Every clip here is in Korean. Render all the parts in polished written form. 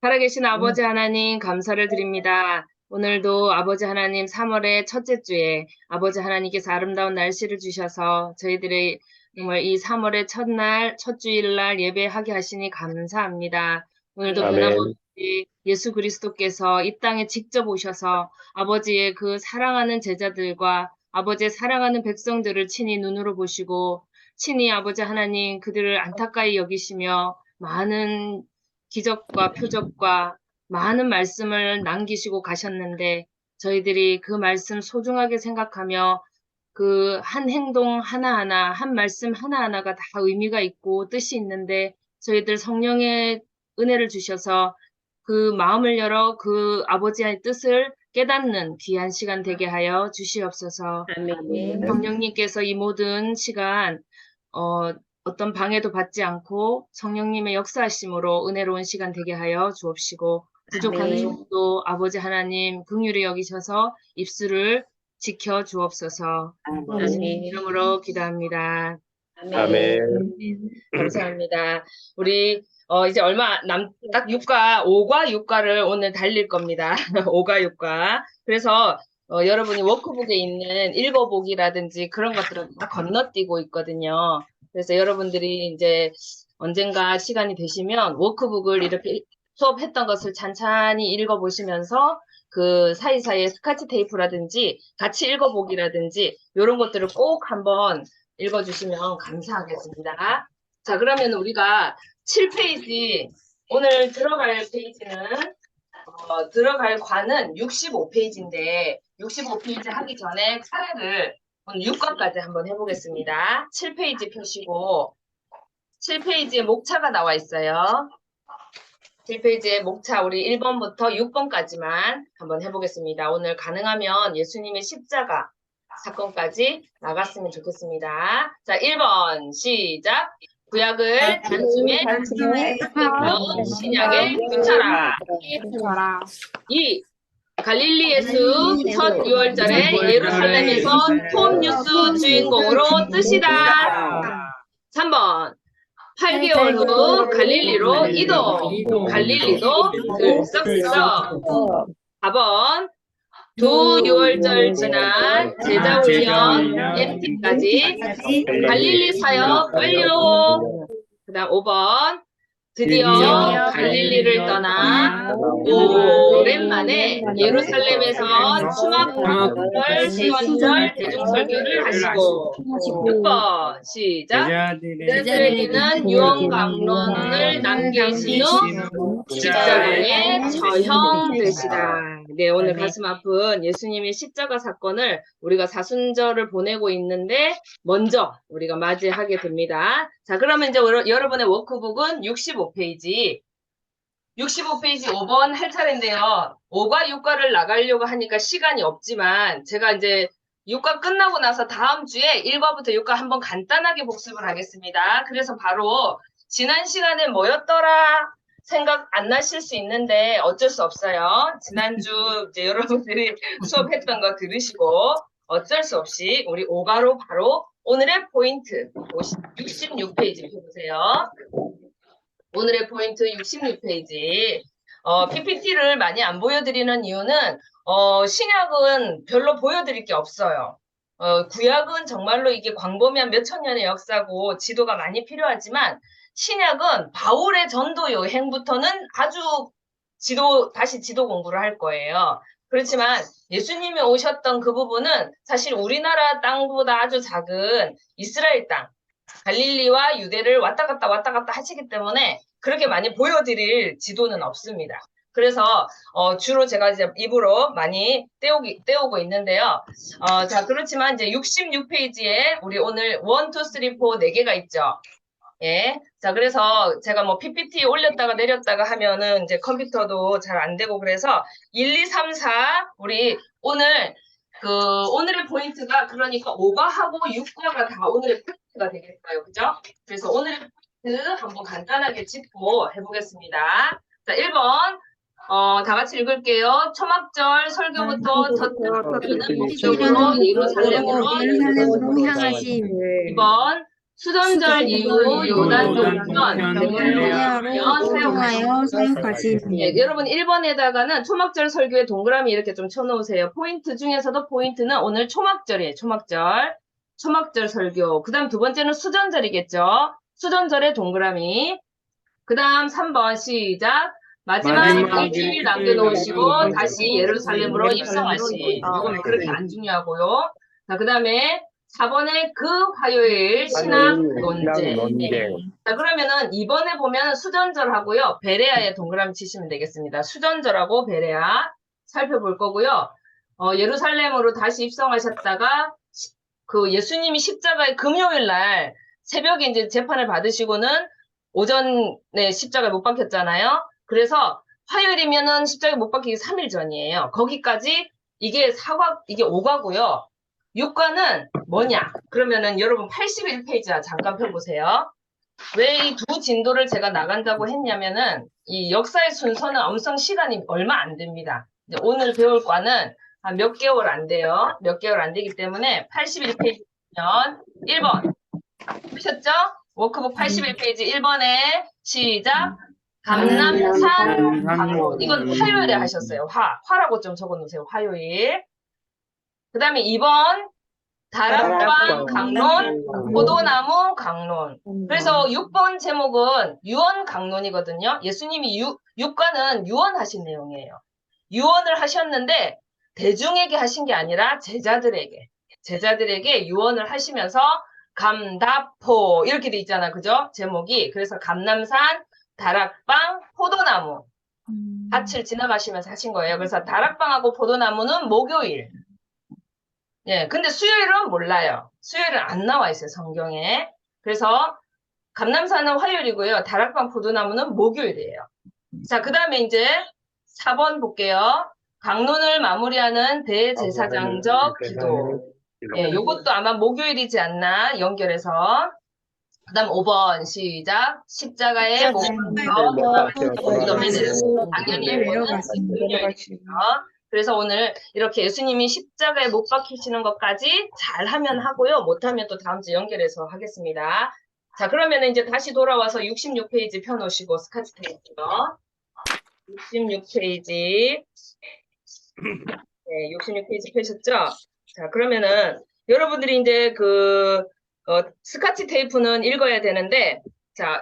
살아계신 아버지 하나님 감사를 드립니다. 오늘도 아버지 하나님 3월의 첫째 주에 아버지 하나님께서 아름다운 날씨를 주셔서 저희들의 정말 이 3월의 첫날, 첫 주일날 예배하게 하시니 감사합니다. 오늘도 아멘. 변함없이 예수 그리스도께서 이 땅에 직접 오셔서 아버지의 그 사랑하는 제자들과 아버지의 사랑하는 백성들을 친히 눈으로 보시고 친히 아버지 하나님 그들을 안타까이 여기시며 많은 기적과 표적과 많은 말씀을 남기시고 가셨는데 저희들이 그 말씀 소중하게 생각하며 그 한 행동 하나하나, 한 말씀 하나하나가 다 의미가 있고 뜻이 있는데 저희들 성령의 은혜를 주셔서 그 마음을 열어 그 아버지의 뜻을 깨닫는 귀한 시간 되게 하여 주시옵소서. 아멘. 성령님께서 이 모든 시간 어떤 방해도 받지 않고 성령님의 역사하심으로 은혜로운 시간 되게 하여 주옵시고 부족한 아멘. 종도 아버지 하나님 긍휼히 여기셔서 입술을 지켜 주옵소서. 아멘. 이름으로 기도합니다. 아멘. 감사합니다. 우리 이제 얼마 딱 5과 6과를 오늘 달릴 겁니다. 5과 6과. 그래서 여러분이 워크북에 있는 읽어보기라든지 그런 것들은 다 건너뛰고 있거든요. 그래서 여러분들이 이제 언젠가 시간이 되시면 워크북을 이렇게 수업했던 것을 찬찬히 읽어보시면서 그 사이사이에 스카치 테이프라든지 같이 읽어보기라든지 이런 것들을 꼭 한번 읽어주시면 감사하겠습니다. 자, 그러면 우리가 7페이지, 오늘 들어갈 페이지는, 들어갈 관은 65페이지인데, 65페이지 하기 전에 차례를 오늘 6과까지 한번 해보겠습니다. 7페이지 펴시고, 7페이지에 목차가 나와 있어요. 7페이지에 목차 우리 1번부터 6번까지만 한번 해보겠습니다. 오늘 가능하면 예수님의 십자가 사건까지 나갔으면 좋겠습니다. 자, 1번 시작. 구약을 단숨에 신약에 쫓아라. 2. 갈릴리에서 첫 6월절에 예루살렘에서 톱 뉴스 주인공으로 뜨시다. 3번 8개월 후 갈릴리로 이동. 갈릴리도 들썩들썩. 4번 두 6월절 지난 제자훈련 MT까지 갈릴리 사역 완료. 그 다음 5번 드디어 갈릴리를 떠나 오랜만에 예루살렘에서 추막절, 세원절 대중설교를 하시고 6번 시작. 제자들에게는 유언 강론을 남기신 후 십자가에 처형되시다. 네, 오늘 가슴 아픈 예수님의 십자가 사건을 우리가 사순절을 보내고 있는데 먼저 우리가 맞이하게 됩니다. 자, 그러면 이제 여러분의 워크북은 65페이지 5번 할 차례인데요. 5과 6과를 나가려고 하니까 시간이 없지만 제가 이제 6과 끝나고 나서 다음 주에 1과부터 6과 한번 간단하게 복습을 하겠습니다. 그래서 바로 지난 시간에 뭐였더라 생각 안 나실 수 있는데 어쩔 수 없어요. 지난주 이제 여러분들이 수업했던 거 들으시고 어쩔 수 없이 우리 5과로 바로 오늘의 포인트 66페이지 펴보세요. 오늘의 포인트 66페이지. PPT를 많이 안 보여드리는 이유는 신약은 별로 보여드릴 게 없어요. 구약은 정말로 이게 광범위한 몇천 년의 역사고 지도가 많이 필요하지만 신약은 바울의 전도 여행부터는 아주 다시 지도 공부를 할 거예요. 그렇지만 예수님이 오셨던 그 부분은 사실 우리나라 땅보다 아주 작은 이스라엘 땅, 갈릴리와 유대를 왔다 갔다 하시기 때문에 그렇게 많이 보여드릴 지도는 없습니다. 그래서 주로 제가 이제 입으로 많이 떼오고 있는데요. 자, 그렇지만 이제 66페이지에 우리 오늘 1, 2, 3, 4 4개가 있죠. 예. 자, 그래서 제가 뭐 PPT 올렸다가 내렸다가 하면은 이제 컴퓨터도 잘 안 되고 그래서 1, 2, 3, 4 우리 오늘의 포인트가 그러니까 5과하고 6과가 다 오늘의 포인트가 되겠어요. 그죠? 그래서 오늘의 포인트 한번 간단하게 짚고 해보겠습니다. 자, 1번. 다 같이 읽을게요. 초막절 설교부터 젖는 목적으로 예루살렘으로 향하심. 2번 수전절 이후 요단 동편 사역 사용하여 사용하심. 예, 여러분 1번에다가는 초막절 설교의 동그라미 이렇게 좀 쳐놓으세요. 포인트 중에서도 포인트는 오늘 초막절이에요. 초막절. 초막절 설교. 그 다음 두 번째는 수전절이겠죠. 수전절의 동그라미. 그 다음 3번 시작. 마지막 일주일 남겨놓으시고 다시 예루살렘으로 입성하시. 이거는 그렇게 안 중요하고요. 자, 그 다음에 4번에 그 화요일 신학 논쟁. 자, 그러면은 2번에 보면 수전절하고요. 베레아의 동그라미 치시면 되겠습니다. 수전절하고 베레아 살펴볼 거고요. 예루살렘으로 다시 입성하셨다가 그 예수님이 십자가의 금요일 날 새벽에 이제 재판을 받으시고는 오전에 십자가에 못 박혔잖아요. 그래서 화요일이면은 십자가에 못 박히기 3일 전이에요. 거기까지 이게 이게 5과고요. 6과는 뭐냐? 그러면은 여러분 81페이지 잠깐 펴보세요. 왜 이 두 진도를 제가 나간다고 했냐면은 이 역사의 순서는 엄청 시간이 얼마 안 됩니다. 이제 오늘 배울 과는 한 몇 개월 안 돼요. 몇 개월 안 되기 때문에 81페이지면 1번 보셨죠? 워크북 81페이지 1번에 시작. 감남산 강론. 이건 화요일에 하셨어요. 화라고 좀 적어놓으세요. 화요일. 그 다음에 2번 다락방 강론, 포도나무 강론. 그래서 6번 제목은 유언 강론이거든요. 예수님이 6과는 유언하신 내용이에요. 유언을 하셨는데 대중에게 하신 게 아니라 제자들에게 유언을 하시면서 감다포 이렇게 돼 있잖아. 그죠? 제목이. 그래서 감남산, 다락방, 포도나무 밭을 지나가시면서 하신 거예요. 그래서 다락방하고 포도나무는 목요일. 예, 근데 수요일은 몰라요. 수요일은 안 나와 있어요, 성경에. 그래서 감남산은 화요일이고요. 다락방 포도나무는 목요일이에요. 자, 그 다음에 이제 4번 볼게요. 강론을 마무리하는 대제사장적 기도. 예, 요것도 아마 목요일이지 않나, 연결해서. 그 다음 5번 시작. 십자가에 못 박혀 당연히 내려가십니다. 그래서 오늘 이렇게 예수님이 십자가에 못 박히시는 것까지 잘하면 하고요. 못하면 또 다음 주 연결해서 하겠습니다. 자, 그러면 이제 다시 돌아와서 66페이지 펴놓으시고 스카치 테이프요. 66페이지. 네, 66페이지 펴셨죠? 자, 그러면은 여러분들이 이제 스카치 테이프는 읽어야 되는데, 자,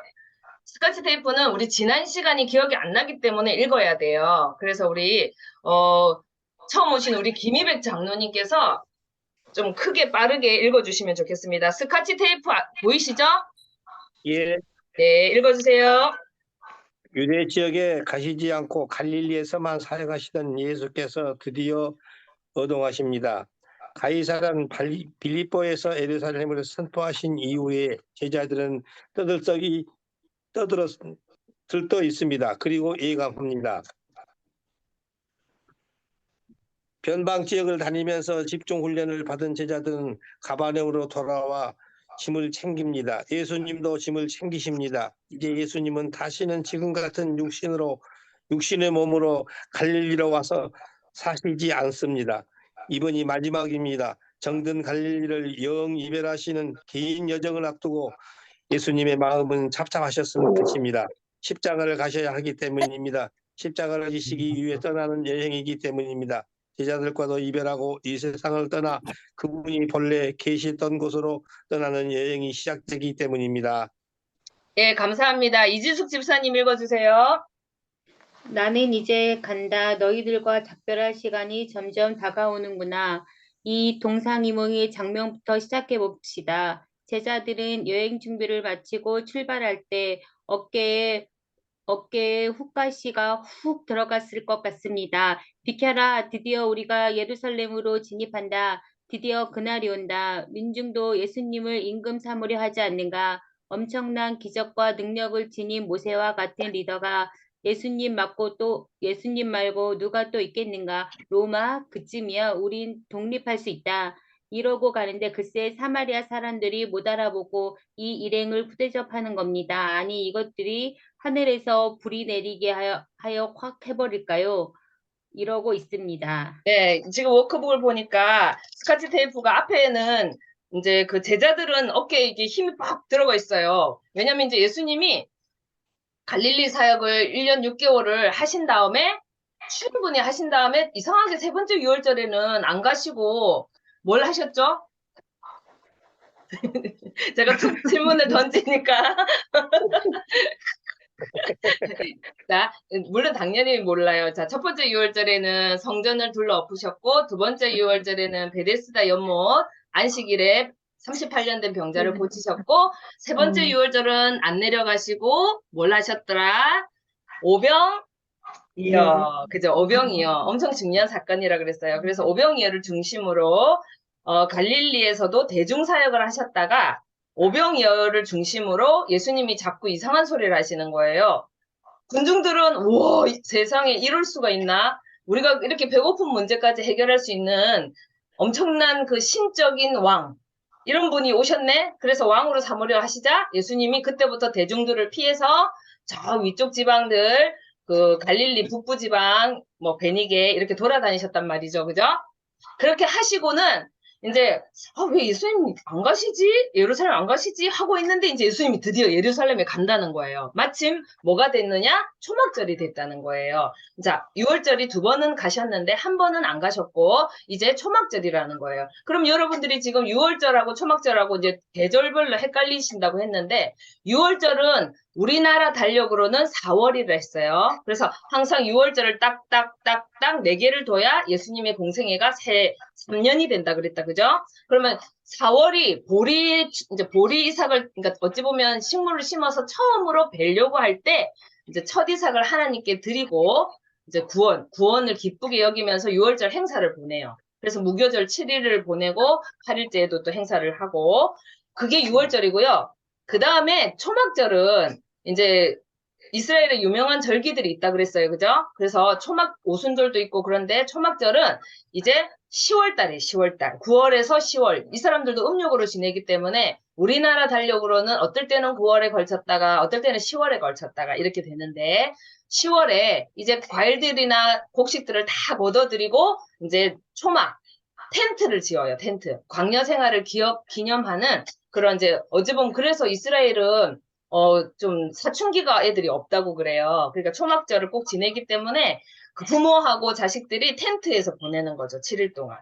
스카치 테이프는 우리 지난 시간이 기억이 안 나기 때문에 읽어야 돼요. 그래서 우리, 처음 오신 우리 김희백 장로님께서 좀 크게 빠르게 읽어주시면 좋겠습니다. 스카치 테이프 보이시죠? 예, 네, 읽어주세요. 유대 지역에 가시지 않고 갈릴리에서만 사역하시던 예수께서 드디어 어동하십니다. 가이사란 빌립보에서 예루살렘으로 선포하신 이후에 제자들은 들떠 있습니다. 그리고 예감합니다. 변방 지역을 다니면서 집중 훈련을 받은 제자들은 가버나움으로 돌아와 짐을 챙깁니다. 예수님도 짐을 챙기십니다. 이제 예수님은 다시는 지금 같은 육신의 몸으로 갈릴리로 와서 사시지 않습니다. 이번이 마지막입니다. 정든 갈릴리를 영 이별하시는 긴 여정을 앞두고 예수님의 마음은 답답하셨을 것입니다. 십자가를 가셔야 하기 때문입니다. 십자가를 지시기 위해 떠나는 여행이기 때문입니다. 제자들과도 이별하고 이 세상을 떠나 그분이 본래 계시던 곳으로 떠나는 여행이 시작되기 때문입니다. 네, 감사합니다. 이지숙 집사님 읽어주세요. 나는 이제 간다. 너희들과 작별할 시간이 점점 다가오는구나. 이 동상이몽의 장면부터 시작해 봅시다. 제자들은 여행 준비를 마치고 출발할 때 어깨에 훅가시가 훅 들어갔을 것 같습니다. 비켜라. 드디어 우리가 예루살렘으로 진입한다. 드디어 그날이 온다. 민중도 예수님을 임금 삼으려 하지 않는가. 엄청난 기적과 능력을 지닌 모세와 같은 리더가 예수님 말고 누가 또 있겠는가. 로마 그쯤이야. 우린 독립할 수 있다. 이러고 가는데 글쎄 사마리아 사람들이 못 알아보고 이 일행을 푸대접하는 겁니다. 아니 이것들이 하늘에서 불이 내리게 하여 확 해버릴까요? 이러고 있습니다. 네, 지금 워크북을 보니까 스카치 테이프가 앞에는 이제 그 제자들은 어깨에 이게 힘이 빡 들어가 있어요. 왜냐면 이제 예수님이 갈릴리 사역을 1년 6개월을 하신 다음에 충분히 하신 다음에 이상하게 세 번째 유월절에는 안 가시고 뭘 하셨죠? 제가 툭 질문을 던지니까 자, 물론 당연히 몰라요. 자, 첫 번째 유월절에는 성전을 둘러엎으셨고 두 번째 유월절에는 베데스다 연못 안식일에 38년 된 병자를 고치셨고 세 번째 유월절은 안 내려가시고 뭘 하셨더라? 오병 이어, 그죠? 오병이어. 엄청 중요한 사건이라 그랬어요. 그래서 오병이어를 중심으로 갈릴리에서도 대중사역을 하셨다가 오병이어를 중심으로 예수님이 자꾸 이상한 소리를 하시는 거예요. 군중들은 우와 세상에 이럴 수가 있나? 우리가 이렇게 배고픈 문제까지 해결할 수 있는 엄청난 그 신적인 왕 이런 분이 오셨네? 그래서 왕으로 삼으려 하시자 예수님이 그때부터 대중들을 피해서 저 위쪽 지방들 그 갈릴리 북부 지방 뭐 베니게 이렇게 돌아다니셨단 말이죠. 그죠? 그렇게 하시고는 이제 왜 예수님 안 가시지? 예루살렘 안 가시지? 하고 있는데 이제 예수님이 드디어 예루살렘에 간다는 거예요. 마침 뭐가 됐느냐? 초막절이 됐다는 거예요. 자, 6월절이 두 번은 가셨는데 한 번은 안 가셨고 이제 초막절이라는 거예요. 그럼 여러분들이 지금 6월절하고 초막절하고 이제 계절별로 헷갈리신다고 했는데 6월절은 우리나라 달력으로는 4월이라 했어요. 그래서 항상 6월절을 딱딱딱딱 4개를 둬야 예수님의 공생애가 3년이 된다 그랬다. 그죠? 그러면 4월이 이제 보리 이삭을, 그러니까 어찌 보면 식물을 심어서 처음으로 뵈려고 할 때, 이제 첫 이삭을 하나님께 드리고, 이제 구원을 기쁘게 여기면서 6월절 행사를 보내요. 그래서 무교절 7일을 보내고, 8일째에도 또 행사를 하고, 그게 6월절이고요. 그 다음에 초막절은 이제 이스라엘에 유명한 절기들이 있다 그랬어요. 그죠? 그래서 오순절도 있고 그런데 초막절은 이제 10월 달에 10월 달. 9월에서 10월. 이 사람들도 음력으로 지내기 때문에 우리나라 달력으로는 어떨 때는 9월에 걸쳤다가 어떨 때는 10월에 걸쳤다가 이렇게 되는데 10월에 이제 과일들이나 곡식들을 다 걷어들이고 이제 텐트를 지어요. 텐트. 광야 생활을 기념하는 그런 이제 어찌 보면 그래서 이스라엘은 좀 사춘기가 애들이 없다고 그래요. 그러니까 초막절을 꼭 지내기 때문에 그 부모하고 자식들이 텐트에서 보내는 거죠. 7일 동안.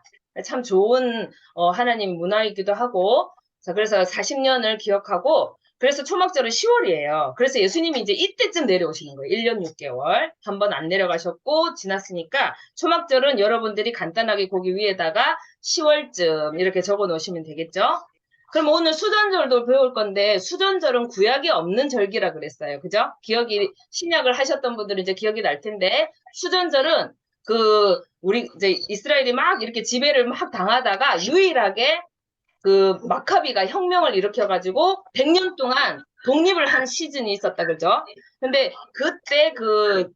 참 좋은 하나님 문화이기도 하고 자 그래서 40년을 기억하고 그래서 초막절은 10월이에요. 그래서 예수님이 이제 이때쯤 내려오시는 거예요. 1년 6개월. 한 번 안 내려가셨고 지났으니까 초막절은 여러분들이 간단하게 거기 위에다가 10월쯤 이렇게 적어 놓으시면 되겠죠. 그럼 오늘 수전절도 배울 건데 수전절은 구약이 없는 절기라 그랬어요. 그죠? 신약을 하셨던 분들은 이제 기억이 날 텐데 수전절은 우리 이제 이스라엘이 막 이렇게 지배를 막 당하다가 유일하게 그 마카비가 혁명을 일으켜가지고 100년 동안 독립을 한 시즌이 있었다. 그죠? 근데 그때 그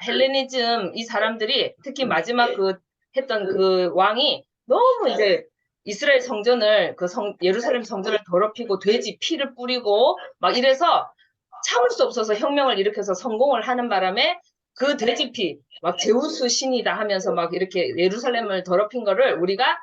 헬레니즘 이 사람들이 특히 마지막 했던 그 왕이 너무 이제 이스라엘 성전을 예루살렘 성전을 더럽히고 돼지 피를 뿌리고 막 이래서 참을 수 없어서 혁명을 일으켜서 성공을 하는 바람에 그 돼지 피 막 제우스 신이다 하면서 막 이렇게 예루살렘을 더럽힌 거를 우리가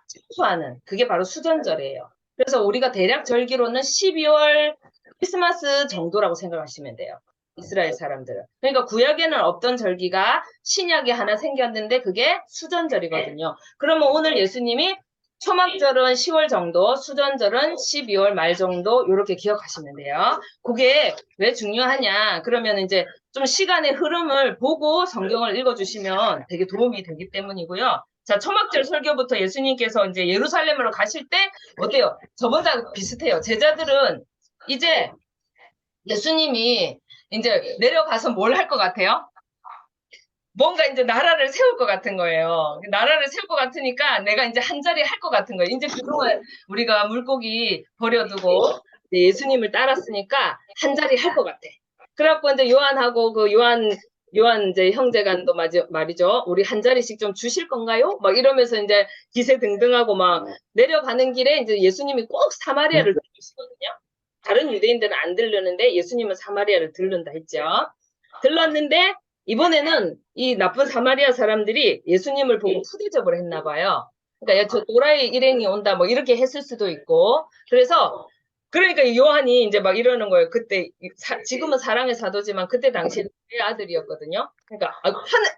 참수하는 그게 바로 수전절이에요. 그래서 우리가 대략 절기로는 12월 크리스마스 정도라고 생각하시면 돼요. 이스라엘 사람들은. 그러니까 구약에는 없던 절기가 신약에 하나 생겼는데 그게 수전절이거든요. 그러면 오늘 예수님이 초막절은 10월 정도, 수전절은 12월 말 정도 이렇게 기억하시면 돼요. 그게 왜 중요하냐? 그러면 이제 좀 시간의 흐름을 보고 성경을 읽어주시면 되게 도움이 되기 때문이고요. 자, 초막절 설교부터 예수님께서 이제 예루살렘으로 가실 때 어때요? 저보다 비슷해요. 제자들은 이제 예수님이 이제 내려가서 뭘 할 것 같아요? 뭔가 이제 나라를 세울 것 같은 거예요. 나라를 세울 것 같으니까 내가 이제 한 자리 할 것 같은 거예요. 이제 그동안 우리가 물고기 버려두고 예수님을 따랐으니까 한 자리 할 것 같아. 그래갖고 이제 요한하고 요한 이제 형제간도 말이죠. 우리 한 자리씩 좀 주실 건가요? 막 이러면서 이제 기세등등하고 막 내려가는 길에 이제 예수님이 꼭 사마리아를 들으시거든요. 다른 유대인들은 안 들르는데 예수님은 사마리아를 들른다 했죠. 들렀는데 이번에는 이 나쁜 사마리아 사람들이 예수님을 보고 푸대접을 했나 봐요. 그러니까 저 또라이 일행이 온다 뭐 이렇게 했을 수도 있고 그래서 그러니까 요한이 이제 막 이러는 거예요. 그때 지금은 사랑의 사도지만 그때 당시에 내 아들이었거든요. 그러니까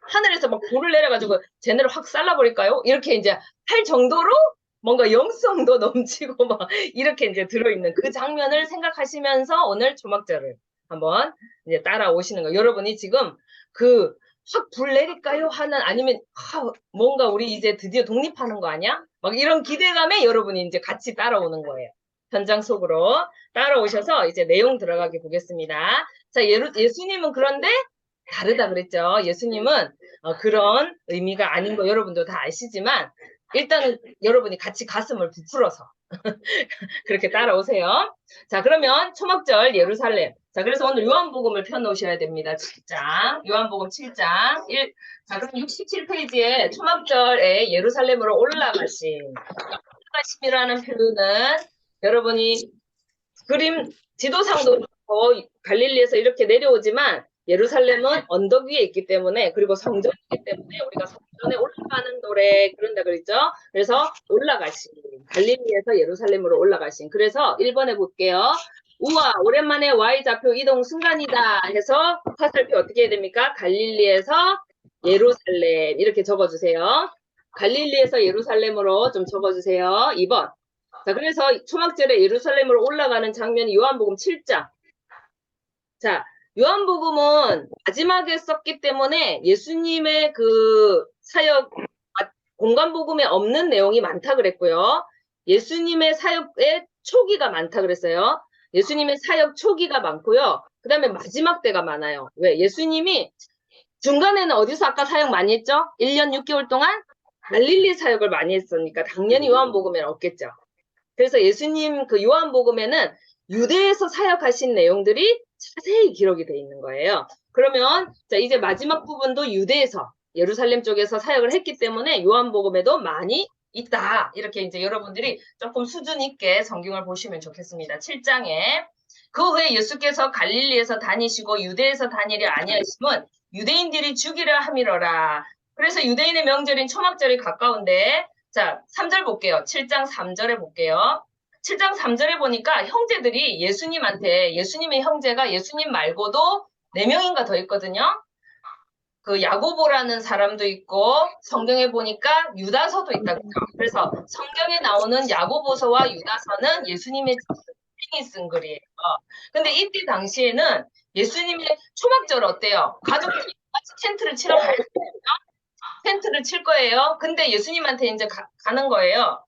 하늘에서 막 불을 내려가지고 쟤네를 확 잘라버릴까요? 이렇게 이제 할 정도로 뭔가 영성도 넘치고 막 이렇게 이제 들어있는 그 장면을 생각하시면서 오늘 초막절을 한번 이제 따라오시는 거예요. 여러분이 지금 그 확 불 내릴까요? 하는 아니면 뭔가 우리 이제 드디어 독립하는 거 아니야? 막 이런 기대감에 여러분이 이제 같이 따라오는 거예요. 현장 속으로 따라오셔서 이제 내용 들어가게 보겠습니다. 자, 예수님은 그런데 다르다 그랬죠. 예수님은 그런 의미가 아닌 거 여러분도 다 아시지만 일단은 여러분이 같이 가슴을 부풀어서 그렇게 따라오세요. 자, 그러면 초막절 예루살렘. 자, 그래서 오늘 요한복음을 펴놓으셔야 됩니다. 7장. 요한복음 7장. 자, 그럼 67페이지에 초막절에 예루살렘으로 올라가심이라는 표현은 여러분이 그림 지도상도 갈릴리에서 이렇게 내려오지만 예루살렘은 언덕 위에 있기 때문에 그리고 성전이기 때문에 우리가 성전에 올라가는 노래 그런다 그랬죠. 그래서 올라가신 갈릴리에서 예루살렘으로 올라가신. 그래서 1번에 볼게요. 우와 오랜만에 Y좌표 이동 순간이다 해서 화살표 어떻게 해야 됩니까? 갈릴리에서 예루살렘 이렇게 적어주세요. 갈릴리에서 예루살렘으로 좀 적어주세요. 2번. 자, 그래서 초막절에 예루살렘으로 올라가는 장면이 요한복음 7장. 자, 요한복음은 마지막에 썼기 때문에 예수님의 그 사역, 공간복음에 없는 내용이 많다 그랬고요. 예수님의 사역의 초기가 많다 그랬어요. 예수님의 사역 초기가 많고요. 그 다음에 마지막 때가 많아요. 왜? 예수님이 중간에는 어디서 아까 사역 많이 했죠? 1년 6개월 동안 갈릴리 사역을 많이 했으니까 당연히 요한복음에는 없겠죠. 그래서 예수님 그 요한복음에는 유대에서 사역하신 내용들이 자세히 기록이 돼 있는 거예요. 그러면 자 이제 마지막 부분도 유대에서 예루살렘 쪽에서 사역을 했기 때문에 요한복음에도 많이 있다. 이렇게 이제 여러분들이 조금 수준 있게 성경을 보시면 좋겠습니다. 7장에 그 후에 예수께서 갈릴리에서 다니시고 유대에서 다니려 아니하심은 유대인들이 죽이려 함이러라. 그래서 유대인의 명절인 초막절이 가까운데 자, 3절 볼게요. 7장 3절에 볼게요. 7장 3절에 보니까 형제들이 예수님의 형제가 예수님 말고도 4명인가 더 있거든요. 그 야고보라는 사람도 있고 성경에 보니까 유다서도 있다. 그래서 성경에 나오는 야고보서와 유다서는 예수님의 친히 쓴 글이에요. 근데 이때 당시에는 예수님의 초막절 어때요? 가족들이 같이 텐트를 치러 가요. 텐트를 칠 거예요. 근데 예수님한테 이제 가는 거예요.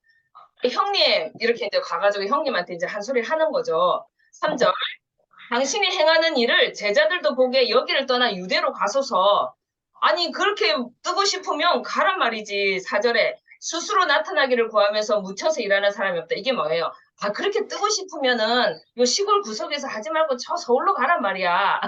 형님 이렇게 이제 가가지고 형님한테 이제 한 소리를 하는 거죠. 3절 당신이 행하는 일을 제자들도 보게 여기를 떠나 유대로 가소서. 아니 그렇게 뜨고 싶으면 가란 말이지. 4절에 스스로 나타나기를 구하면서 묻혀서 일하는 사람이 없다. 이게 뭐예요? 아 그렇게 뜨고 싶으면은 요 시골 구석에서 하지 말고 저 서울로 가란 말이야.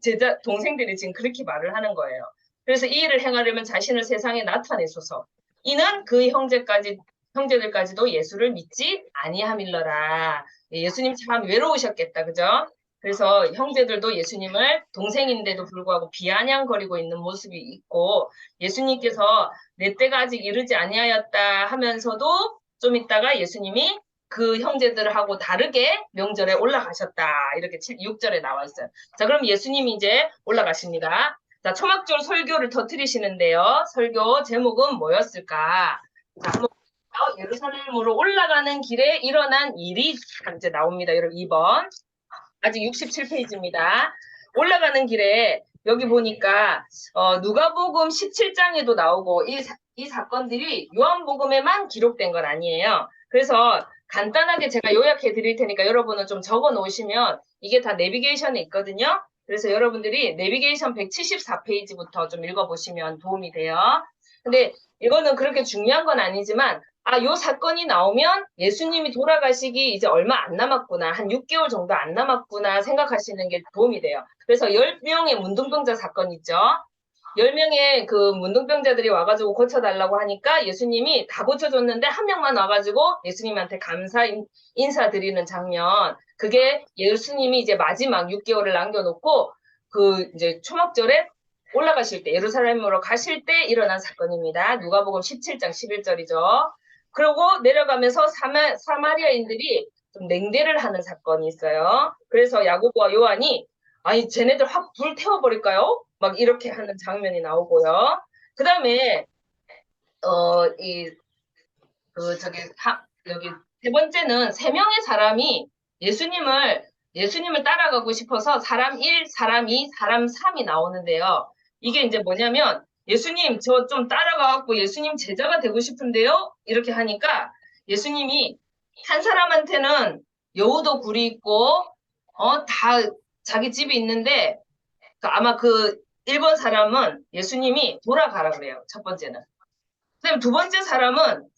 제자 동생들이 지금 그렇게 말을 하는 거예요. 그래서 이 일을 행하려면 자신을 세상에 나타내소서. 이는 그 형제들까지도 예수를 믿지 아니함일러라. 예수님 참 외로우셨겠다. 그죠? 그래서 형제들도 예수님을 동생인데도 불구하고 비아냥거리고 있는 모습이 있고 예수님께서 내 때가 아직 이르지 아니하였다 하면서도 좀 있다가 예수님이 그 형제들하고 다르게 명절에 올라가셨다. 이렇게 6절에 나와 있어요. 자, 그럼 예수님이 이제 올라가십니다. 자, 초막절 설교를 터뜨리시는데요. 설교 제목은 뭐였을까? 자, 한번 예루살렘으로 올라가는 길에 일어난 일이 이제 나옵니다. 여러분 2번. 아직 67페이지입니다. 올라가는 길에 여기 보니까 누가복음 17장에도 나오고 이 사건들이 요한복음에만 기록된 건 아니에요. 그래서 간단하게 제가 요약해 드릴 테니까 여러분은 좀 적어 놓으시면 이게 다 내비게이션에 있거든요. 그래서 여러분들이 내비게이션 174페이지부터 좀 읽어보시면 도움이 돼요. 근데 이거는 그렇게 중요한 건 아니지만 요 사건이 나오면 예수님이 돌아가시기 이제 얼마 안 남았구나. 한 6개월 정도 안 남았구나 생각하시는 게 도움이 돼요. 그래서 10명의 문둥병자 사건 있죠. 10명의 그 문둥병자들이 와가지고 고쳐달라고 하니까 예수님이 다 고쳐줬는데 한 명만 와가지고 예수님한테 감사 인사드리는 장면. 그게 예수님이 이제 마지막 6개월을 남겨놓고 그 이제 초막절에 올라가실 때 예루살렘으로 가실 때 일어난 사건입니다. 누가복음 17장 11절이죠. 그리고 내려가면서 사마리아인들이 좀 냉대를 하는 사건이 있어요. 그래서 야고보와 요한이 아니 쟤네들 확 불 태워버릴까요? 막 이렇게 하는 장면이 나오고요. 그 다음에 여기 세 번째는 세 명의 사람이 예수님을 따라가고 싶어서 사람 1, 사람 2, 사람 3이 나오는데요. 이게 이제 뭐냐면 예수님 저 좀 따라가갖고 예수님 제자가 되고 싶은데요. 이렇게 하니까 예수님이 한 사람한테는 여우도 굴이 있고 다 자기 집이 있는데 아마 그 1번 사람은 예수님이 돌아가라 그래요. 첫 번째는. 그다음 두 번째 사람은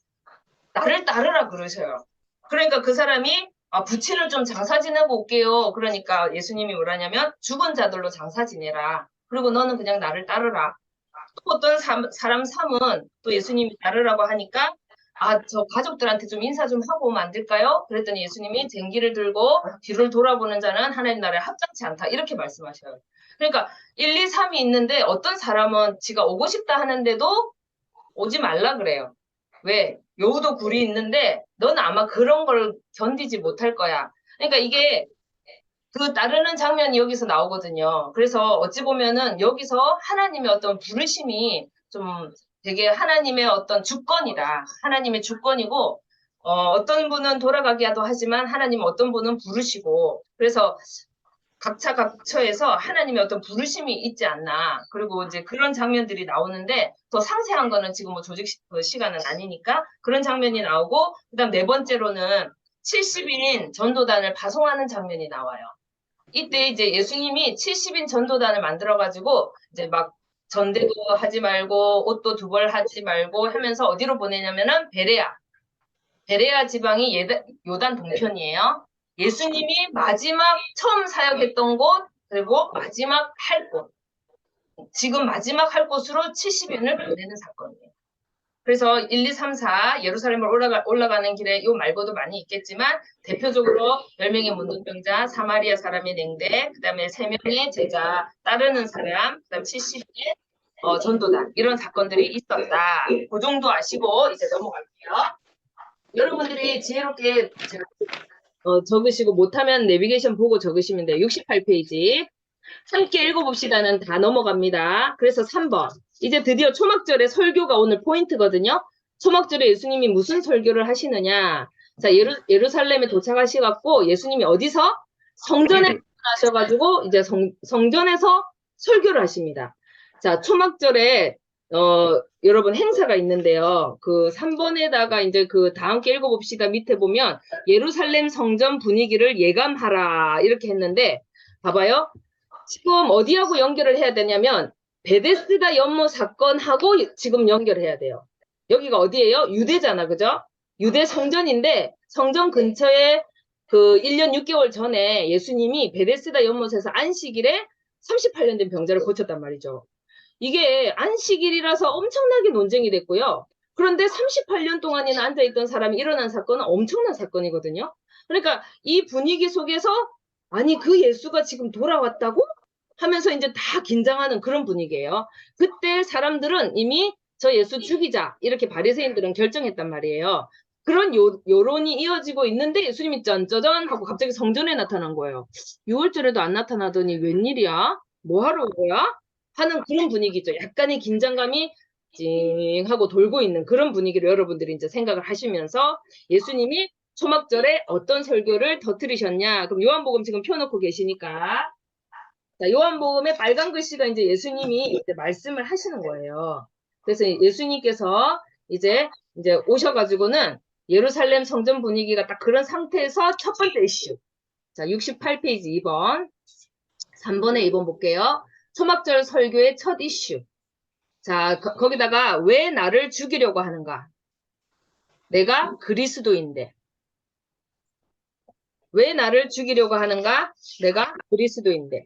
나를 따르라 그러셔요. 그러니까 그 사람이 부친을 좀 장사 지내고 올게요. 그러니까 예수님이 뭐라냐면 죽은 자들로 장사 지내라. 그리고 너는 그냥 나를 따르라. 또 어떤 사람 3은 또 예수님이 따르라고 하니까 저 가족들한테 좀 인사 좀 하고 오면 안 될까요? 그랬더니 예수님이 쟁기를 들고 뒤를 돌아보는 자는 하나님 나라에 합당치 않다. 이렇게 말씀하셔요. 그러니까 1, 2, 3이 있는데 어떤 사람은 지가 오고 싶다 하는데도 오지 말라 그래요. 왜? 여우도 굴이 있는데 넌 아마 그런 걸 견디지 못할 거야. 그러니까 이게 그 따르는 장면이 여기서 나오거든요. 그래서 어찌 보면은 여기서 하나님의 어떤 부르심이 좀 되게 하나님의 어떤 주권이다. 하나님의 주권이고 어떤 분은 돌아가게 하지만 하나님은 어떤 분은 부르시고 그래서 각차 각처에서 하나님의 어떤 부르심이 있지 않나. 그리고 이제 그런 장면들이 나오는데 더 상세한 거는 지금 뭐 조직 시간은 아니니까 그런 장면이 나오고 그다음 네 번째로는 70인 전도단을 파송하는 장면이 나와요. 이때 이제 예수님이 70인 전도단을 만들어가지고 이제 막 전대도 하지 말고 옷도 두 벌 하지 말고 하면서 어디로 보내냐면은 베레아 지방이 요단 동편이에요. 예수님이 마지막 처음 사역했던 곳 그리고 마지막 할 곳. 지금 마지막 할 곳으로 70인을 보내는 사건이에요. 그래서 1, 2, 3, 4 예루살렘을 올라가는 길에 요 말고도 많이 있겠지만 대표적으로 10명의 문둥병자, 사마리아 사람의 냉대, 그 다음에 3명의 제자, 따르는 사람, 그 다음 70의 전도단 이런 사건들이 있었다. 그 정도 아시고 이제 넘어갈게요. 여러분들이 지혜롭게 적으시고 못하면 내비게이션 보고 적으시면 돼요. 68페이지. 함께 읽어봅시다는 다 넘어갑니다. 그래서 3번. 이제 드디어 초막절의 설교가 오늘 포인트거든요. 초막절에 예수님이 무슨 설교를 하시느냐. 자, 예루살렘에 도착하셔갖고 예수님이 어디서? 성전에 하셔가지고 이제 성전에서 설교를 하십니다. 자, 초막절에 여러분 행사가 있는데요. 그 3번에다가 이제 그 다 함께 읽어봅시다 밑에 보면 예루살렘 성전 분위기를 예감하라 이렇게 했는데 봐봐요. 지금 어디하고 연결을 해야 되냐면 베데스다 연못 사건하고 지금 연결해야 돼요. 여기가 어디예요? 유대잖아, 그죠? 유대 성전인데 성전 근처에 그 1년 6개월 전에 예수님이 베데스다 연못에서 안식일에 38년 된 병자를 고쳤단 말이죠. 이게 안식일이라서 엄청나게 논쟁이 됐고요. 그런데 38년 동안이나 앉아있던 사람이 일어난 사건은 엄청난 사건이거든요. 그러니까 이 분위기 속에서 아니 그 예수가 지금 돌아왔다고? 하면서 이제 다 긴장하는 그런 분위기예요. 그때 사람들은 이미 저 예수 죽이자 이렇게 바리새인들은 결정했단 말이에요. 그런 여론이 이어지고 있는데 예수님이 짠짜잔 하고 갑자기 성전에 나타난 거예요. 6월절에도 안 나타나더니 웬일이야? 뭐하러 온 거야? 하는 그런 분위기죠. 약간의 긴장감이 찡하고 돌고 있는 그런 분위기를 여러분들이 이제 생각을 하시면서 예수님이 초막절에 어떤 설교를 터뜨리셨냐. 그럼 요한복음 지금 펴놓고 계시니까. 자, 요한복음의 빨간 글씨가 이제 예수님이 이제 말씀을 하시는 거예요. 그래서 예수님께서 이제 오셔가지고는 예루살렘 성전 분위기가 딱 그런 상태에서 첫 번째 이슈. 자, 68페이지 2번. 3번에 2번 볼게요. 초막절 설교의 첫 이슈. 자, 거기다가 왜 나를 죽이려고 하는가? 내가 그리스도인데. 왜 나를 죽이려고 하는가? 내가 그리스도인데.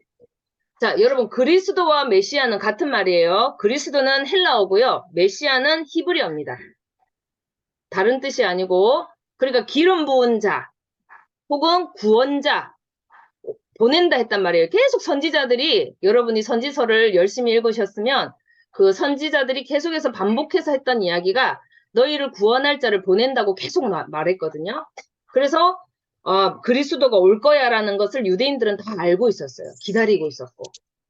자, 여러분 그리스도와 메시아는 같은 말이에요. 그리스도는 헬라어고요. 메시아는 히브리어입니다. 다른 뜻이 아니고 그러니까 기름 부은 자 혹은 구원자 보낸다 했단 말이에요. 계속 선지자들이 여러분이 선지서를 열심히 읽으셨으면 그 선지자들이 계속해서 반복해서 했던 이야기가 너희를 구원할 자를 보낸다고 계속 말했거든요. 그래서 그리스도가 올 거야라는 것을 유대인들은 다 알고 있었어요. 기다리고 있었고.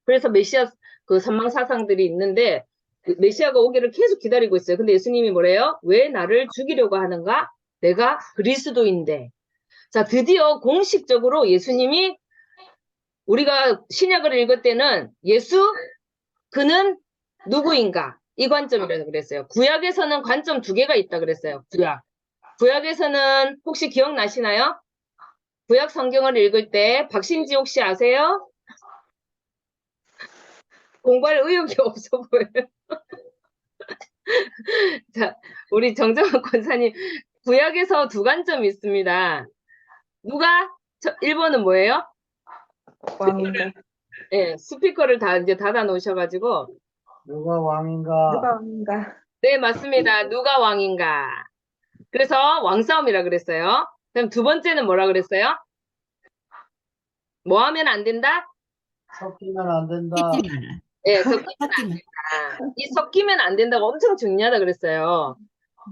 그래서 메시아 그 선망 사상들이 있는데 그 메시아가 오기를 계속 기다리고 있어요. 근데 예수님이 뭐래요? 왜 나를 죽이려고 하는가? 내가 그리스도인데. 자, 드디어 공식적으로 예수님이 우리가 신약을 읽을 때는 예수 그는 누구인가? 이 관점이라고 그랬어요. 구약에서는 관점 두 개가 있다 그랬어요. 구약에서는 혹시 기억나시나요? 구약 성경을 읽을 때 박신지 혹시 아세요? 공부할 의욕이 없어 보여요. 자, 우리 정정원 권사님, 구약에서 두 관점이 있습니다. 누가? 1번은 뭐예요? 왕인가? 예, 스피커를 다 이제 닫아 놓으셔가지고. 누가 왕인가? 누가 왕인가? 네, 맞습니다. 누가 왕인가? 그래서 왕싸움이라 그랬어요. 그럼 두 번째는 뭐라 그랬어요? 뭐 하면 안 된다? 섞이면 안 된다. 예, 섞이면 안 된다. 이 섞이면 안 된다가 엄청 중요하다 그랬어요.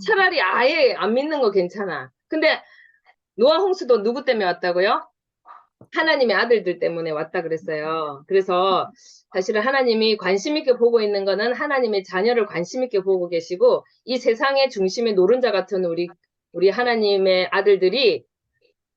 차라리 아예 안 믿는 거 괜찮아. 근데 노아 홍수도 누구 때문에 왔다고요? 하나님의 아들들 때문에 왔다 그랬어요. 그래서 사실은 하나님이 관심 있게 보고 있는 거는 하나님의 자녀를 관심 있게 보고 계시고 이 세상의 중심에 노른자 같은 우리 하나님의 아들들이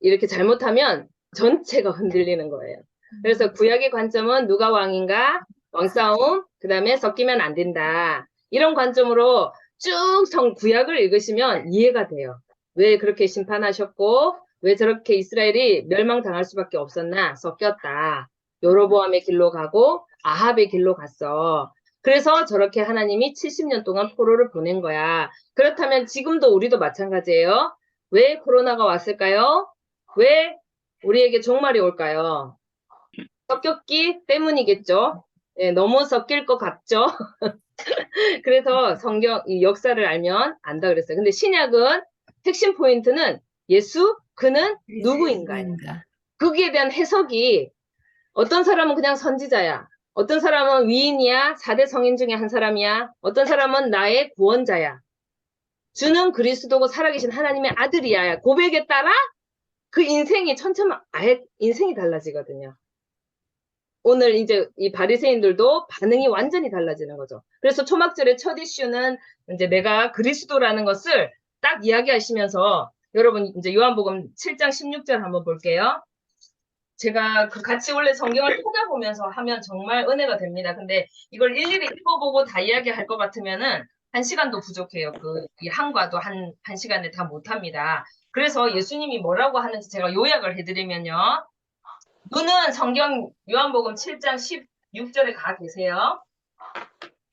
이렇게 잘못하면 전체가 흔들리는 거예요. 그래서 구약의 관점은 누가 왕인가? 왕싸움, 그 다음에 섞이면 안 된다. 이런 관점으로 쭉 구약을 읽으시면 이해가 돼요. 왜 그렇게 심판하셨고 왜 저렇게 이스라엘이 멸망당할 수밖에 없었나? 섞였다. 여로보암의 길로 가고 아합의 길로 갔어. 그래서 저렇게 하나님이 70년 동안 포로를 보낸 거야. 그렇다면 지금도 우리도 마찬가지예요. 왜 코로나가 왔을까요? 왜 우리에게 종말이 올까요? 섞였기 때문이겠죠. 예, 너무 섞일 것 같죠? 그래서 성경, 이 역사를 알면 안다 그랬어요. 근데 신약은 핵심 포인트는 예수, 그는 누구인가요? 거기에 대한 해석이 어떤 사람은 그냥 선지자야. 어떤 사람은 위인이야. 4대 성인 중에 한 사람이야. 어떤 사람은 나의 구원자야. 주는 그리스도고 살아계신 하나님의 아들이야. 고백에 따라 그 인생이 아예 인생이 달라지거든요. 오늘 이제 이 바리새인들도 반응이 완전히 달라지는 거죠. 그래서 초막절의 첫 이슈는 이제 내가 그리스도라는 것을 딱 이야기하시면서 여러분 이제 요한복음 7장 16절 한번 볼게요. 제가 같이 원래 성경을 찾아보면서 하면 정말 은혜가 됩니다. 근데 이걸 일일이 읽어보고 다 이야기할 것 같으면은 1시간도 부족해요. 이 한과도 한 시간에 다 못합니다. 그래서 예수님이 뭐라고 하는지 제가 요약을 해드리면요. 눈은 성경 요한복음 7장 16절에 가 계세요.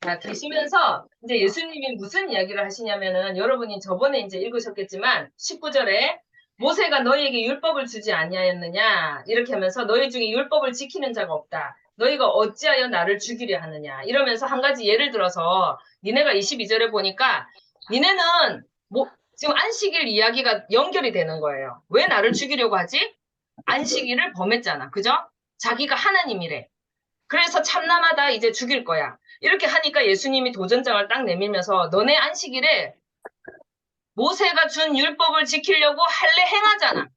자, 계시면서 이제 예수님이 무슨 이야기를 하시냐면은 여러분이 저번에 이제 읽으셨겠지만 19절에 모세가 너희에게 율법을 주지 아니하였느냐 이렇게 하면서 너희 중에 율법을 지키는 자가 없다. 너희가 어찌하여 나를 죽이려 하느냐 이러면서 한 가지 예를 들어서 니네가 22절에 보니까 니네는 지금 안식일 이야기가 연결이 되는 거예요. 왜 나를 죽이려고 하지? 안식일을 범했잖아. 그죠? 자기가 하나님이래. 그래서 참남하다 이제 죽일 거야. 이렇게 하니까 예수님이 도전장을 딱 내밀면서 너네 안식일에 모세가 준 율법을 지키려고 할례 행하잖아.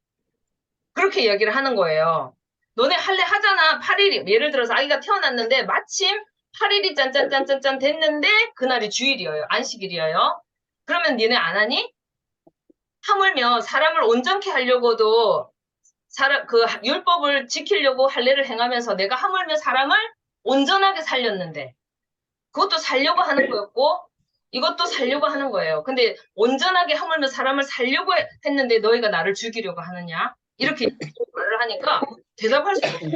그렇게 이야기를 하는 거예요. 너네 할례 하잖아. 8일이 예를 들어서 아기가 태어났는데 마침 8일이 짠짠짠짠짠 됐는데 그날이 주일이에요. 안식일이에요. 그러면 니네 안 하니? 하물며 사람을 온전케 하려고도 그 율법을 지키려고 할례를 행하면서 내가 하물며 사람을 온전하게 살렸는데 그것도 살려고 하는 거였고 이것도 살려고 하는 거예요. 근데 온전하게 하물며 사람을 살려고 했는데 너희가 나를 죽이려고 하느냐? 이렇게 말을 하니까 대답할 수 없어요.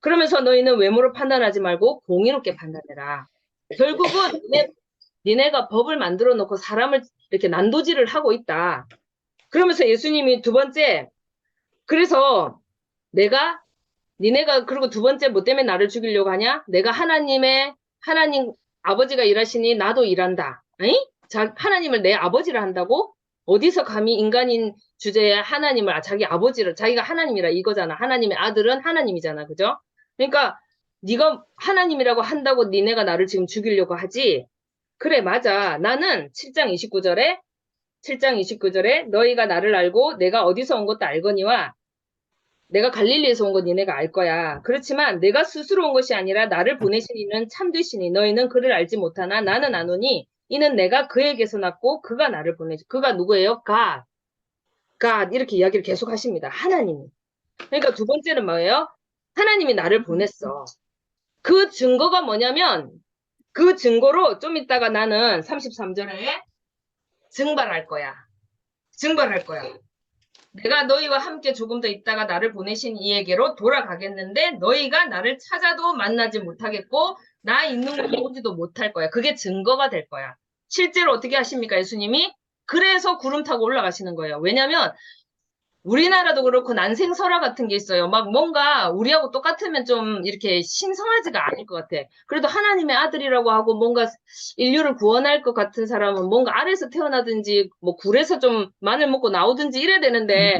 그러면서 너희는 외모로 판단하지 말고 공의롭게 판단해라. 결국은 니네가 법을 만들어 놓고 사람을 이렇게 난도질을 하고 있다. 그러면서 예수님이 두 번째 그래서 니네가 그리고 두 번째 뭐 때문에 나를 죽이려고 하냐? 내가 하나님 아버지가 일하시니 나도 일한다. 에이? 하나님을 내 아버지를 한다고? 어디서 감히 인간인 주제에 하나님을 자기 아버지를 자기가 하나님이라 이거잖아. 하나님의 아들은 하나님이잖아. 그죠? 그러니까 네가 하나님이라고 한다고 니네가 나를 지금 죽이려고 하지? 그래 맞아. 나는 7장 29절에 7장 29절에 너희가 나를 알고 내가 어디서 온 것도 알거니와 내가 갈릴리에서 온 건 니네가 알 거야. 그렇지만 내가 스스로 온 것이 아니라 나를 보내신 이는 참되시니 너희는 그를 알지 못하나 나는 아노니 이는 내가 그에게서 났고 그가 나를 보내시. 그가 누구예요? God 이렇게 이야기를 계속 하십니다. 하나님이. 그러니까 두 번째는 뭐예요? 하나님이 나를 보냈어. 그 증거가 뭐냐면 그 증거로 좀 이따가 나는 33절에 증발할 거야. 증발할 거야. 내가 너희와 함께 조금 더 있다가 나를 보내신 이에게로 돌아가겠는데 너희가 나를 찾아도 만나지 못하겠고 나 있는 곳에 오지도 못할 거야. 그게 증거가 될 거야. 실제로 어떻게 하십니까? 예수님이? 그래서 구름 타고 올라가시는 거예요. 왜냐면 우리나라도 그렇고 난생설화 같은 게 있어요. 막 뭔가 우리하고 똑같으면 좀 이렇게 신성하지가 않을 것 같아. 그래도 하나님의 아들이라고 하고 뭔가 인류를 구원할 것 같은 사람은 뭔가 알에서 태어나든지 뭐 굴에서 좀 마늘 먹고 나오든지 이래야 되는데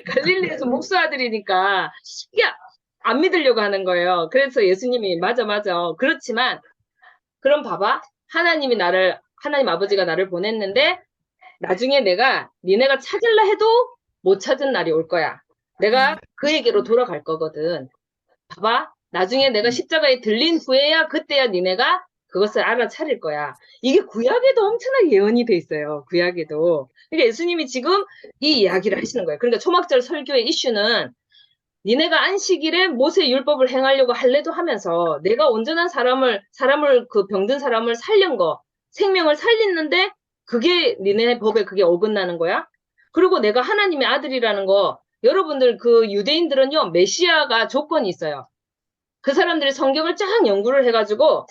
갈릴리에서 목수 아들이니까 이게 안 믿으려고 하는 거예요. 그래서 예수님이 맞아. 그렇지만 그럼 봐봐. 하나님 아버지가 나를 보냈는데 나중에 내가 니네가 찾을라 해도 못 찾은 날이 올 거야. 내가 그에게로 돌아갈 거거든. 봐봐. 나중에 내가 십자가에 들린 후에야 그때야 니네가 그것을 알아차릴 거야. 이게 구약에도 엄청나게 예언이 돼 있어요. 구약에도. 그러니까 예수님이 지금 이 이야기를 하시는 거예요. 그러니까 초막절 설교의 이슈는 니네가 안식일에 모세 율법을 행하려고 할래도 하면서 내가 온전한 사람을 그 병든 사람을 살린 거, 생명을 살리는데 그게 니네 법에 그게 어긋나는 거야? 그리고 내가 하나님의 아들이라는 거, 여러분들 그 유대인들은요, 메시아가 조건이 있어요. 그 사람들이 성경을 쫙 연구를 해가지고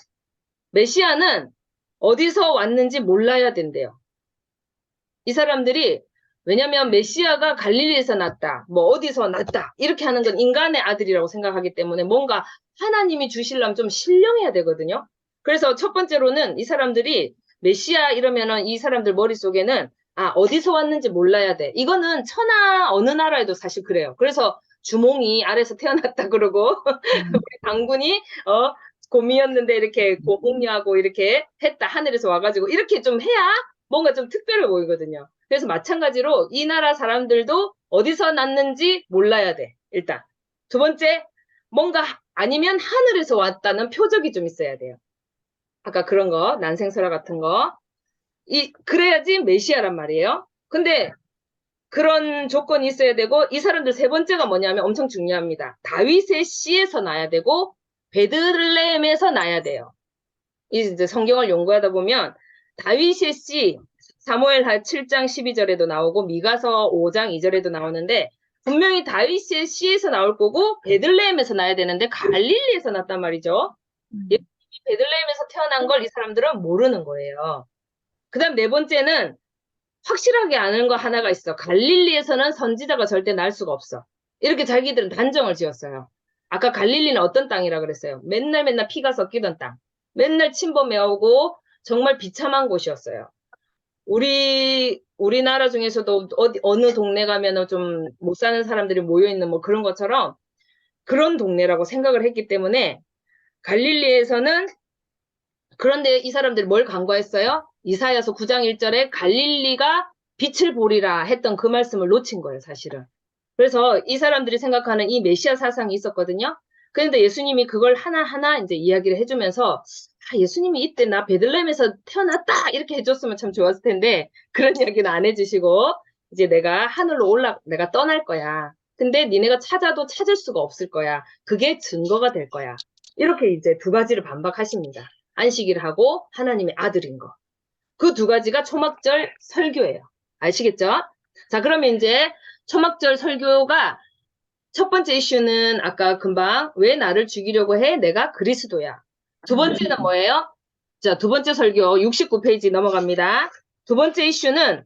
메시아는 어디서 왔는지 몰라야 된대요. 이 사람들이 왜냐면 메시아가 갈릴리에서 났다, 뭐 어디서 났다 이렇게 하는 건 인간의 아들이라고 생각하기 때문에 뭔가 하나님이 주시려면 좀 신령해야 되거든요. 그래서 첫 번째로는 이 사람들이 메시아 이러면은 이 사람들 머릿속에는 어디서 왔는지 몰라야 돼. 이거는 천하 어느 나라에도 사실 그래요. 그래서 주몽이 아래서 태어났다 그러고 우리 장군이 곰이었는데 이렇게 고공녀하고 이렇게 했다. 하늘에서 와가지고 이렇게 좀 해야 뭔가 좀 특별해 보이거든요. 그래서 마찬가지로 이 나라 사람들도 어디서 났는지 몰라야 돼. 일단. 두 번째, 뭔가 아니면 하늘에서 왔다는 표적이 좀 있어야 돼요. 아까 그런 거, 난생설화 같은 거. 그래야지 메시아란 말이에요. 근데 그런 조건이 있어야 되고 이 사람들 세 번째가 뭐냐면 엄청 중요합니다. 다윗의 씨에서 나야 되고 베들레헴에서 나야 돼요. 이제 성경을 연구하다 보면 다윗의 씨 사무엘하 7장 12절에도 나오고 미가서 5장 2절에도 나오는데 분명히 다윗의 씨에서 나올 거고 베들레헴에서 나야 되는데 갈릴리에서 났단 말이죠. 예수님이 베들레헴에서 태어난 걸 이 사람들은 모르는 거예요. 그 다음 네 번째는 확실하게 아는 거 하나가 있어. 갈릴리에서는 선지자가 절대 날 수가 없어. 이렇게 자기들은 단정을 지었어요. 아까 갈릴리는 어떤 땅이라 그랬어요? 맨날 피가 섞이던 땅. 맨날 침범해오고 정말 비참한 곳이었어요. 우리나라 중에서도 어느 동네 가면은 좀 못 사는 사람들이 모여있는 뭐 그런 것처럼 그런 동네라고 생각을 했기 때문에 갈릴리에서는 그런데 이 사람들이 뭘 간과했어요? 이사야서 9장 1절에 갈릴리가 빛을 보리라 했던 그 말씀을 놓친 거예요, 사실은. 그래서 이 사람들이 생각하는 이 메시아 사상이 있었거든요. 그런데 예수님이 그걸 하나하나 이제 이야기를 해주면서 예수님이 이때 나 베들레헴에서 태어났다 이렇게 해줬으면 참 좋았을 텐데 그런 이야기는 안 해주시고 이제 내가 하늘로 내가 떠날 거야. 근데 니네가 찾아도 찾을 수가 없을 거야. 그게 증거가 될 거야. 이렇게 이제 두 가지를 반박하십니다. 안식일 하고 하나님의 아들인 거. 그 두 가지가 초막절 설교예요. 아시겠죠? 자, 그러면 이제 초막절 설교가 첫 번째 이슈는 아까 금방 왜 나를 죽이려고 해? 내가 그리스도야. 두 번째는 뭐예요? 자, 두 번째 설교 69페이지 넘어갑니다. 두 번째 이슈는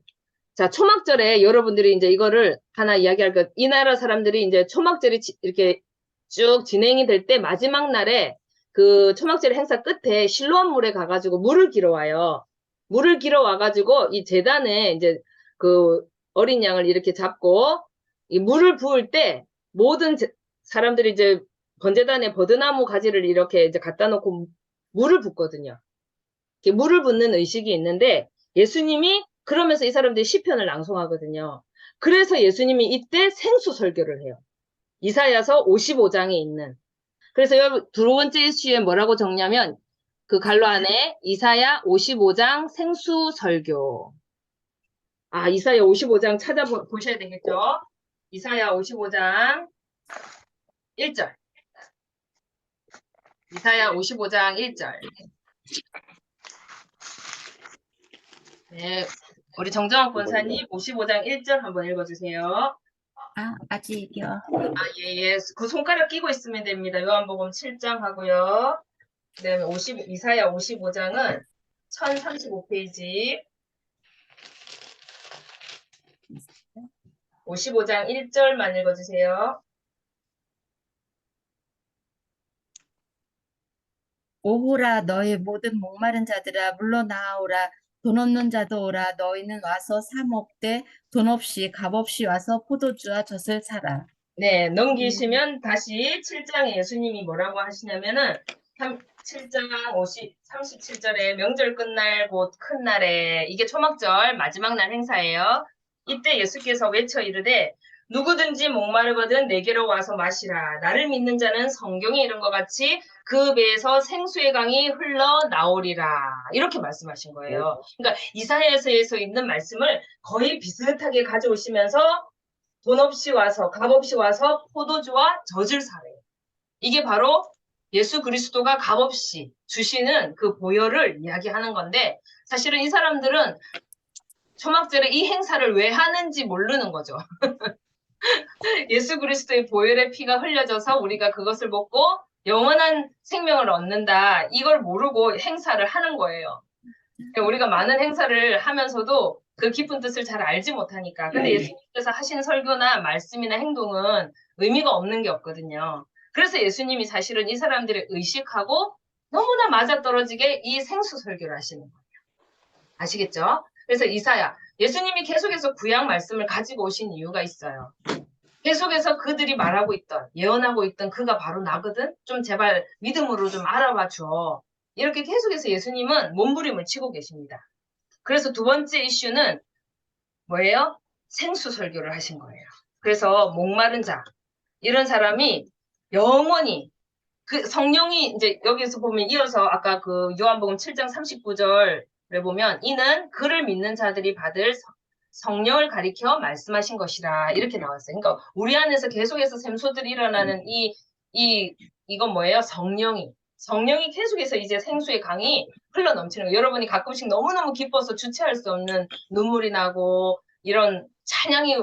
자, 초막절에 여러분들이 이제 이거를 하나 이야기할 것. 이 나라 사람들이 이제 초막절이 이렇게 쭉 진행이 될 때 마지막 날에 그 초막절 행사 끝에 실로암 물에 가가지고 물을 길어와요. 물을 길어와가지고 이 제단에 이제 그 어린 양을 이렇게 잡고 이 물을 부을 때 모든 사람들이 이제 번제단에 버드나무 가지를 이렇게 이제 갖다 놓고 물을 붓거든요. 이렇게 물을 붓는 의식이 있는데 예수님이 그러면서 이 사람들이 시편을 낭송하거든요. 그래서 예수님이 이때 생수 설교를 해요. 이사야서 55장에 있는. 그래서 여러분 두 번째 이슈에 뭐라고 적냐면 그 갈로 안에 이사야 55장 생수 설교. 아, 이사야 55장 찾아보셔야 되겠죠? 이사야 55장 1절. 이사야 55장 1절. 네, 우리 정정학 권사님 55장 1절 한번 읽어주세요. 아직이요. 아, 예. 그 손가락 끼고 있으면 됩니다. 요한복음 7장 하고요. 그다음에 이사야 55장은 1035페이지. 55장 1절만 읽어주세요. 오호라 너희 모든 목마른 자들아 물러나오라. 돈 없는 자도 오라. 너희는 와서 사 먹되 돈 없이 값 없이 와서 포도주와 젖을 사라. 네, 넘기시면 다시 7장에 예수님이 뭐라고 하시냐면은 7장 37절에 명절 끝날 곧 큰 날에 이게 초막절 마지막 날 행사예요. 이때 예수께서 외쳐 이르되 누구든지 목마르거든 내게로 와서 마시라. 나를 믿는 자는 성경에 이른 것 같이 그 배에서 생수의 강이 흘러나오리라. 이렇게 말씀하신 거예요. 그러니까 이사야서에서 있는 말씀을 거의 비슷하게 가져오시면서 돈 없이 와서 값 없이 와서 포도주와 젖을 사래요. 이게 바로 예수 그리스도가 값 없이 주시는 그 보혈을 이야기하는 건데 사실은 이 사람들은 초막절에 이 행사를 왜 하는지 모르는 거죠. 예수 그리스도의 보혈의 피가 흘려져서 우리가 그것을 먹고 영원한 생명을 얻는다. 이걸 모르고 행사를 하는 거예요. 우리가 많은 행사를 하면서도 그 깊은 뜻을 잘 알지 못하니까. 근데 예수님께서 하신 설교나 말씀이나 행동은 의미가 없는 게 없거든요. 그래서 예수님이 사실은 이 사람들을 의식하고 너무나 맞아떨어지게 이 생수 설교를 하시는 거예요. 아시겠죠? 그래서 이사야, 예수님이 계속해서 구약 말씀을 가지고 오신 이유가 있어요. 계속해서 그들이 말하고 있던, 예언하고 있던 그가 바로 나거든? 좀 제발 믿음으로 좀 알아봐 줘. 이렇게 계속해서 예수님은 몸부림을 치고 계십니다. 그래서 두 번째 이슈는 뭐예요? 생수 설교를 하신 거예요. 그래서 목마른 자, 이런 사람이 영원히 그 성령이 이제 여기서 보면 이어서 아까 그 요한복음 7장 39절에 보면 이는 그를 믿는 자들이 받을 성령을 가리켜 말씀하신 것이라 이렇게 나왔어요. 그러니까 우리 안에서 계속해서 샘소들이 일어나는 이건 뭐예요? 성령이 계속해서 이제 생수의 강이 흘러 넘치는 거예요. 여러분이 가끔씩 너무너무 기뻐서 주체할 수 없는 눈물이 나고 이런 찬양이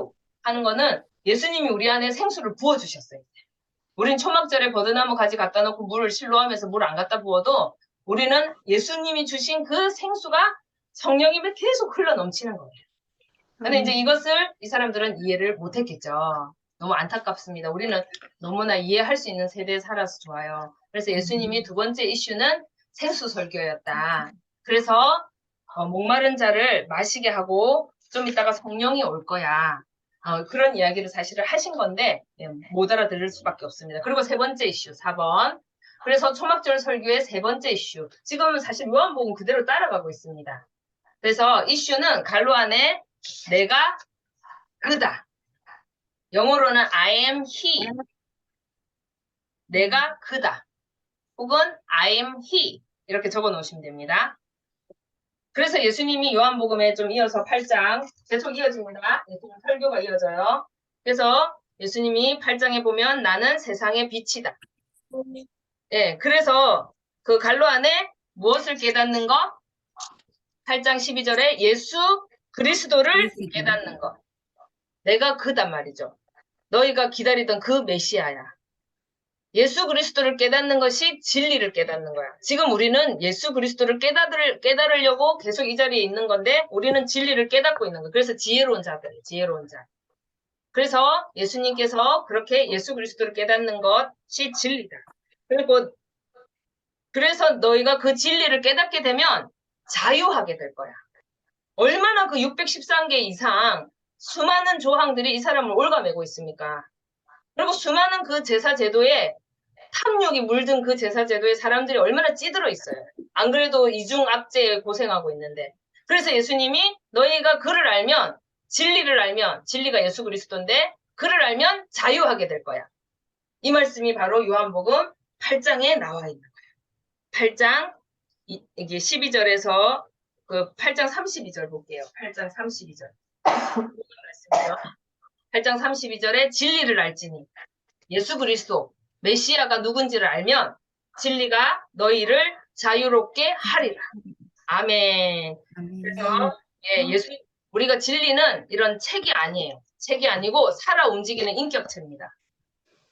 하는 거는 예수님이 우리 안에 생수를 부어주셨어요. 우린 초막절에 버드나무 가지 갖다 놓고 물을 실로하면서 물 안 갖다 부어도 우리는 예수님이 주신 그 생수가 성령이 계속 흘러 넘치는 거예요. 근데 이제 이것을 이 사람들은 이해를 못했겠죠. 너무 안타깝습니다. 우리는 너무나 이해할 수 있는 세대에 살아서 좋아요. 그래서 예수님이 두 번째 이슈는 생수 설교였다. 그래서 목마른 자를 마시게 하고 좀 이따가 성령이 올 거야. 그런 이야기를 사실을 하신 건데 못 알아들을 수밖에 없습니다. 그리고 세 번째 이슈 4번. 그래서 초막절 설교의 세 번째 이슈. 지금은 사실 요한복음 그대로 따라가고 있습니다. 그래서 이슈는 갈로 안에 내가 그다. 영어로는 I am he. 내가 그다. 혹은 I am he. 이렇게 적어 놓으시면 됩니다. 그래서 예수님이 요한복음에 좀 이어서 8장 계속 이어집니다. 예수님 설교가 이어져요. 그래서 예수님이 8장에 보면 나는 세상의 빛이다. 예, 그래서 그 갈로 안에 무엇을 깨닫는 것? 8장 12절에 예수 그리스도를 깨닫는 것. 내가 그단 말이죠. 너희가 기다리던 그 메시아야. 예수 그리스도를 깨닫는 것이 진리를 깨닫는 거야. 지금 우리는 예수 그리스도를 깨달으려고 계속 이 자리에 있는 건데 우리는 진리를 깨닫고 있는 거야. 그래서 지혜로운 자들, 지혜로운 자. 그래서 예수님께서 그렇게 예수 그리스도를 깨닫는 것이 진리다. 그리고 그래서 너희가 그 진리를 깨닫게 되면 자유하게 될 거야. 얼마나 그 613개 이상 수많은 조항들이 이 사람을 올가매고 있습니까? 그리고 수많은 그 제사 제도에 탐욕이 물든 그 제사 제도에 사람들이 얼마나 찌들어 있어요. 안 그래도 이중압제에 고생하고 있는데 그래서 예수님이 너희가 그를 알면, 진리를 알면, 진리가 예수 그리스도인데 그를 알면 자유하게 될 거야. 이 말씀이 바로 요한복음 8장에 나와 있는 거예요. 8장 이게 12절에서 그 8장 32절 볼게요. 8장 32절. 말씀이죠. 8장 32절에 진리를 알지니 예수 그리스도 메시아가 누군지를 알면 진리가 너희를 자유롭게 하리라. 아멘. 그래서 우리가 진리는 이런 책이 아니에요. 책이 아니고 살아 움직이는 인격체입니다.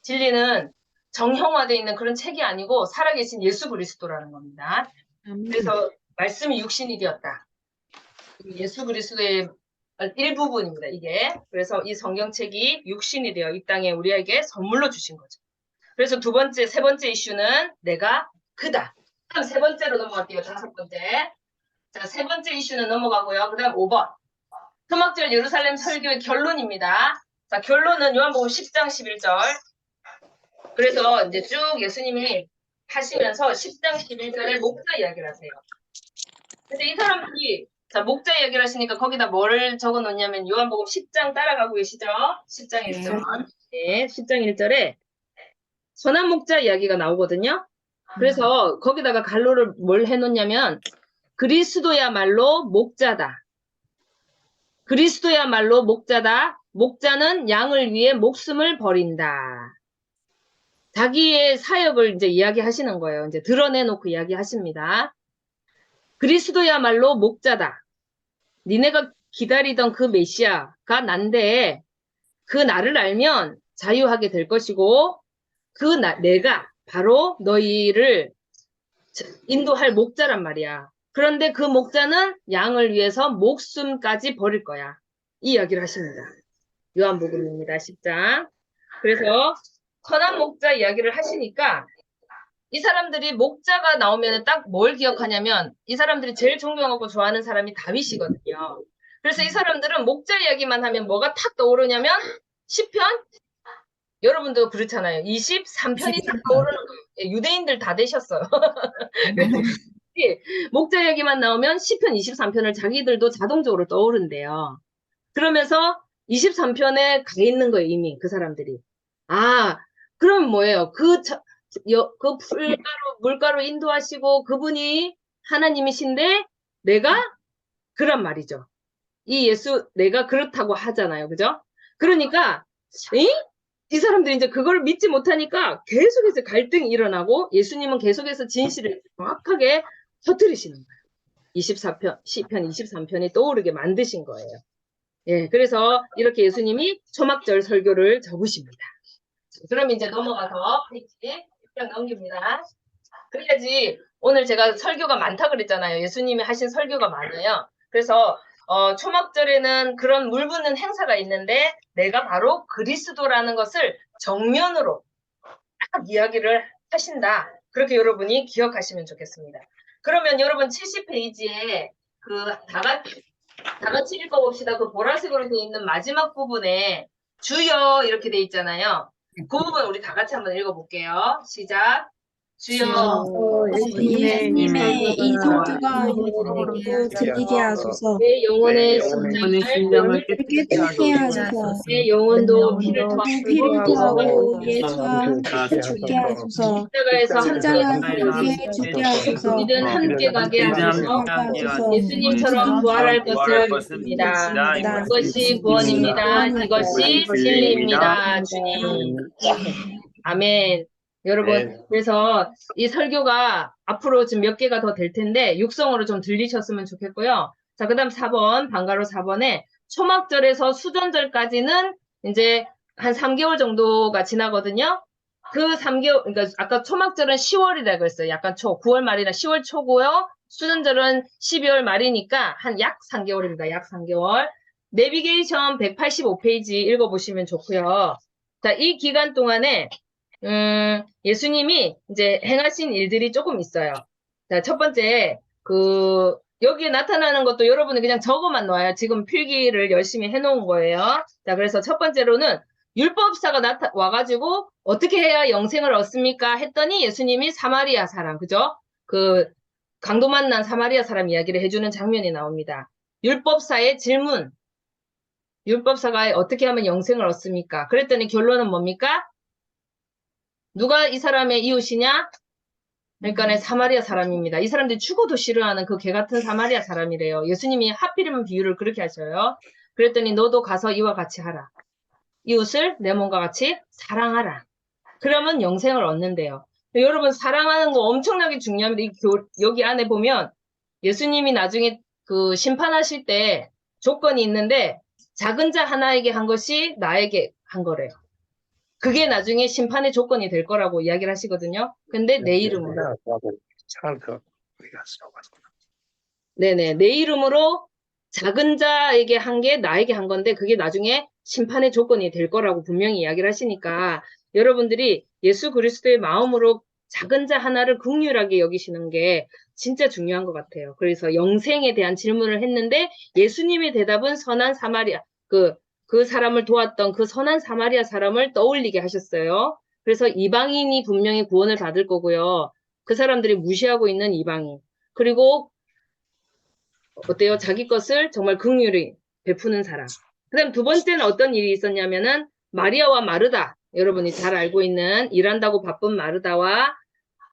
진리는 정형화되어 있는 그런 책이 아니고 살아계신 예수 그리스도라는 겁니다. 그래서 말씀이 육신이 되었다. 예수 그리스도의 일부분입니다. 이게. 그래서 이 성경책이 육신이 되어 이 땅에 우리에게 선물로 주신 거죠. 그래서 세 번째 이슈는 내가 그다. 다음 세 번째로 넘어갈게요. 5번째. 자, 세 번째 이슈는 넘어가고요. 그 다음 5번. 토막절 예루살렘 설교의 결론입니다. 자, 결론은 요한복음 10장 11절. 그래서 이제 쭉 예수님이 하시면서 10장 11절에 목자 이야기를 하세요. 근데 이 사람들이 자, 목자 이야기를 하시니까 거기다 뭐를 적어 놓냐면 요한복음 10장 따라가고 계시죠? 10장 1절. 네, 10장 1절에 선한 목자 이야기가 나오거든요. 그래서 거기다가 갈로를 뭘 해놓냐면 그리스도야말로 목자다. 그리스도야말로 목자다. 목자는 양을 위해 목숨을 버린다. 자기의 사역을 이제 이야기하시는 거예요. 이제 드러내놓고 이야기하십니다. 그리스도야말로 목자다. 니네가 기다리던 그 메시아가 난데 그 나를 알면 자유하게 될 것이고 내가 바로 너희를 인도할 목자란 말이야. 그런데 그 목자는 양을 위해서 목숨까지 버릴 거야. 이 이야기를 하십니다. 요한복음입니다. 10장. 그래서 선한 목자 이야기를 하시니까 이 사람들이 목자가 나오면 딱 뭘 기억하냐면 이 사람들이 제일 존경하고 좋아하는 사람이 다윗이거든요. 그래서 이 사람들은 목자 이야기만 하면 뭐가 탁 떠오르냐면 시편? 여러분도 그렇잖아요. 23편이 딱 떠오르는 거예요. 유대인들 다 되셨어요. 목자 이야기만 나오면 시편 23편을 자기들도 자동적으로 떠오른대요. 그러면서 23편에 가 있는 거예요. 이미 그 사람들이. 아, 그럼 뭐예요? 그 물가로 인도하시고 그분이 하나님이신데 내가 그란 말이죠. 이 내가 그렇다고 하잖아요. 그죠? 그러니까 이 사람들이 이제 그걸 믿지 못하니까 계속해서 갈등이 일어나고 예수님은 계속해서 진실을 정확하게 터뜨리시는 거예요. 시편 23편이 떠오르게 만드신 거예요. 예, 그래서 이렇게 예수님이 초막절 설교를 적으십니다. 그럼 이제 넘어가서 페이지 딱 넘깁니다. 그래야지 오늘 제가 설교가 많다 그랬잖아요. 예수님이 하신 설교가 많아요. 그래서 초막절에는 그런 물 붓는 행사가 있는데 내가 바로 그리스도라는 것을 정면으로 딱 이야기를 하신다. 그렇게 여러분이 기억하시면 좋겠습니다. 그러면 여러분 70페이지에 다 같이 읽어봅시다. 그 보라색으로 되어 있는 마지막 부분에 주여 이렇게 되어 있잖아요. 그 부분 우리 다 같이 한번 읽어볼게요. 시작. 주여 예수님의 이 성도가 영으로 들리게 하소서. 내 영혼의 영혼의 심장을 깨끗게 하소서. 내 영혼도 피를 피를 토하고 토하고 예수와 죽게 하소서. 십자가에서 십자가 함께 함께 죽게 하소서. 우리는 함께 가게 하소서. 예수님처럼 부활할 것을 믿습니다. 이것이 구원입니다. 이것이 진리입니다. 주님. 아멘. 여러분, 네. 그래서 이 설교가 앞으로 지금 몇 개가 더 될 텐데 육성으로 좀 들리셨으면 좋겠고요. 자, 그 다음 4번, 방가로 4번에 초막절에서 수전절까지는 이제 한 3개월 정도가 지나거든요. 그 3개월, 그러니까 아까 초막절은 10월이라고 했어요. 약간 9월 말이나 10월 초고요. 수전절은 12월 말이니까 한 약 3개월입니다. 약 3개월. 내비게이션 185페이지 읽어보시면 좋고요. 자, 이 기간 동안에 예수님이 이제 행하신 일들이 조금 있어요. 자, 첫 번째, 여기에 나타나는 것도 여러분이 그냥 적어만 놓아요. 지금 필기를 열심히 해놓은 거예요. 자, 그래서 첫 번째로는 율법사가 와가지고 어떻게 해야 영생을 얻습니까? 했더니 예수님이 사마리아 사람, 그죠? 강도 만난 사마리아 사람 이야기를 해주는 장면이 나옵니다. 율법사의 질문. 율법사가 어떻게 하면 영생을 얻습니까? 그랬더니 결론은 뭡니까? 누가 이 사람의 이웃이냐? 그러니까 사마리아 사람입니다. 이 사람들이 죽어도 싫어하는 그 개 같은 사마리아 사람이래요. 예수님이 하필이면 비유를 그렇게 하셔요. 그랬더니 너도 가서 이와 같이 하라. 이웃을 내 몸과 같이 사랑하라. 그러면 영생을 얻는데요. 여러분 사랑하는 거 엄청나게 중요합니다. 여기 안에 보면 예수님이 나중에 그 심판하실 때 조건이 있는데 작은 자 하나에게 한 것이 나에게 한 거래요. 그게 나중에 심판의 조건이 될 거라고 이야기를 하시거든요. 근데 내 이름으로. 네네. 내 이름으로 작은 자에게 한 게 나에게 한 건데 그게 나중에 심판의 조건이 될 거라고 분명히 이야기를 하시니까 여러분들이 예수 그리스도의 마음으로 작은 자 하나를 긍휼하게 여기시는 게 진짜 중요한 것 같아요. 그래서 영생에 대한 질문을 했는데 예수님의 대답은 선한 사마리아, 그 사람을 도왔던 그 선한 사마리아 사람을 떠올리게 하셨어요. 그래서 이방인이 분명히 구원을 받을 거고요. 그 사람들이 무시하고 있는 이방인. 그리고 어때요? 자기 것을 정말 긍휼히 베푸는 사람. 그 다음 두 번째는 어떤 일이 있었냐면은 마리아와 마르다. 여러분이 잘 알고 있는 일한다고 바쁜 마르다와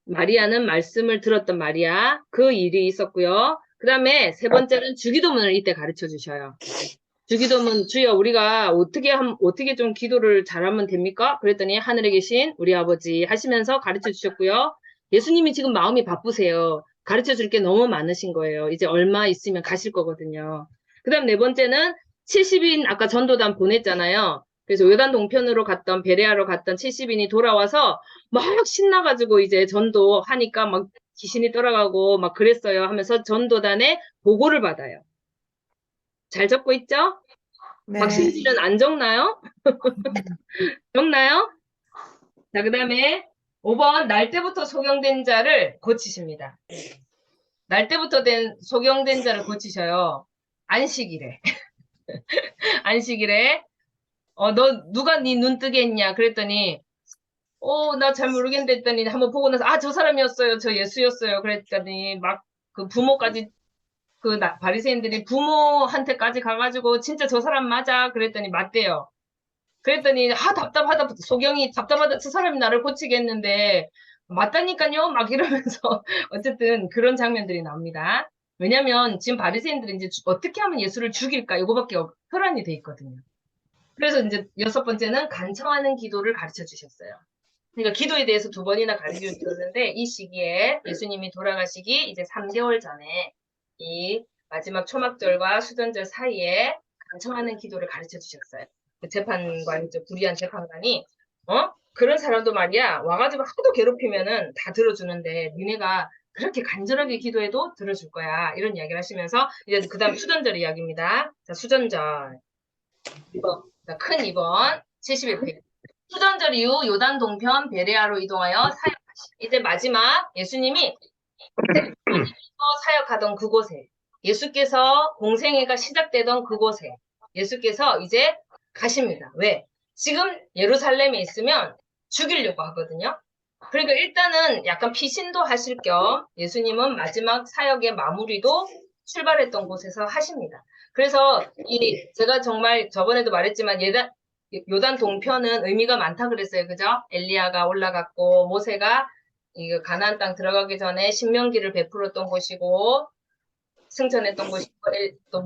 마리아는 말씀을 들었던 마리아. 그 일이 있었고요. 그 다음에 세 번째는 주기도문을 이때 가르쳐 주셔요. 주기도문 주여 우리가 어떻게 좀 기도를 잘하면 됩니까? 그랬더니 하늘에 계신 우리 아버지 하시면서 가르쳐 주셨고요. 예수님이 지금 마음이 바쁘세요. 가르쳐 줄 게 너무 많으신 거예요. 이제 얼마 있으면 가실 거거든요. 그 다음 네 번째는 70인 아까 전도단 보냈잖아요. 그래서 요단 동편으로 갔던 베레아로 갔던 70인이 돌아와서 막 신나가지고 이제 전도하니까 막 귀신이 떠나가고 막 그랬어요 하면서 전도단에 보고를 받아요. 잘 적고 있죠? 네. 박신지는 안 적나요? 적나요? 자, 그 다음에 5번 날 때부터 소경된 자를 고치십니다. 날 때부터 소경된 자를 고치셔요. 안식일에. 안식일에 너 누가 네 눈 뜨게 했냐 그랬더니 나 잘 모르겠는데 했더니 한번 보고 나서 저 사람이었어요. 저 예수였어요. 그랬더니 막 그 부모까지 바리새인들이 부모한테까지 가가지고 진짜 저 사람 맞아 그랬더니 맞대요. 그랬더니 답답하다 소경이 답답하다 저 사람이 나를 고치겠는데 맞다니까요 막 이러면서 어쨌든 그런 장면들이 나옵니다. 왜냐면 지금 바리새인들이 이제 어떻게 하면 예수를 죽일까 이거밖에 혈안이 돼 있거든요. 그래서 이제 6번째는 간청하는 기도를 가르쳐 주셨어요. 그러니까 기도에 대해서 2번이나 가르쳐 주셨는데 이 시기에 예수님이 돌아가시기 이제 3개월 전에 이 마지막 초막절과 수전절 사이에 간청하는 기도를 가르쳐 주셨어요. 그 재판관이죠. 불의한 재판관이 그런 사람도 말이야 와가지고 하도 괴롭히면은 다 들어주는데 니네가 그렇게 간절하게 기도해도 들어줄 거야. 이런 이야기를 하시면서 이제 그 다음 수전절 이야기입니다. 자, 수전절 2번. 자, 큰 2번 71페이지. 수전절 이후 요단 동편 베레아로 이동하여 사역하시. 이제 마지막 예수님이 사역하던 그곳에 예수께서 공생애가 시작되던 그곳에 예수께서 이제 가십니다. 왜? 지금 예루살렘에 있으면 죽이려고 하거든요. 그러니까 일단은 약간 피신도 하실 겸 예수님은 마지막 사역의 마무리도 출발했던 곳에서 하십니다. 그래서 제가 정말 저번에도 말했지만 요단 동편은 의미가 많다 그랬어요. 그죠? 엘리야가 올라갔고 모세가 이 가나안 땅 들어가기 전에 신명기를 베풀었던 곳이고 승천했던 곳이고 또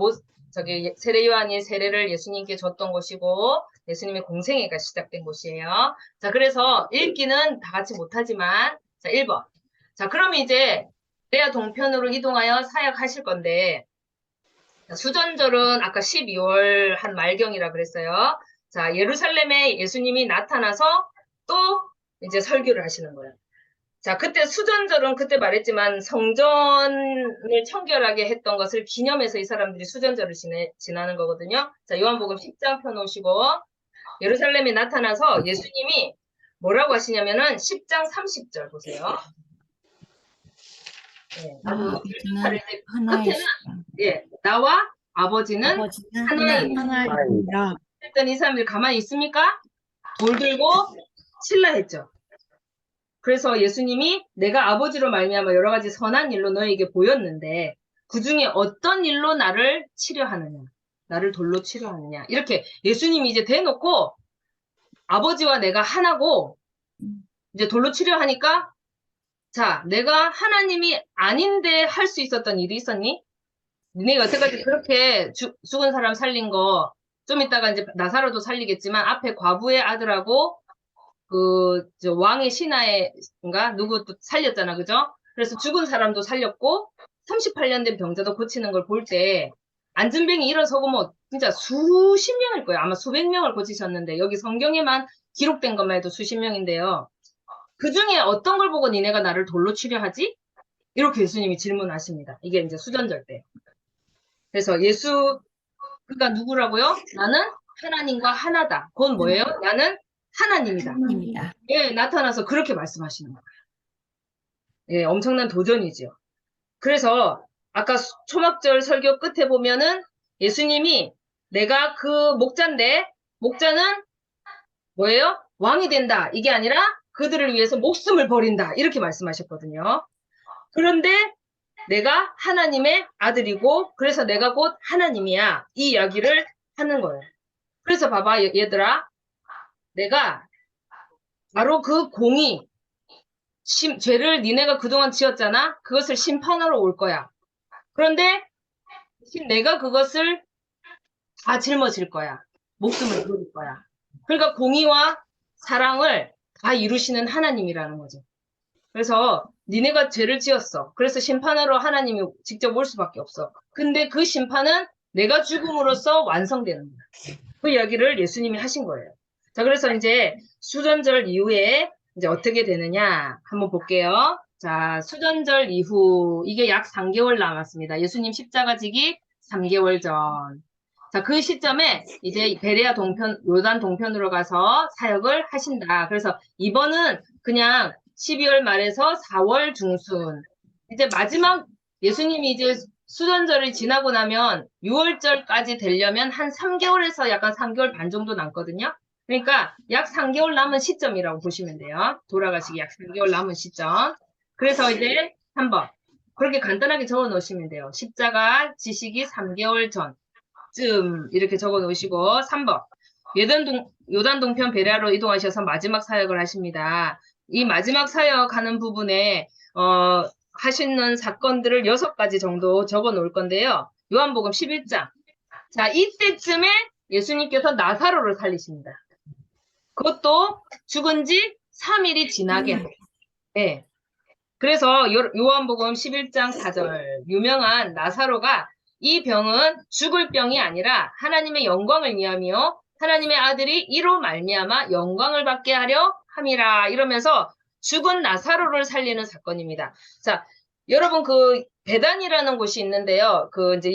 세례 요한이 세례를 예수님께 줬던 곳이고 예수님의 공생애가 시작된 곳이에요. 자, 그래서 읽기는 다 같이 못하지만 자, 1번. 자, 그럼 이제 베레아 동편으로 이동하여 사역하실 건데 수전절은 아까 12월 한 말경이라 그랬어요. 자, 예루살렘에 예수님이 나타나서 또 이제 설교를 하시는 거예요. 자, 그때 수전절은 그때 말했지만 성전을 청결하게 했던 것을 기념해서 이 사람들이 수전절을 지나는 거거든요. 자, 요한복음 10장 펴놓으시고 예루살렘에 나타나서 예수님이 뭐라고 하시냐면은 10장 30절 보세요. 네, 아버지는 하나이시다. 예, 나와 아버지는 아버지는 하나입니다. 하나입니다. 일단 이 사람들이 가만히 있습니까? 돌 들고 칠라 했죠. 그래서 예수님이 내가 아버지로 말미암아 여러 가지 선한 일로 너에게 보였는데 그 중에 어떤 일로 나를 치료하느냐, 나를 돌로 치료하느냐, 이렇게 예수님이 이제 대놓고 아버지와 내가 하나고 이제 돌로 치료하니까, 자, 내가 하나님이 아닌데 할 수 있었던 일이 있었니? 니네가 여태까지 그렇게 죽은 사람 살린 거, 좀 이따가 이제 나사로도 살리겠지만 앞에 과부의 아들하고 저 왕의 신하인가 누구 또 살렸잖아, 그죠? 그래서 죽은 사람도 살렸고 38년 된 병자도 고치는 걸 볼 때 안진뱅이 일어서고 진짜 수십 명일 거예요. 아마 수백 명을 고치셨는데 여기 성경에만 기록된 것만 해도 수십 명인데요. 그 중에 어떤 걸 보고 니네가 나를 돌로 치료하지? 이렇게 예수님이 질문하십니다. 이게 이제 수전절 때. 그래서 그러니까 누구라고요? 나는 하나님과 하나다. 그건 뭐예요? 나는 하나님이다. 입니다. 예, 나타나서 그렇게 말씀하시는 거예요. 예, 엄청난 도전이죠. 그래서 아까 초막절 설교 끝에 보면은 예수님이 내가 그 목자인데 목자는 뭐예요? 왕이 된다. 이게 아니라 그들을 위해서 목숨을 버린다. 이렇게 말씀하셨거든요. 그런데 내가 하나님의 아들이고 그래서 내가 곧 하나님이야. 이 이야기를 하는 거예요. 그래서 봐봐 얘들아. 내가 바로 그 공의, 죄를 니네가 그동안 지었잖아. 그것을 심판하러 올 거야. 그런데 내가 그것을 다 짊어질 거야. 목숨을 버릴 거야. 그러니까 공의와 사랑을 다 이루시는 하나님이라는 거죠. 그래서 니네가 죄를 지었어. 그래서 심판하러 하나님이 직접 올 수밖에 없어. 근데 그 심판은 내가 죽음으로써 완성되는 거야. 그 이야기를 예수님이 하신 거예요. 자, 그래서 이제 수전절 이후에 이제 어떻게 되느냐 한번 볼게요. 자, 수전절 이후 이게 약 3개월 남았습니다. 예수님 십자가 지기 3개월 전. 자, 그 시점에 이제 베레아 동편, 요단 동편으로 가서 사역을 하신다. 그래서 이번은 그냥 12월 말에서 4월 중순. 이제 마지막 예수님이 이제 수전절이 지나고 나면 6월절까지 되려면 한 3개월에서 약간 3개월 반 정도 남거든요. 그러니까 약 3개월 남은 시점이라고 보시면 돼요. 돌아가시기 약 3개월 남은 시점. 그래서 이제 한번 그렇게 간단하게 적어 놓으시면 돼요. 십자가 지시기 3개월 전쯤 이렇게 적어 놓으시고 3번 요단 동편 베레아로 이동하셔서 마지막 사역을 하십니다. 이 마지막 사역하는 부분에 하시는 사건들을 6가지 정도 적어 놓을 건데요. 요한복음 11장. 자, 이때쯤에 예수님께서 나사로를 살리십니다. 그것도 죽은 지 3일이 지나게. 네. 그래서 요한복음 11장 4절 유명한 나사로가 이 병은 죽을 병이 아니라 하나님의 영광을 위하며 하나님의 아들이 이로 말미암아 영광을 받게 하려 함이라 이러면서 죽은 나사로를 살리는 사건입니다. 자, 여러분 그 베단이라는 곳이 있는데요. 그 이제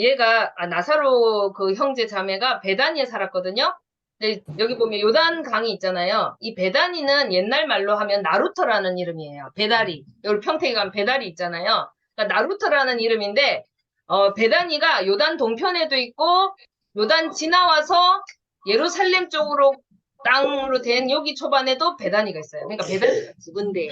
나사로 그 형제 자매가 베다니에 살았거든요. 근데 여기 보면 요단 강이 있잖아요. 이 베다니는 옛날 말로 하면 나루터라는 이름이에요. 배다리. 여기 평택에 가면 배다리 있잖아요. 그러니까 나루터라는 이름인데 베다니가 요단 동편에도 있고 요단 지나와서 예루살렘 쪽으로 땅으로 된 여기 초반에도 베다니가 있어요. 그러니까 베다니가 죽은데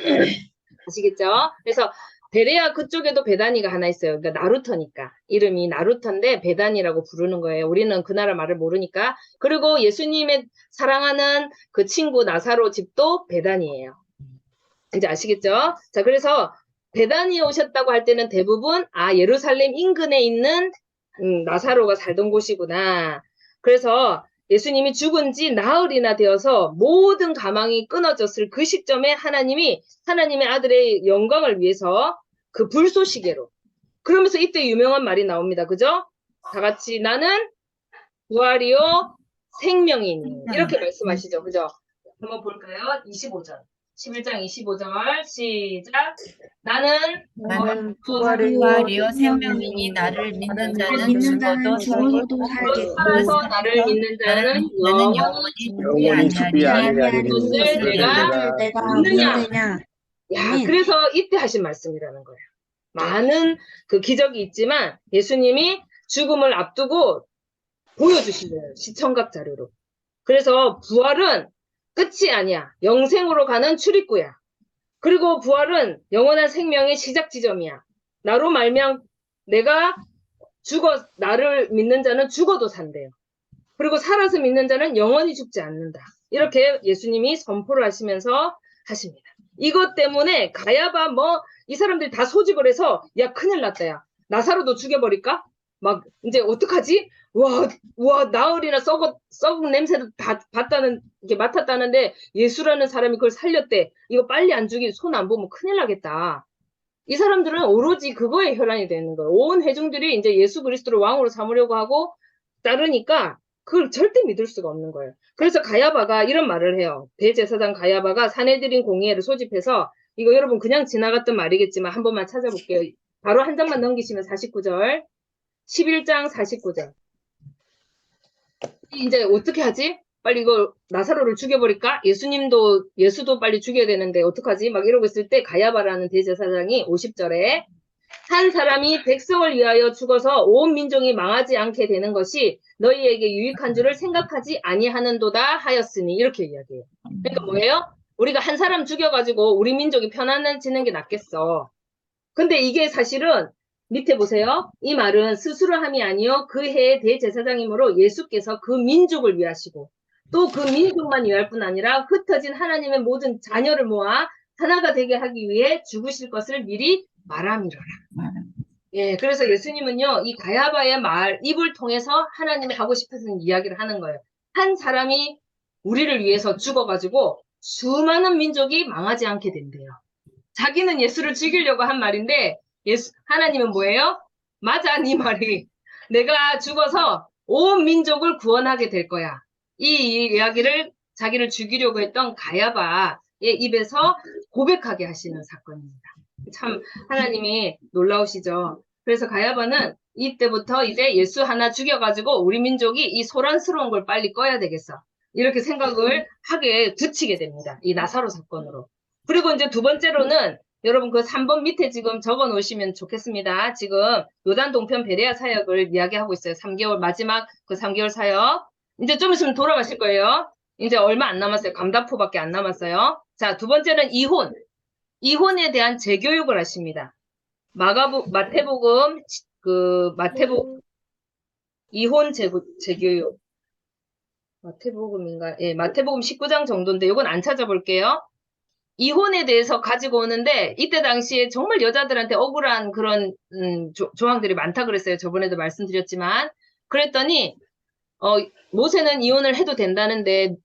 아시겠죠? 그래서 베레아 그쪽에도 베다니가 하나 있어요. 그러니까 나루터니까 이름이 나루터인데 베다니라고 부르는 거예요. 우리는 그 나라 말을 모르니까. 그리고 예수님의 사랑하는 그 친구 나사로 집도 베다니예요. 이제 아시겠죠? 자, 그래서 베다니에 오셨다고 할 때는 대부분 예루살렘 인근에 있는 나사로가 살던 곳이구나. 그래서 예수님이 죽은 지 나흘이나 되어서 모든 가망이 끊어졌을 그 시점에 하나님이 하나님의 아들의 영광을 위해서 그 불쏘시개로 그러면서 이때 유명한 말이 나옵니다. 그죠? 다 같이 나는 부활이요 생명이니 이렇게 말씀하시죠. 그죠? 한번 볼까요? 25절 11장 25절 시작. 나는 부활이요 생명이니 나를 믿는 자는 죽어도 살겠고 살아서 나를 믿는 자는 나는 영원히 죽지 아니하리니 그것을 내가 믿느냐. 야, 그래서 이때 하신 말씀이라는 거예요. 많은 그 기적이 있지만 예수님이 죽음을 앞두고 보여주신 거예요. 시청각 자료로. 그래서 부활은 끝이 아니야. 영생으로 가는 출입구야. 그리고 부활은 영원한 생명의 시작 지점이야. 나로 말미암 내가 나를 믿는 자는 죽어도 산대요. 그리고 살아서 믿는 자는 영원히 죽지 않는다. 이렇게 예수님이 선포를 하시면서 하십니다. 이것 때문에 가야바 이 사람들이 다 소집을 해서 야 큰일 났다 야 나사로도 죽여버릴까? 막 이제 어떡하지? 와 나흘이나 썩은 냄새도 이게 맡았다는데 예수라는 사람이 그걸 살렸대. 이거 빨리 안 죽이고 손 안 보면 큰일 나겠다. 이 사람들은 오로지 그거에 혈안이 되는 거예요. 온 회중들이 이제 예수 그리스도를 왕으로 삼으려고 하고 따르니까 그걸 절대 믿을 수가 없는 거예요. 그래서 가야바가 이런 말을 해요. 대제사장 가야바가 사내들인 공의회를 소집해서 이거 여러분 그냥 지나갔던 말이겠지만 한 번만 찾아볼게요. 바로 한 장만 넘기시면 49절. 11장 49절. 이제 어떻게 하지? 빨리 이거 나사로를 죽여버릴까? 예수도 빨리 죽여야 되는데 어떡하지? 막 이러고 있을 때 가야바라는 대제사장이 50절에 한 사람이 백성을 위하여 죽어서 온 민족이 망하지 않게 되는 것이 너희에게 유익한 줄을 생각하지 아니하는도다 하였으니 이렇게 이야기해요. 그러니까 뭐예요? 우리가 한 사람 죽여가지고 우리 민족이 편안해지는 게 낫겠어. 근데 이게 사실은 밑에 보세요. 이 말은 스스로 함이 아니요 그 해의 대제사장이므로 예수께서 그 민족을 위하시고 또 그 민족만 위할 뿐 아니라 흩어진 하나님의 모든 자녀를 모아 하나가 되게 하기 위해 죽으실 것을 미리 말함이로라. 예, 그래서 예수님은요, 이 가야바의 입을 통해서 하나님이 하고 싶어서 이야기를 하는 거예요. 한 사람이 우리를 위해서 죽어가지고 수많은 민족이 망하지 않게 된대요. 자기는 예수를 죽이려고 한 말인데, 하나님은 뭐예요? 맞아, 네 말이. 내가 죽어서 온 민족을 구원하게 될 거야. 이 이야기를 자기를 죽이려고 했던 가야바의 입에서 고백하게 하시는 사건입니다. 참 하나님이 놀라우시죠. 그래서 가야바는 이때부터 이제 예수 하나 죽여가지고 우리 민족이 이 소란스러운 걸 빨리 꺼야 되겠어. 이렇게 생각을 하게 굳히게 됩니다. 이 나사로 사건으로. 그리고 이제 두 번째로는 여러분 그 3번 밑에 지금 적어 놓으시면 좋겠습니다. 지금 요단 동편 베레아 사역을 이야기하고 있어요. 3개월 마지막 그 3개월 사역. 이제 좀 있으면 돌아가실 거예요. 이제 얼마 안 남았어요. 감다포밖에 안 남았어요. 자, 두 번째는 이혼. 이혼에 대한 재교육을 하십니다. 마태복음 이혼 재교육. 마태복음인가? 예, 마태복음 19장 정도인데 이건 안 찾아볼게요. 이혼에 대해서 가지고 오는데 이때 당시에 정말 여자들한테 억울한 그런 조항들이 많다 그랬어요. 저번에도 말씀드렸지만 그랬더니 모세는 이혼을 해도 된다는데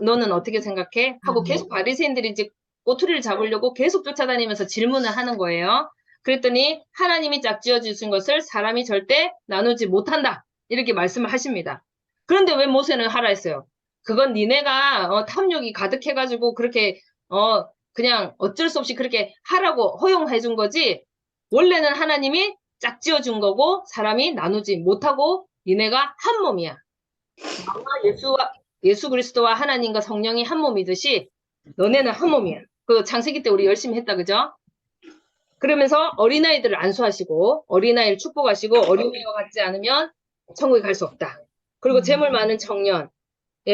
너는 어떻게 생각해? 하고 계속 바리새인들이 이제 꼬투리를 잡으려고 계속 쫓아다니면서 질문을 하는 거예요. 그랬더니 하나님이 짝지어 주신 것을 사람이 절대 나누지 못한다. 이렇게 말씀을 하십니다. 그런데 왜 모세는 하라 했어요? 그건 니네가 탐욕이 가득해가지고 그렇게 그냥 어쩔 수 없이 그렇게 하라고 허용해 준 거지. 원래는 하나님이 짝지어 준 거고 사람이 나누지 못하고 니네가 한 몸이야. 예수 그리스도와 하나님과 성령이 한 몸이듯이 너네는 한 몸이야. 그 창세기 때 우리 열심히 했다 그죠? 그러면서 어린아이들을 안수하시고 어린아이를 축복하시고 어린아이와 같지 않으면 천국에 갈 수 없다. 그리고 재물 많은 청년,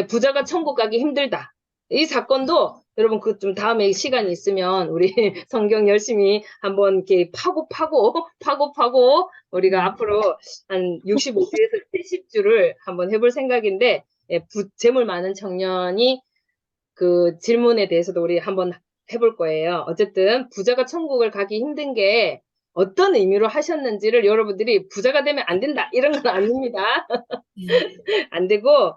부자가 천국 가기 힘들다. 이 사건도 여러분 그 좀 다음에 시간이 있으면 우리 성경 열심히 한번 이렇게 파고 우리가 앞으로 한 65주에서 70주를 한번 해볼 생각인데 재물 많은 청년이 그 질문에 대해서도 우리 한번 해볼 거예요. 어쨌든 부자가 천국을 가기 힘든 게 어떤 의미로 하셨는지를 여러분들이 부자가 되면 안 된다 이런 건 아닙니다. 안 되고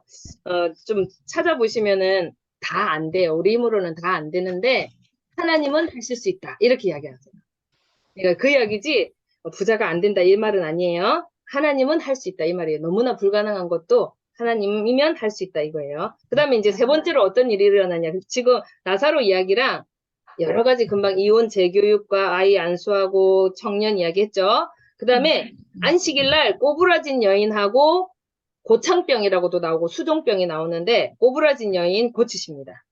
좀 찾아보시면은 다 안 돼요. 우리 힘으로는 다 안 되는데 하나님은 하실 수 있다 이렇게 이야기하세요. 그러니까 그 이야기지 부자가 안 된다 이 말은 아니에요. 하나님은 할 수 있다 이 말이에요. 너무나 불가능한 것도 하나님이면 할 수 있다 이거예요. 그 다음에 이제 세 번째로 어떤 일이 일어나냐. 지금 나사로 이야기랑 여러 가지 금방 이혼 재교육과 아이 안수하고 청년 이야기했죠. 그 다음에 안식일 날 꼬부라진 여인하고 고창병이라고도 나오고 수종병이 나오는데 꼬부라진 여인 고치십니다.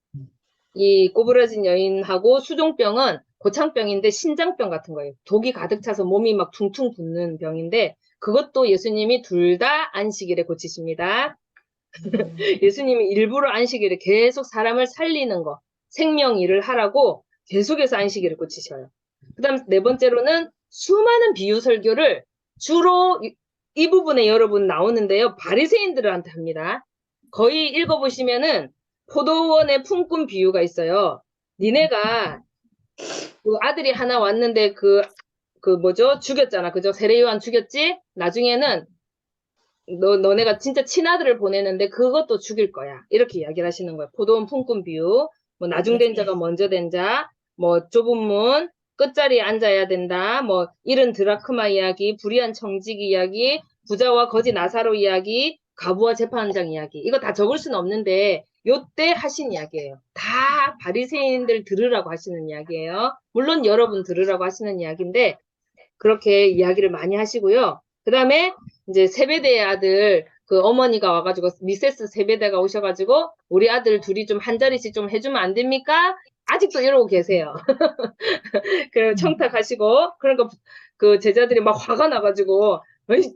이 꼬부라진 여인하고 수종병은 고창병인데 신장병 같은 거예요. 독이 가득 차서 몸이 막 퉁퉁 붓는 병인데 그것도 예수님이 둘 다 안식일에 고치십니다. 예수님이 일부러 안식일에 계속 사람을 살리는 거, 생명 일을 하라고 계속해서 안식일을 고치셔요. 그 다음 네 번째로는 수많은 비유 설교를 주로 이 부분에 여러분 나오는데요. 바리새인들한테 합니다. 거의 읽어보시면은 포도원에 품꾼 비유가 있어요. 니네가 그 아들이 하나 왔는데 그 뭐죠? 죽였잖아. 그죠? 세례요한 죽였지? 나중에는 너네가 진짜 친아들을 보내는데 그것도 죽일 거야. 이렇게 이야기를 하시는 거예요. 포도원 품꾼 비유. 뭐 나중된 자가 먼저 된 자, 뭐 좁은 문, 끝자리에 앉아야 된다. 뭐 이른 드라크마 이야기, 불의한 청직 이야기, 부자와 거지 나사로 이야기, 과부와 재판장 이야기. 이거 다 적을 수는 없는데 요때 하신 이야기예요. 다 바리새인들 들으라고 하시는 이야기예요. 물론 여러분 들으라고 하시는 이야기인데 그렇게 이야기를 많이 하시고요. 그 다음에 이제 세베대의 아들 그 어머니가 와가지고 미세스 세베대가 오셔가지고 우리 아들 둘이 좀 한 자리씩 좀 해주면 안 됩니까? 아직도 이러고 계세요. 그 청탁하시고 그러니까 그 제자들이 막 화가 나가지고 에이,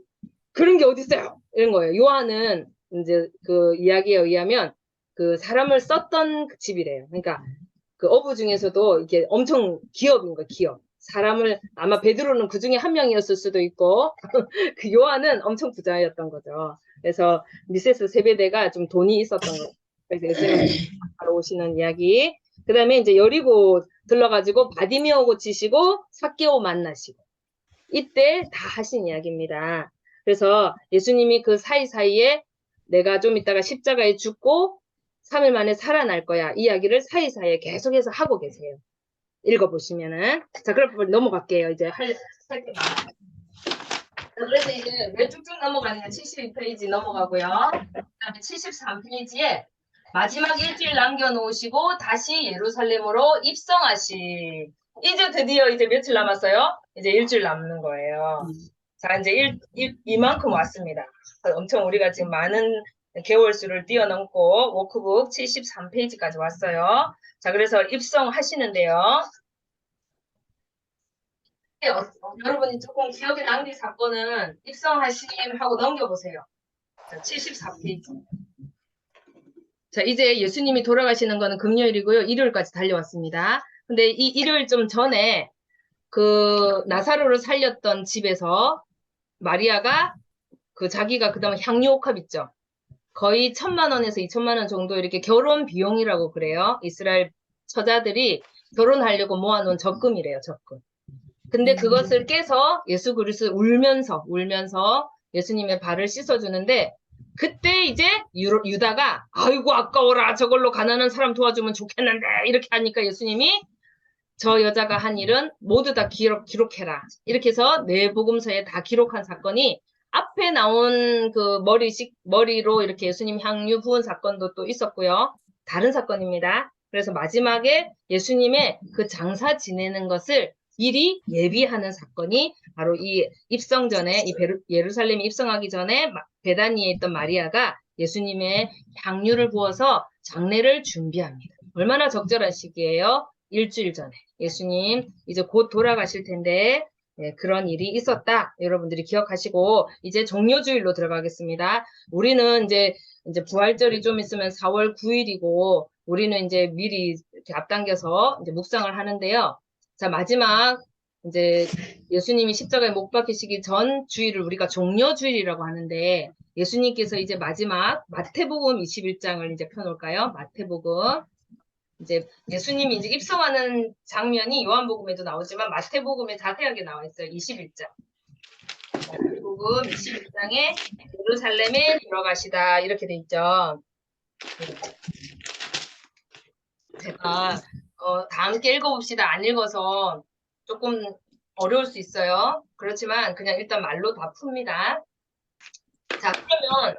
그런 게 어딨어요? 이런 거예요. 요한은 이제 그 이야기에 의하면 그 사람을 썼던 그 집이래요. 그러니까 그 어부 중에서도 이게 엄청 기업인 거예요. 기업. 사람을 아마 베드로는 그 중에 한 명이었을 수도 있고 그 요한은 엄청 부자였던 거죠. 그래서 미세스 세베대가 좀 돈이 있었던 거예요. 그래서 예수님 바로 오시는 이야기. 그 다음에 이제 여리고 들러가지고 바디메오 고치시고 삭개오 만나시고 이때 다 하신 이야기입니다. 그래서 예수님이 그 사이사이에 내가 좀 이따가 십자가에 죽고 3일 만에 살아날 거야. 이 이야기를 사이사이에 계속해서 하고 계세요. 읽어보시면은. 자, 그럼 넘어갈게요. 이제 그래서 이제 왜 쭉쭉 넘어가느냐. 72페이지 넘어가고요. 그 다음에 73페이지에 마지막 일주일 남겨놓으시고 다시 예루살렘으로 입성하시. 이제 드디어 이제 며칠 남았어요? 이제 일주일 남는 거예요. 자, 이제 이만큼 왔습니다. 엄청 우리가 지금 많은 개월수를 뛰어넘고 워크북 73페이지까지 왔어요. 자, 그래서 입성하시는데요. 여러분이 조금 기억에 남길 사건은 입성하시하고 넘겨보세요. 자, 74페이지. 자, 이제 예수님이 돌아가시는 거는 금요일이고요. 일요일까지 달려왔습니다. 근데 이 일요일 좀 전에 그 나사로를 살렸던 집에서 마리아가 그 자기가 그다음에 향유옥합 있죠. 거의 1,000만 원에서 2,000만 원 정도 이렇게 결혼 비용이라고 그래요. 이스라엘 처자들이 결혼하려고 모아놓은 적금이래요. 적금. 근데 그것을 깨서 예수 그리스도 울면서 예수님의 발을 씻어주는데 그때 이제 유다가 아이고 아까워라 저걸로 가난한 사람 도와주면 좋겠는데 이렇게 하니까 예수님이 저 여자가 한 일은 모두 다 기록해라. 이렇게 해서 네 복음서에 다 기록한 사건이 앞에 나온 그 머리로 이렇게 예수님 향유 부은 사건도 또 있었고요. 다른 사건입니다. 그래서 마지막에 예수님의 그 장사 지내는 것을 미리 예비하는 사건이 바로 이 입성 전에 이 예루살렘에 입성하기 전에 베다니에 있던 마리아가 예수님의 향유를 부어서 장례를 준비합니다. 얼마나 적절한 시기예요? 일주일 전에 예수님 이제 곧 돌아가실 텐데 네, 그런 일이 있었다. 여러분들이 기억하시고 이제 종료주일로 들어가겠습니다. 우리는 이제 부활절이 좀 있으면 4월 9일이고 우리는 이제 미리 이렇게 앞당겨서 이제 묵상을 하는데요. 자, 마지막 이제 예수님이 십자가에 못 박히시기 전 주일을 우리가 종료주일이라고 하는데 예수님께서 이제 마지막 마태복음 21장을 이제 펴놓을까요? 마태복음. 이제 예수님이 이제 입성하는 장면이 요한복음에도 나오지만 마태복음에 자세하게 나와 있어요. 21장. 마태복음 21장에 예루살렘에 들어가시다 이렇게 돼 있죠. 제가 다 함께 읽어봅시다. 안 읽어서 조금 어려울 수 있어요. 그렇지만 그냥 일단 말로 다 풉니다. 자, 그러면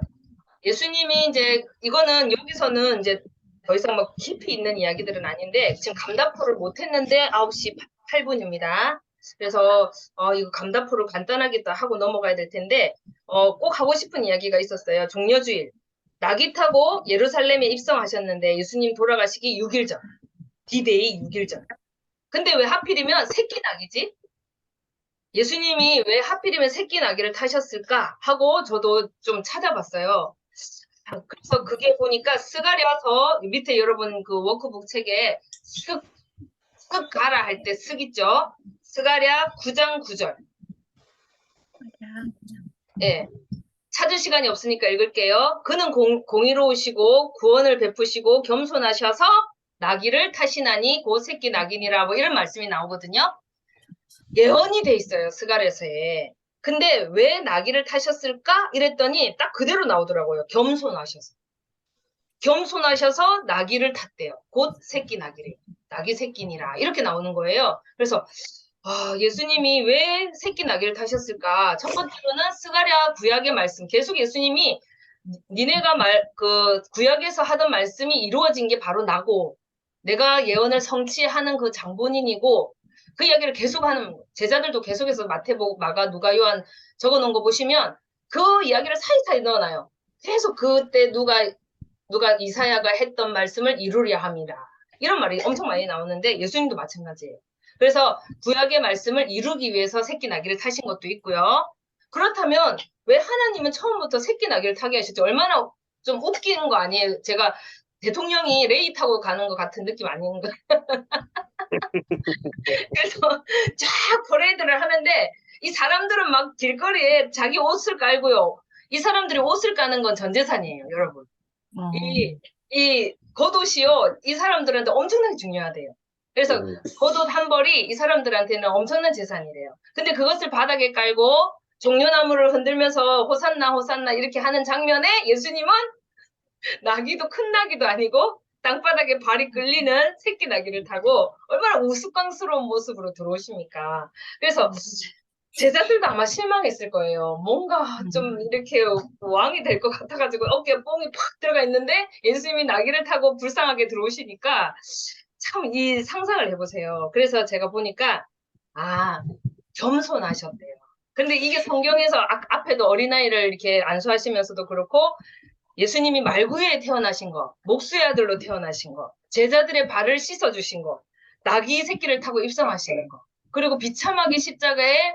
예수님이 이제 이거는 여기서는 이제 더 이상 뭐 깊이 있는 이야기들은 아닌데 지금 감다포를 못했는데 9시 8분입니다. 그래서 이거 감다포를 간단하게 또 하고 넘어가야 될 텐데 꼭 하고 싶은 이야기가 있었어요. 종려주일. 낙이 타고 예루살렘에 입성하셨는데 예수님 돌아가시기 6일 전. D-Day 6일 전. 근데 왜 하필이면 새끼 낙이지? 예수님이 왜 하필이면 새끼 낙이를 타셨을까 하고 저도 좀 찾아봤어요. 그래서 그게 보니까 스가랴서 밑에 여러분 그 워크북 책에 쓱 가라 할 때 쓱 있죠. 스가랴 9장 9절. 예. 찾을 시간이 없으니까 읽을게요. 그는 공의로우시고 구원을 베푸시고 겸손하셔서 나귀를 타시나니 곧 새끼 나귀니라 뭐 이런 말씀이 나오거든요. 예언이 돼 있어요. 스가랴서에. 근데 왜 나귀를 타셨을까? 이랬더니 딱 그대로 나오더라고요. 겸손하셔서. 겸손하셔서 나귀를 탔대요. 곧 새끼 나귀를. 나귀 새끼니라. 이렇게 나오는 거예요. 그래서 예수님이 왜 새끼 나귀를 타셨을까? 첫 번째로는 스가랴 구약의 말씀. 계속 예수님이 니네가 구약에서 하던 말씀이 이루어진 게 바로 나고 내가 예언을 성취하는 그 장본인이고 그 이야기를 계속하는 제자들도 계속해서 마태복, 마가, 누가, 요한 적어놓은 거 보시면 그 이야기를 사이사이 넣어놔요. 계속 그때 누가 이사야가 했던 말씀을 이루려 합니다. 이런 말이 엄청 많이 나오는데 예수님도 마찬가지예요. 그래서 구약의 말씀을 이루기 위해서 새끼 나귀를 타신 것도 있고요. 그렇다면 왜 하나님은 처음부터 새끼 나귀를 타게 하셨죠? 얼마나 좀 웃기는 거 아니에요? 제가 대통령이 레이 타고 가는 것 같은 느낌 아닌가? 그래서 쫙 퍼레이드를 하는데 이 사람들은 막 길거리에 자기 옷을 깔고요. 이 사람들이 옷을 까는 건 전 재산이에요, 여러분. 이 겉옷이요, 이 사람들한테 엄청나게 중요하대요. 그래서 겉옷 한 벌이 이 사람들한테는 엄청난 재산이래요. 근데 그것을 바닥에 깔고 종려나무를 흔들면서 호산나 호산나 이렇게 하는 장면에 예수님은 나귀도 큰 나귀도 아니고 땅바닥에 발이 끌리는 새끼 나귀를 타고 얼마나 우스꽝스러운 모습으로 들어오십니까. 그래서 제자들도 아마 실망했을 거예요. 뭔가 좀 이렇게 왕이 될 것 같아가지고 어깨에 뽕이 팍 들어가 있는데 예수님이 나귀를 타고 불쌍하게 들어오시니까 참 이 상상을 해보세요. 그래서 제가 보니까 겸손하셨대요. 근데 이게 성경에서 앞에도 어린아이를 이렇게 안수하시면서도 그렇고 예수님이 말구유에 태어나신 거, 목수의 아들로 태어나신 거, 제자들의 발을 씻어주신 거, 나귀 새끼를 타고 입성하시는 거, 그리고 비참하게 십자가에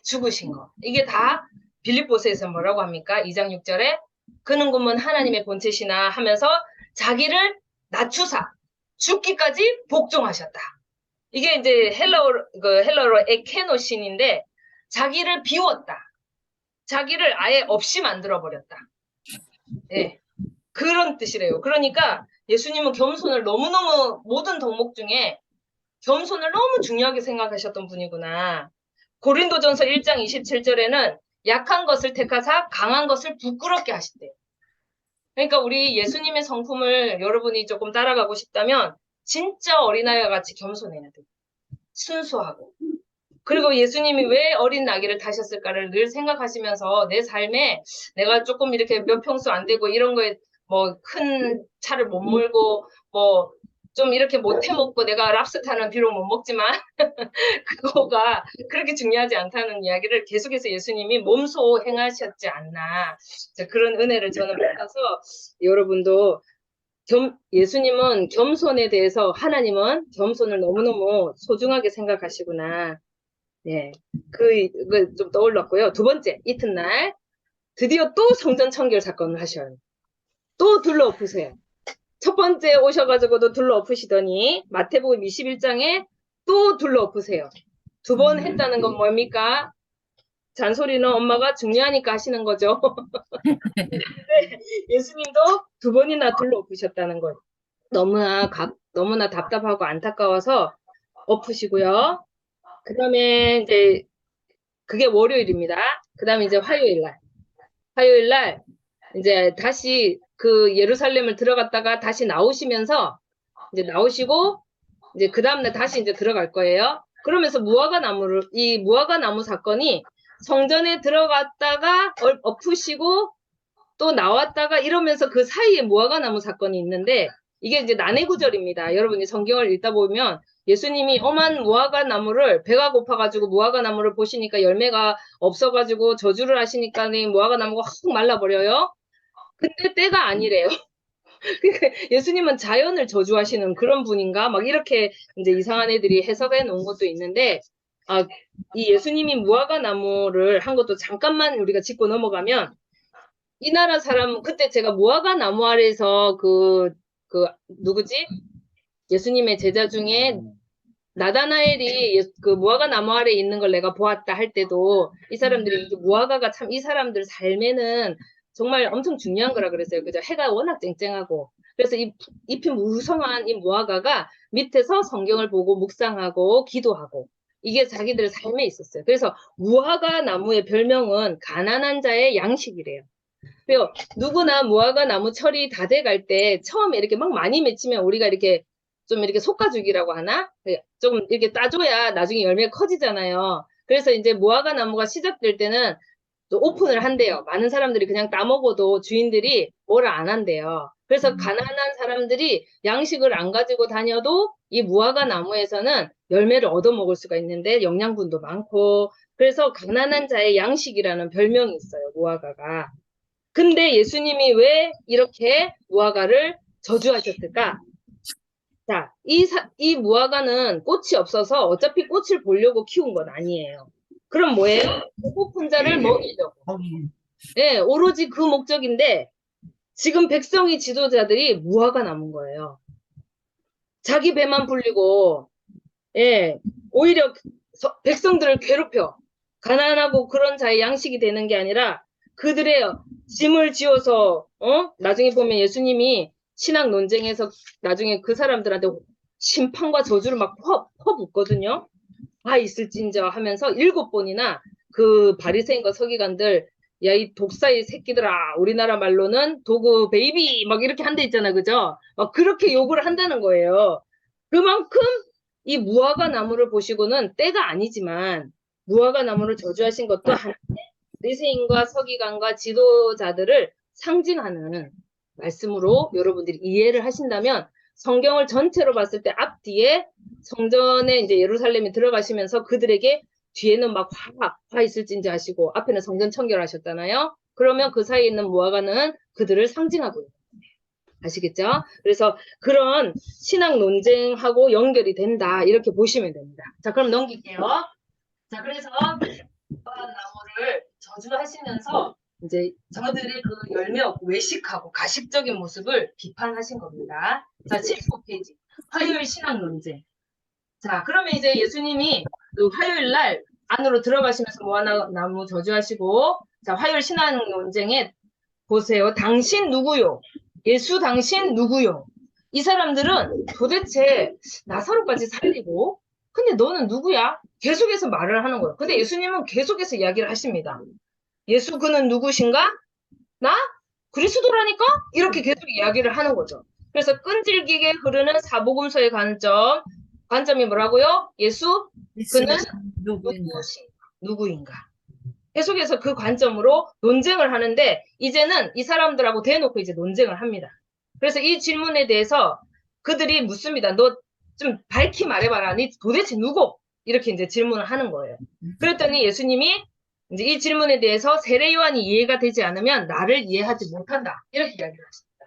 죽으신 거. 이게 다 빌립보서에서 뭐라고 합니까? 2장 6절에 그는 곧은 하나님의 본체시나 하면서 자기를 낮추사 죽기까지 복종하셨다. 이게 이제 헬러로 에케노신인데 자기를 비웠다. 자기를 아예 없이 만들어버렸다. 예, 그런 뜻이래요. 그러니까 예수님은 겸손을 너무너무 모든 덕목 중에 겸손을 너무 중요하게 생각하셨던 분이구나. 고린도전서 1장 27절에는 약한 것을 택하사 강한 것을 부끄럽게 하신대요. 그러니까 우리 예수님의 성품을 여러분이 조금 따라가고 싶다면 진짜 어린아이와 같이 겸손해야 돼요. 순수하고. 그리고 예수님이 왜 어린 나귀를 타셨을까를 늘 생각하시면서 내 삶에 내가 조금 이렇게 몇 평수 안 되고 이런 거에 뭐 큰 차를 못 몰고 뭐 좀 이렇게 못 해먹고 내가 랍스타는 비록 못 먹지만 그거가 그렇게 중요하지 않다는 이야기를 계속해서 예수님이 몸소 행하셨지 않나. 그런 은혜를 저는 받아서 여러분도 예수님은 겸손에 대해서 하나님은 겸손을 너무너무 소중하게 생각하시구나. 네, 좀 떠올랐고요. 두 번째, 이튿날 드디어 또 성전 청결 사건을 하셔요. 또 둘러엎으세요. 첫 번째 오셔가지고도 둘러엎으시더니 마태복음 21장에 또 둘러엎으세요. 두 번 했다는 건 뭡니까? 잔소리는 엄마가 중요하니까 하시는 거죠. 예수님도 두 번이나 둘러엎으셨다는 거예요. 너무나 답답하고 안타까워서 엎으시고요. 그 다음에 이제 그게 월요일입니다. 그 다음에 이제 화요일 날 이제 다시 그 예루살렘을 들어갔다가 다시 나오시면서 이제 나오시고 이제 그 다음날 다시 이제 들어갈 거예요. 그러면서 이 무화과 나무 사건이 성전에 들어갔다가 엎으시고 또 나왔다가 이러면서 그 사이에 무화과 나무 사건이 있는데 이게 이제 난해구절입니다. 여러분이 성경을 읽다 보면 예수님이 엄한 무화과 나무를 배가 고파가지고 무화과 나무를 보시니까 열매가 없어가지고 저주를 하시니까 무화과 나무가 확 말라버려요. 근데 때가 아니래요. 예수님은 자연을 저주하시는 그런 분인가? 막 이렇게 이제 이상한 애들이 해석해 놓은 것도 있는데, 이 예수님이 무화과 나무를 한 것도 잠깐만 우리가 짚고 넘어가면, 이 나라 사람, 그때 제가 무화과 나무 아래에서 누구지? 예수님의 제자 중에 나다나엘이 그 무화과 나무 아래 있는 걸 내가 보았다 할 때도 이 사람들이 이게 무화과가 참 이 사람들 삶에는 정말 엄청 중요한 거라 그랬어요. 그죠? 해가 워낙 쨍쨍하고. 그래서 이 잎이 무성한 이 무화과가 밑에서 성경을 보고 묵상하고 기도하고 이게 자기들 삶에 있었어요. 그래서 무화과 나무의 별명은 가난한 자의 양식이래요. 그리고 누구나 무화과 나무 철이 다 돼갈 때 처음에 이렇게 막 많이 맺히면 우리가 이렇게 좀 이렇게 솎아주기라고 하나? 좀 이렇게 따줘야 나중에 열매가 커지잖아요. 그래서 이제 무화과 나무가 시작될 때는 또 오픈을 한대요. 많은 사람들이 그냥 따먹어도 주인들이 뭐를 안 한대요. 그래서 가난한 사람들이 양식을 안 가지고 다녀도 이 무화과 나무에서는 열매를 얻어먹을 수가 있는데 영양분도 많고 그래서 가난한 자의 양식이라는 별명이 있어요. 무화과가. 근데 예수님이 왜 이렇게 무화과를 저주하셨을까? 자, 이 무화과는 꽃이 없어서 어차피 꽃을 보려고 키운 건 아니에요. 그럼 뭐예요? 배고픈 자를 먹이려고. 예, 오로지 그 목적인데 지금 백성이 지도자들이 무화과 남은 거예요. 자기 배만 불리고, 예, 오히려 백성들을 괴롭혀. 가난하고 그런 자의 양식이 되는 게 아니라 그들의 짐을 지어서, 나중에 보면 예수님이 신학 논쟁에서 나중에 그 사람들한테 심판과 저주를 막 퍼붓거든요. 다 있을진저 하면서 7번이나 그 바리새인과 서기관들 야, 이 독사의 새끼들아, 우리나라 말로는 도구 베이비 막 이렇게 한대 있잖아, 그죠? 막 그렇게 욕을 한다는 거예요. 그만큼 이 무화과 나무를 보시고는 때가 아니지만 무화과 나무를 저주하신 것도 하나의 바리새인과 서기관과 지도자들을 상징하는 말씀으로 여러분들이 이해를 하신다면 성경을 전체로 봤을 때 앞뒤에 성전에 이제 예루살렘에 들어가시면서 그들에게 뒤에는 막 화 있을진지 아시고 앞에는 성전 청결하셨잖아요. 그러면 그 사이에 있는 무화과는 그들을 상징하고 있는 거예요. 아시겠죠? 그래서 그런 신학 논쟁하고 연결이 된다. 이렇게 보시면 됩니다. 자, 그럼 넘길게요. 자, 그래서 나무를 저주하시면서 이제 저들의 그 열매 없고 외식하고 가식적인 모습을 비판하신 겁니다. 자, 75페이지. 화요일 신학 논쟁. 자, 그러면 이제 예수님이 그 화요일 날 안으로 들어가시면서 무화과 나무 저주하시고, 자, 화요일 신학 논쟁에 보세요. 당신 누구요? 예수 당신 누구요? 이 사람들은 도대체 나사로까지 살리고, 근데 너는 누구야? 계속해서 말을 하는 거예요. 근데 예수님은 계속해서 이야기를 하십니다. 예수 그는 누구신가? 나? 그리스도라니까? 이렇게 계속 이야기를 하는 거죠. 그래서 끈질기게 흐르는 사복음서의 관점이 뭐라고요? 예수 그는 누구인가? 계속해서 그 관점으로 논쟁을 하는데 이제는 이 사람들하고 대놓고 이제 논쟁을 합니다. 그래서 이 질문에 대해서 그들이 묻습니다. 너 좀 밝히 말해봐라. 니 도대체 누구? 이렇게 이제 질문을 하는 거예요. 그랬더니 예수님이 이제 이 질문에 대해서 세례 요한이 이해가 되지 않으면 나를 이해하지 못한다. 이렇게 이야기를 하십니다.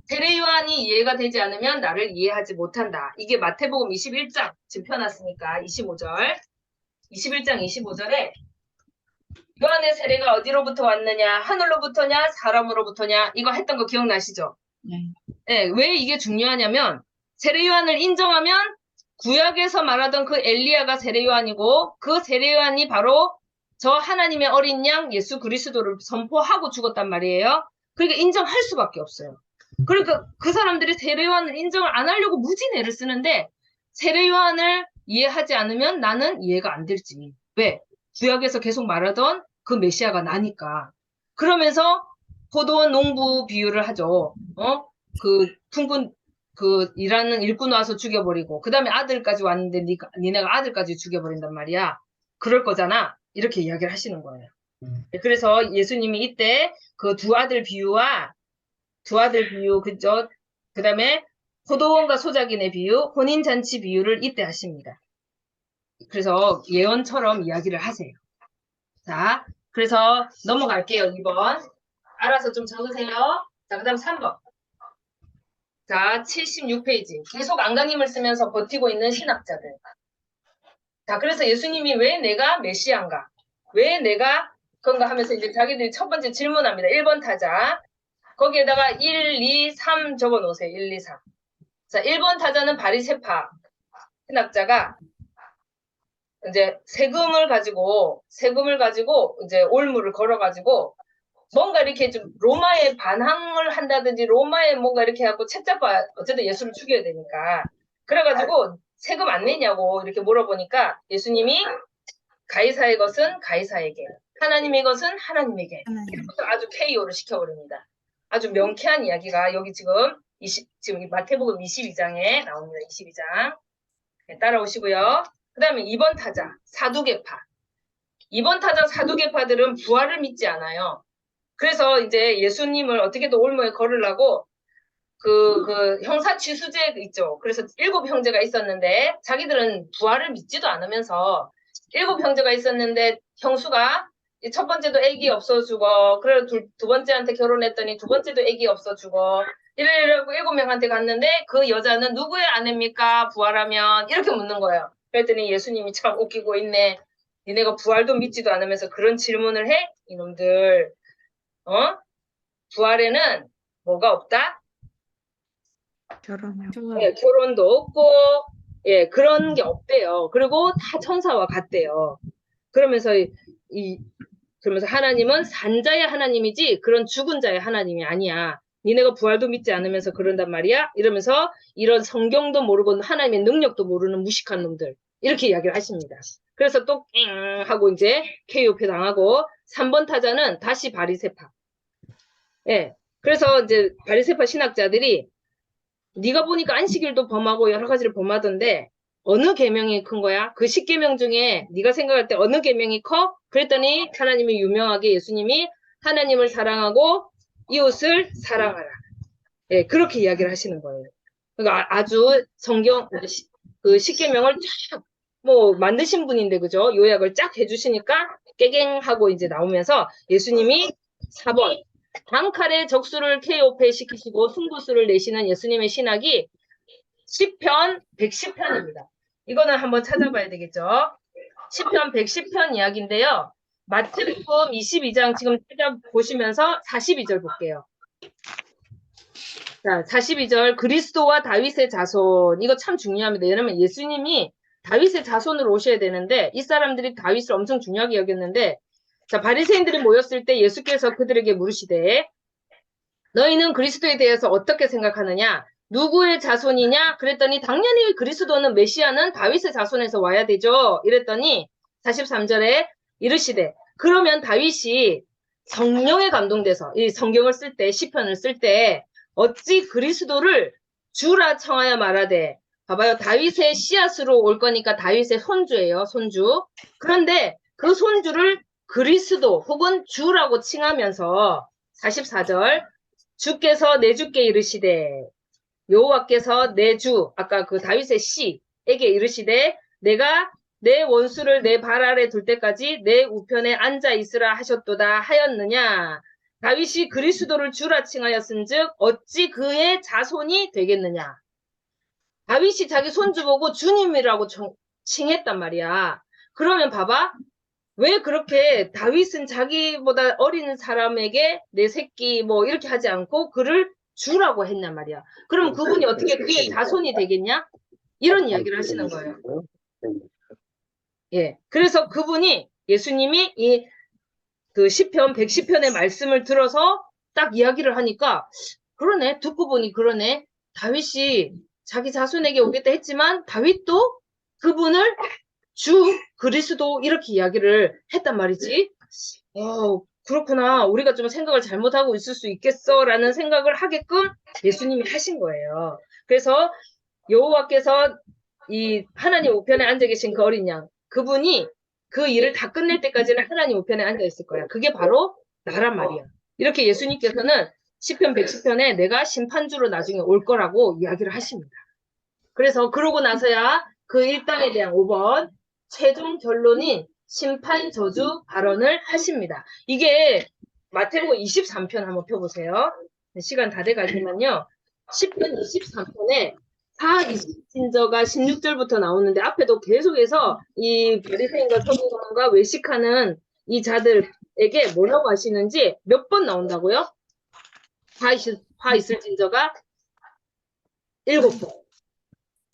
세례 요한이 이해가 되지 않으면 나를 이해하지 못한다. 이게 마태복음 21장 지금 펴놨으니까 25절. 21장 25절에 요한의 세례가 어디로부터 왔느냐? 하늘로부터냐? 사람으로부터냐? 이거 했던 거 기억나시죠? 네, 왜 이게 중요하냐면 세례 요한을 인정하면 구약에서 말하던 그 엘리야가 세례 요한이고 그 세례 요한이 바로 저 하나님의 어린 양 예수 그리스도를 선포하고 죽었단 말이에요. 그러니까 인정할 수밖에 없어요. 그러니까 그 사람들이 세례 요한을 인정을 안 하려고 무지 애를 쓰는데 세례 요한을 이해하지 않으면 나는 이해가 안 될지. 왜? 구약에서 계속 말하던 그 메시아가 나니까. 그러면서 포도원 농부 비유를 하죠. 그 풍군 그 일하는 일꾼 와서 죽여버리고 그 다음에 아들까지 왔는데 니네가 아들까지 죽여버린단 말이야. 그럴 거잖아. 이렇게 이야기를 하시는 거예요. 그래서 예수님이 이때 그 두 아들 비유 그죠? 그 다음에 포도원과 소작인의 비유, 혼인잔치 비유를 이때 하십니다. 그래서 예언처럼 이야기를 하세요. 자, 그래서 넘어갈게요. 2번. 알아서 좀 적으세요. 자, 그 다음 3번. 자, 76페이지. 계속 안강힘을 쓰면서 버티고 있는 신학자들. 자, 그래서 예수님이 왜 내가 메시아인가? 왜 내가 그런가 하면서 이제 자기들이 첫 번째 질문합니다. 1번 타자. 거기에다가 1, 2, 3 적어 놓으세요. 1, 2, 3. 자, 1번 타자는 바리새파. 신학자가 이제 세금을 가지고 이제 올무를 걸어가지고 뭔가 이렇게 좀 로마에 반항을 한다든지 로마에 뭔가 이렇게 하고 책잡아 어쨌든 예수를 죽여야 되니까 그래가지고 세금 안 내냐고 이렇게 물어보니까 예수님이 가이사의 것은 가이사에게 하나님의 것은 하나님에게 이렇게 아주 KO를 시켜버립니다. 아주 명쾌한 이야기가 여기 지금 마태복음 22장에 나옵니다. 22장 네, 따라오시고요. 그 다음에 2번 타자 사두개파 2번 타자 사두개파들은 부활을 믿지 않아요. 그래서 이제 예수님을 어떻게든 올무에 걸으려고 그 형사 취수제 있죠. 그래서 7 형제가 있었는데 자기들은 부활을 믿지도 않으면서 7 형제가 있었는데 형수가 첫 번째도 애기 없어주고 그래 두 번째한테 결혼했더니 두 번째도 애기 없어주고 이러고 7명한테 갔는데 그 여자는 누구의 아내입니까? 부활하면 이렇게 묻는 거예요. 그랬더니 예수님이 참 웃기고 있네. 니네가 부활도 믿지도 않으면서 그런 질문을 해? 이놈들. 부활에는 뭐가 없다? 예, 결혼도 없고, 예, 그런 게 없대요. 그리고 다 천사와 같대요. 그러면서 그러면서 하나님은 산자의 하나님이지 그런 죽은 자의 하나님이 아니야. 니네가 부활도 믿지 않으면서 그런단 말이야? 이러면서 이런 성경도 모르고 하나님의 능력도 모르는 무식한 놈들. 이렇게 이야기를 하십니다. 그래서 또 깽 하고 이제 KO표 당하고 3번 타자는 다시 바리새파. 예. 그래서 이제 바리새파 신학자들이 네가 보니까 안식일도 범하고 여러 가지를 범하던데 어느 계명이 큰 거야? 그 10계명 중에 네가 생각할 때 어느 계명이 커? 그랬더니 하나님이 유명하게 예수님이 하나님을 사랑하고 이웃을 사랑하라. 예, 그렇게 이야기를 하시는 거예요. 그러니까 아주 성경 그 10계명을 쫙 뭐 만드신 분인데 그죠? 요약을 쫙 해주시니까 깨갱하고 이제 나오면서 예수님이 4번 단칼에 적수를 KO패 시키시고 승부수를 내시는 예수님의 신학이 10편 110편입니다. 이거는 한번 찾아봐야 되겠죠. 10편 110편 이야기인데요. 마태복음 22장 지금 찾아보시면서 42절 볼게요. 자, 42절 그리스도와 다윗의 자손 이거 참 중요합니다. 왜냐면 예수님이 다윗의 자손으로 오셔야 되는데 이 사람들이 다윗을 엄청 중요하게 여겼는데 자, 바리새인들이 모였을 때 예수께서 그들에게 물으시되 너희는 그리스도에 대해서 어떻게 생각하느냐? 누구의 자손이냐? 그랬더니 당연히 그리스도는 메시아는 다윗의 자손에서 와야 되죠. 이랬더니 43절에 이르시되 그러면 다윗이 성령에 감동돼서 이 성경을 쓸 때 시편을 쓸 때 어찌 그리스도를 주라 청하여 말하되 봐봐요. 다윗의 씨앗으로 올 거니까 다윗의 손주예요. 손주. 그런데 그 손주를 그리스도 혹은 주라고 칭하면서 44절 주께서 내 주께 이르시되 여호와께서 내 주 아까 그 다윗의 씨에게 이르시되 내가 내 원수를 내 발 아래 둘 때까지 내 우편에 앉아 있으라 하셨도다 하였느냐. 다윗이 그리스도를 주라 칭하였은즉 어찌 그의 자손이 되겠느냐. 다윗이 자기 손주 보고 주님이라고 칭했단 말이야. 그러면 봐봐. 왜 그렇게 다윗은 자기보다 어린 사람에게 내 새끼 뭐 이렇게 하지 않고 그를 주라고 했냔 말이야. 그럼 그분이 어떻게 그의 자손이 되겠냐? 이런 이야기를 하시는 거예요. 예. 그래서 그분이 예수님이 이 그 10편 110편의 말씀을 들어서 딱 이야기를 하니까 그러네. 듣고 보니 그러네. 다윗이 자기 자손에게 오겠다 했지만 다윗도 그분을 주 그리스도 이렇게 이야기를 했단 말이지. 그렇구나. 우리가 좀 생각을 잘못하고 있을 수 있겠어라는 생각을 하게끔 예수님이 하신 거예요. 그래서 여호와께서 이 하나님 우편에 앉아 계신 그 어린 양 그분이 그 일을 다 끝낼 때까지는 하나님 우편에 앉아 있을 거야. 그게 바로 나란 말이야. 이렇게 예수님께서는 시편 110편에 내가 심판주로 나중에 올 거라고 이야기를 하십니다. 그래서 그러고 나서야 그 일당에 대한 5번 최종 결론인 심판 저주 발언을 하십니다. 이게 마태복음 23편 한번 펴보세요. 시간 다 돼가지만요. 10편 23편에 이신저가 16절부터 나오는데 앞에도 계속해서 이 바리새인과 서기관과 외식하는 이 자들에게 뭐라고 하시는지 몇 번 나온다고요? 화 있을진저가 7번.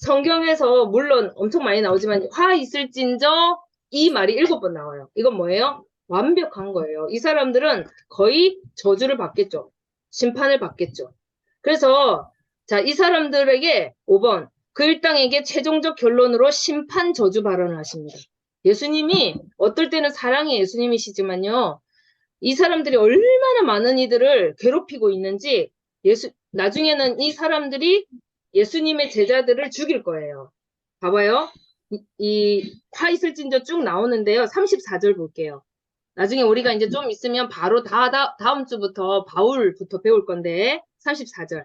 성경에서 물론 엄청 많이 나오지만 화 있을진저 이 말이 7번 나와요. 이건 뭐예요? 완벽한 거예요. 이 사람들은 거의 저주를 받겠죠. 심판을 받겠죠. 그래서 자, 이 사람들에게 5번 그 일당에게 최종적 결론으로 심판 저주 발언을 하십니다. 예수님이 어떨 때는 사랑의 예수님이시지만요. 이 사람들이 얼마나 많은 이들을 괴롭히고 있는지 나중에는 이 사람들이 예수님의 제자들을 죽일 거예요. 봐봐요. 화 있을진저 쭉 나오는데요. 34절 볼게요. 나중에 우리가 이제 좀 있으면 바로 다음 주부터 바울부터 배울 건데 34절.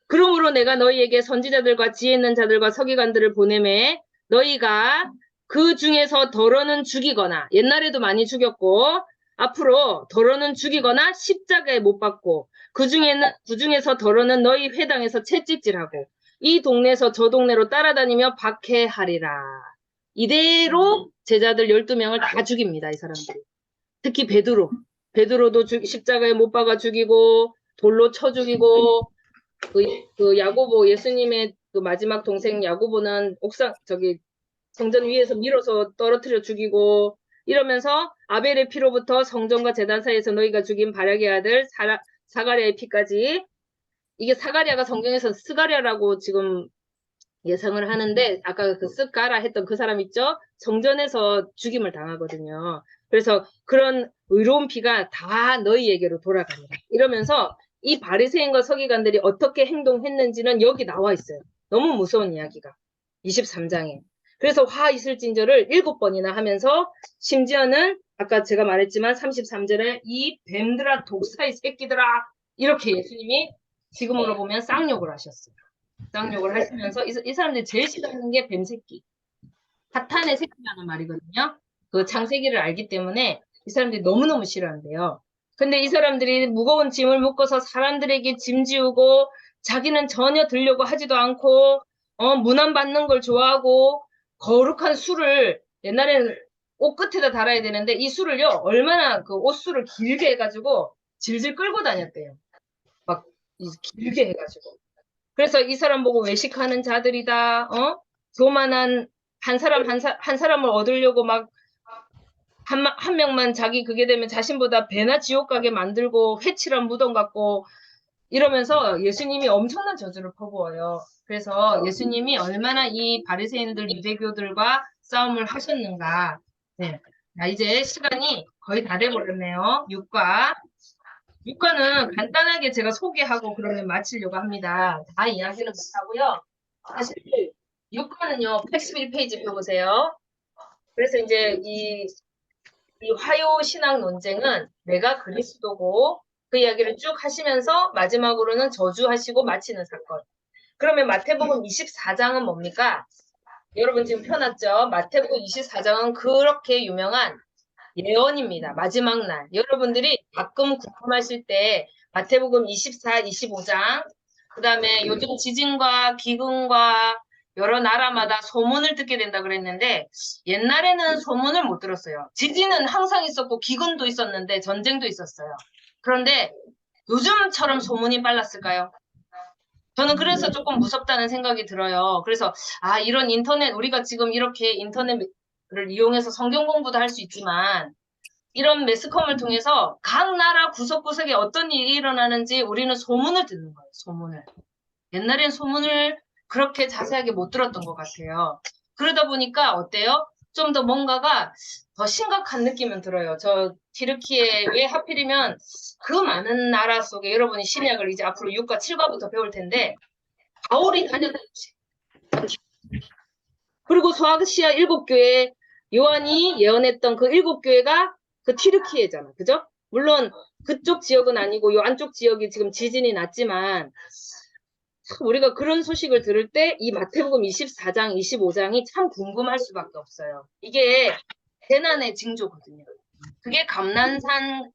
그러므로 내가 너희에게 선지자들과 지혜 있는 자들과 서기관들을 보내매 너희가 그 중에서 더러는 죽이거나 옛날에도 많이 죽였고 앞으로 더러는 죽이거나 십자가에 못 박고 그 중에서 더러는 너희 회당에서 채찍질하고 이 동네에서 저 동네로 따라다니며 박해하리라. 이대로 제자들 12명을 다 죽입니다. 이 사람들이. 특히 베드로도 십자가에 못 박아 죽이고 돌로 쳐 죽이고 그 야고보 예수님의 그 마지막 동생 야고보는 성전 위에서 밀어서 떨어뜨려 죽이고 이러면서 아벨의 피로부터 성전과 제단 사이에서 너희가 죽인 발약의 아들 사가랴의 피까지. 이게 사가랴가 성경에서 스가랴라고 지금 예상을 하는데 아까 그 스가라 했던 그 사람 있죠? 성전에서 죽임을 당하거든요. 그래서 그런 의로운 피가 다 너희에게로 돌아갑니다. 이러면서 이 바리새인과 서기관들이 어떻게 행동했는지는 여기 나와 있어요. 너무 무서운 이야기가. 23장에. 그래서 화 있을진저를 7번이나 하면서 심지어는 아까 제가 말했지만 33절에 이 뱀들아 독사의 새끼들아 이렇게 예수님이 지금으로 보면 쌍욕을 하셨어요. 쌍욕을 하시면서 이 사람들이 제일 싫어하는 게 뱀새끼. 사탄의 새끼라는 말이거든요. 그 창세기를 알기 때문에 이 사람들이 너무너무 싫어한대요. 근데 이 사람들이 무거운 짐을 묶어서 사람들에게 짐 지우고 자기는 전혀 들려고 하지도 않고 문안 받는 걸 좋아하고 거룩한 술을 옛날에는 옷 끝에다 달아야 되는데 이 술을요 얼마나 그 옷술을 길게 해가지고 질질 끌고 다녔대요. 막 길게 해가지고. 그래서 이 사람 보고 외식하는 자들이다. 교만한 한 사람을 얻으려고 막 한 명만 자기 그게 되면 자신보다 배나 지옥 가게 만들고 회칠한 무덤 같고 이러면서 예수님이 엄청난 저주를 퍼부어요. 그래서 예수님이 얼마나 이 바리새인들 유대교들과 싸움을 하셨는가. 네. 자, 이제 시간이 거의 다 돼버렸네요. 6과는 간단하게 제가 소개하고 그러면 마치려고 합니다. 다 이야기는 못하고요. 사실 6과는요 81페이지 펴보세요. 그래서 이제 이 화요 신학 논쟁은 내가 그리스도고 그 이야기를 쭉 하시면서 마지막으로는 저주하시고 마치는 사건. 그러면 마태복음 24장은 뭡니까? 여러분 지금 펴놨죠? 마태복음 24장은 그렇게 유명한 예언입니다. 마지막 날. 여러분들이 가끔 궁금하실 때 마태복음 24, 25장 그 다음에 요즘 지진과 기근과 여러 나라마다 소문을 듣게 된다 그랬는데 옛날에는 소문을 못 들었어요. 지진은 항상 있었고 기근도 있었는데 전쟁도 있었어요. 그런데 요즘처럼 소문이 빨랐을까요? 저는 그래서 조금 무섭다는 생각이 들어요. 그래서 이런 인터넷 우리가 지금 이렇게 인터넷을 이용해서 성경 공부도 할 수 있지만 이런 매스컴을 통해서 각 나라 구석구석에 어떤 일이 일어나는지 우리는 소문을 듣는 거예요. 소문을. 옛날엔 소문을 그렇게 자세하게 못 들었던 것 같아요. 그러다 보니까 어때요? 좀 더 뭔가가 더 심각한 느낌은 들어요. 저 튀르키예 왜 하필이면 그 많은 나라 속에 여러분이 신약을 이제 앞으로 6과 7과부터 배울 텐데 바울이 다녔던 곳이 그리고 소아시아 7교회 요한이 예언했던 그 7교회가 그 튀르키예잖아. 그죠? 물론 그쪽 지역은 아니고 요 안쪽 지역이 지금 지진이 났지만 우리가 그런 소식을 들을 때 이 마태복음 24장, 25장이 참 궁금할 수밖에 없어요. 이게 재난의 징조거든요. 그게 감남선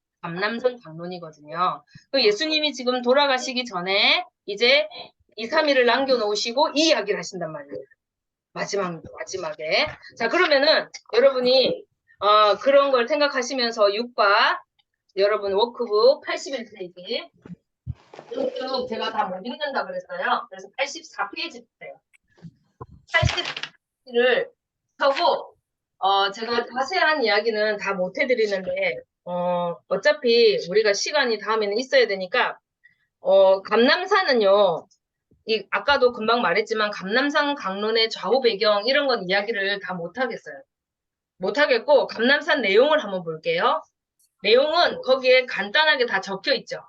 강론이거든요. 예수님이 지금 돌아가시기 전에 이제 2, 3일을 남겨놓으시고 이 이야기를 하신단 말이에요. 마지막에. 자, 그러면은 여러분이 그런 걸 생각하시면서 6과 여러분 워크북 81페이지 쭉 제가 다 못 읽는다 그랬어요. 그래서 84페이지 주세요. 80페이지를 펴고 제가 자세한 이야기는 다 못 해드리는데 어차피 우리가 시간이 다음에는 있어야 되니까 감남산은요. 아까도 금방 말했지만 감남산 강론의 좌우 배경 이런 건 이야기를 다 못하겠어요. 못하겠고 감남산 내용을 한번 볼게요. 내용은 거기에 간단하게 다 적혀 있죠.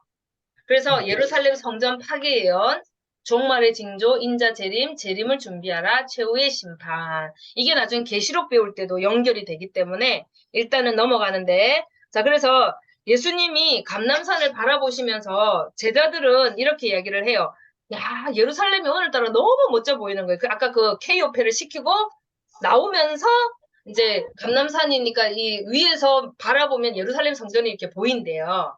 그래서 예루살렘 성전 파괴 예언, 종말의 징조, 인자 재림, 재림을 준비하라, 최후의 심판. 이게 나중에 계시록 배울 때도 연결이 되기 때문에 일단은 넘어가는데 자 그래서 예수님이 감람산을 바라보시면서 제자들은 이렇게 이야기를 해요. 야 예루살렘이 오늘따라 너무 멋져 보이는 거예요. 아까 그 K오페를 시키고 나오면서 이제 감람산이니까 이 위에서 바라보면 예루살렘 성전이 이렇게 보인대요.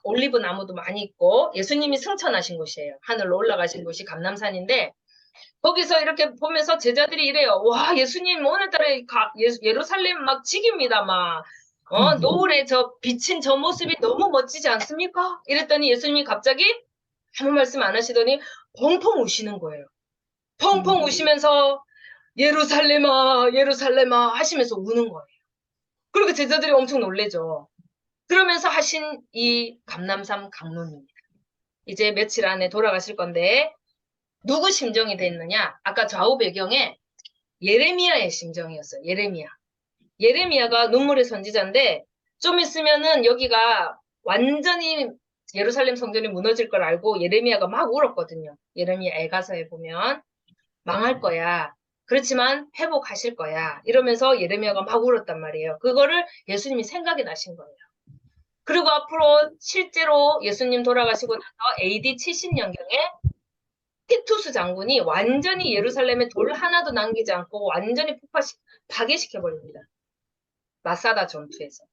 올리브 나무도 많이 있고 예수님이 승천하신 곳이에요. 하늘로 올라가신 곳이 감람산인데 거기서 이렇게 보면서 제자들이 이래요. 와 예수님 오늘따라 예루살렘 막 지깁니다 막. 노을에 저 비친 저 모습이 너무 멋지지 않습니까? 이랬더니 예수님이 갑자기 아무 말씀 안 하시더니 펑펑 우시는 거예요. 펑펑 우시면서 예루살렘아 예루살렘아 하시면서 우는 거예요. 그리고 제자들이 엄청 놀래죠. 그러면서 하신 이 감람산 강론입니다. 이제 며칠 안에 돌아가실 건데 누구 심정이 됐느냐? 아까 좌우 배경에 예레미야의 심정이었어요. 예레미야가 눈물의 선지자인데 좀 있으면은 여기가 완전히 예루살렘 성전이 무너질 걸 알고 예레미야가 막 울었거든요. 예레미야 애가서에 보면 망할 거야. 그렇지만 회복하실 거야. 이러면서 예레미야가 막 울었단 말이에요. 그거를 예수님이 생각이 나신 거예요. 그리고 앞으로 실제로 예수님 돌아가시고 나서 AD 70년경에 티투스 장군이 완전히 예루살렘에 돌 하나도 남기지 않고 완전히 파괴시켜버립니다. 마사다 전투에서.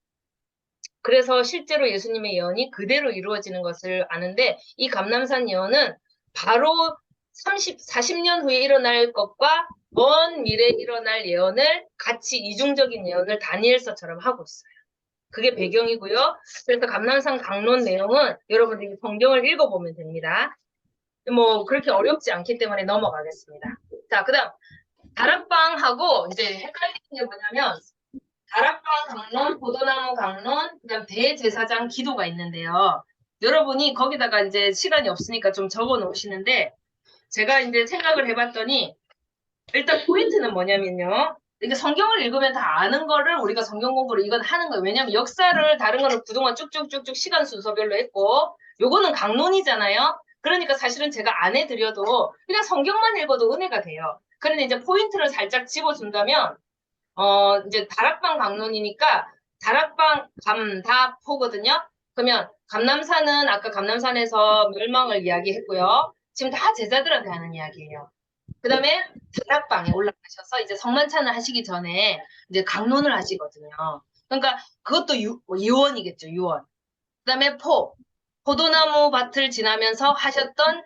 그래서 실제로 예수님의 예언이 그대로 이루어지는 것을 아는데 이 감람산 예언은 바로 40년 후에 일어날 것과 먼 미래에 일어날 예언을 같이 이중적인 예언을 다니엘서처럼 하고 있어요. 그게 배경이고요. 그래서 감람산 강론 내용은 여러분들이 성경을 읽어보면 됩니다. 뭐 그렇게 어렵지 않기 때문에 넘어가겠습니다. 자, 그다음 다락방하고 이제 헷갈리는 게 뭐냐면 다락방 강론, 포도나무 강론, 그다음 대제사장 기도가 있는데요. 여러분이 거기다가 이제 시간이 없으니까 좀 적어 놓으시는데 제가 이제 생각을 해봤더니 일단 포인트는 뭐냐면요. 이게 성경을 읽으면 다 아는 거를 우리가 성경 공부를 이건 하는 거예요. 왜냐면 역사를 다른 거는 그동안 쭉쭉쭉쭉 시간 순서별로 했고 요거는 강론이잖아요. 그러니까 사실은 제가 안 해드려도 그냥 성경만 읽어도 은혜가 돼요. 그런데 이제 포인트를 살짝 집어준다면 이제 다락방 강론이니까 다락방 감다포거든요. 그러면 감람산은 아까 감람산에서 멸망을 이야기했고요. 지금 다 제자들한테 하는 이야기예요. 그 다음에 다락방에 올라가셔서 이제 성만찬을 하시기 전에 이제 강론을 하시거든요. 그러니까 그것도 유언이겠죠, 유언. 그 다음에 포도나무 밭을 지나면서 하셨던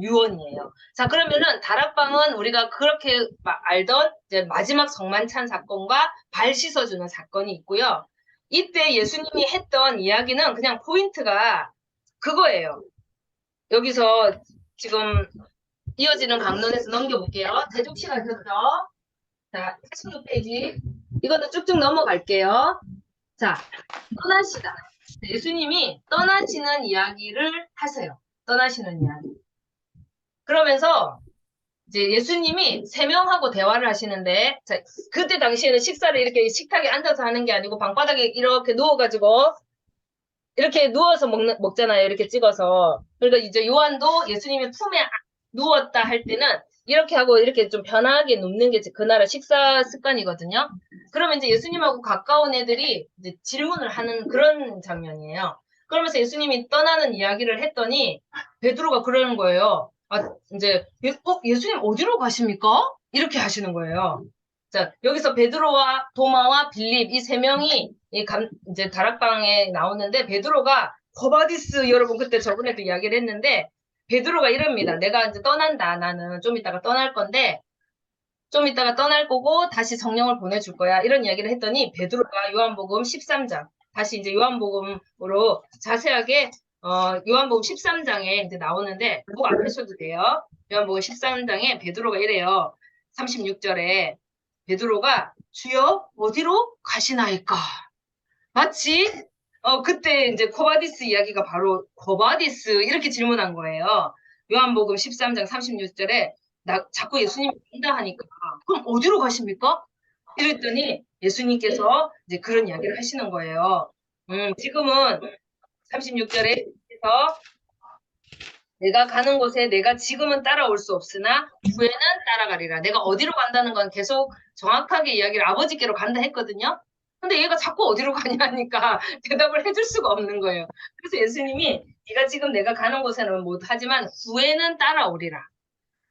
유언이에요. 자, 그러면은 다락방은 우리가 그렇게 알던 이제 마지막 성만찬 사건과 발 씻어주는 사건이 있고요. 이때 예수님이 했던 이야기는 그냥 포인트가 그거예요. 여기서 지금 이어지는 강론에서 넘겨볼게요. 대중 시간 됐죠? 자, 86페이지. 이것도 쭉쭉 넘어갈게요. 자, 떠나시다. 예수님이 떠나시는 이야기를 하세요. 떠나시는 이야기. 그러면서 이제 예수님이 3명하고 대화를 하시는데 자, 그때 당시에는 식사를 이렇게 식탁에 앉아서 하는 게 아니고 방바닥에 이렇게 누워가지고 이렇게 누워서 먹잖아요. 이렇게 찍어서. 그러니까 이제 요한도 예수님의 품에 누웠다 할 때는 이렇게 하고 이렇게 좀 편하게 눕는 게 그 나라 식사 습관이거든요. 그러면 이제 예수님하고 가까운 애들이 이제 질문을 하는 그런 장면이에요. 그러면서 예수님이 떠나는 이야기를 했더니 베드로가 그러는 거예요. 이제 예수님 어디로 가십니까? 이렇게 하시는 거예요. 자, 여기서 베드로와 도마와 빌립 이 3명이 이제 다락방에 나오는데 베드로가 거바디스 여러분 그때 저번에도 이야기를 했는데 베드로가 이럽니다. 내가 이제 떠난다. 나는 좀 이따가 떠날 건데 좀 이따가 떠날 거고 다시 성령을 보내줄 거야. 이런 이야기를 했더니 베드로가 요한복음 13장 다시 이제 요한복음으로 자세하게 요한복음 13장에 이제 나오는데 뭐 앞에서도 돼요. 요한복음 13장에 베드로가 이래요. 36절에 베드로가 주여 어디로 가시나이까? 마치 그때 이제 코바디스 이야기가 바로 코바디스 이렇게 질문한 거예요. 요한복음 13장 36절에 나 자꾸 예수님이 간다 하니까 그럼 어디로 가십니까? 이랬더니 예수님께서 이제 그런 이야기를 하시는 거예요. 지금은 36절에 내가 가는 곳에 내가 지금은 따라올 수 없으나 후에는 따라가리라. 내가 어디로 간다는 건 계속 정확하게 이야기를 아버지께로 간다 했거든요. 근데 얘가 자꾸 어디로 가냐니까 대답을 해줄 수가 없는 거예요. 그래서 예수님이 네가 지금 내가 가는 곳에는 못하지만 후에는 따라오리라.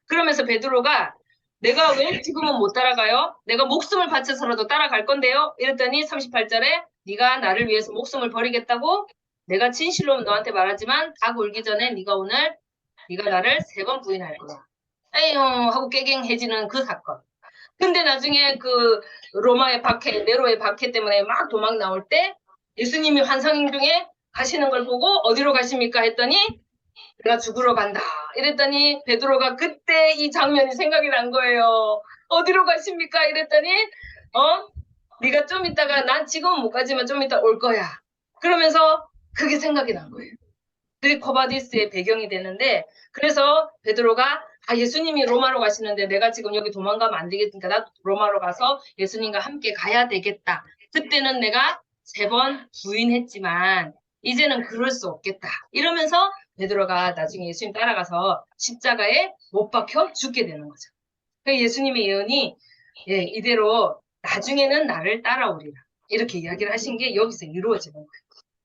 그러면서 베드로가 내가 왜 지금은 못 따라가요? 내가 목숨을 바쳐서라도 따라갈 건데요. 이랬더니 38절에 네가 나를 위해서 목숨을 버리겠다고? 내가 진실로 너한테 말하지만 닭 울기 전에 네가 나를 3번 부인할 거야. 에휴 하고 깨갱해지는 그 사건. 근데 나중에 그 로마의 박해, 네로의 박해 때문에 막 도망 나올 때 예수님이 환상 중에 가시는 걸 보고 어디로 가십니까? 했더니 내가 죽으러 간다. 이랬더니 베드로가 그때 이 장면이 생각이 난 거예요. 어디로 가십니까? 이랬더니 네가 좀 있다가 난 지금은 못 가지만 좀 이따 올 거야. 그러면서 그게 생각이 난 거예요. 그게 코바디스의 배경이 되는데 그래서 베드로가 예수님이 로마로 가시는데 내가 지금 여기 도망가면 안 되겠으니까 나도 로마로 가서 예수님과 함께 가야 되겠다. 그때는 내가 3번 부인했지만 이제는 그럴 수 없겠다. 이러면서 베드로가 나중에 예수님 따라가서 십자가에 못 박혀 죽게 되는 거죠. 그러니까 예수님의 예언이 이대로 나중에는 나를 따라오리라. 이렇게 이야기를 하신 게 여기서 이루어지는 거예요.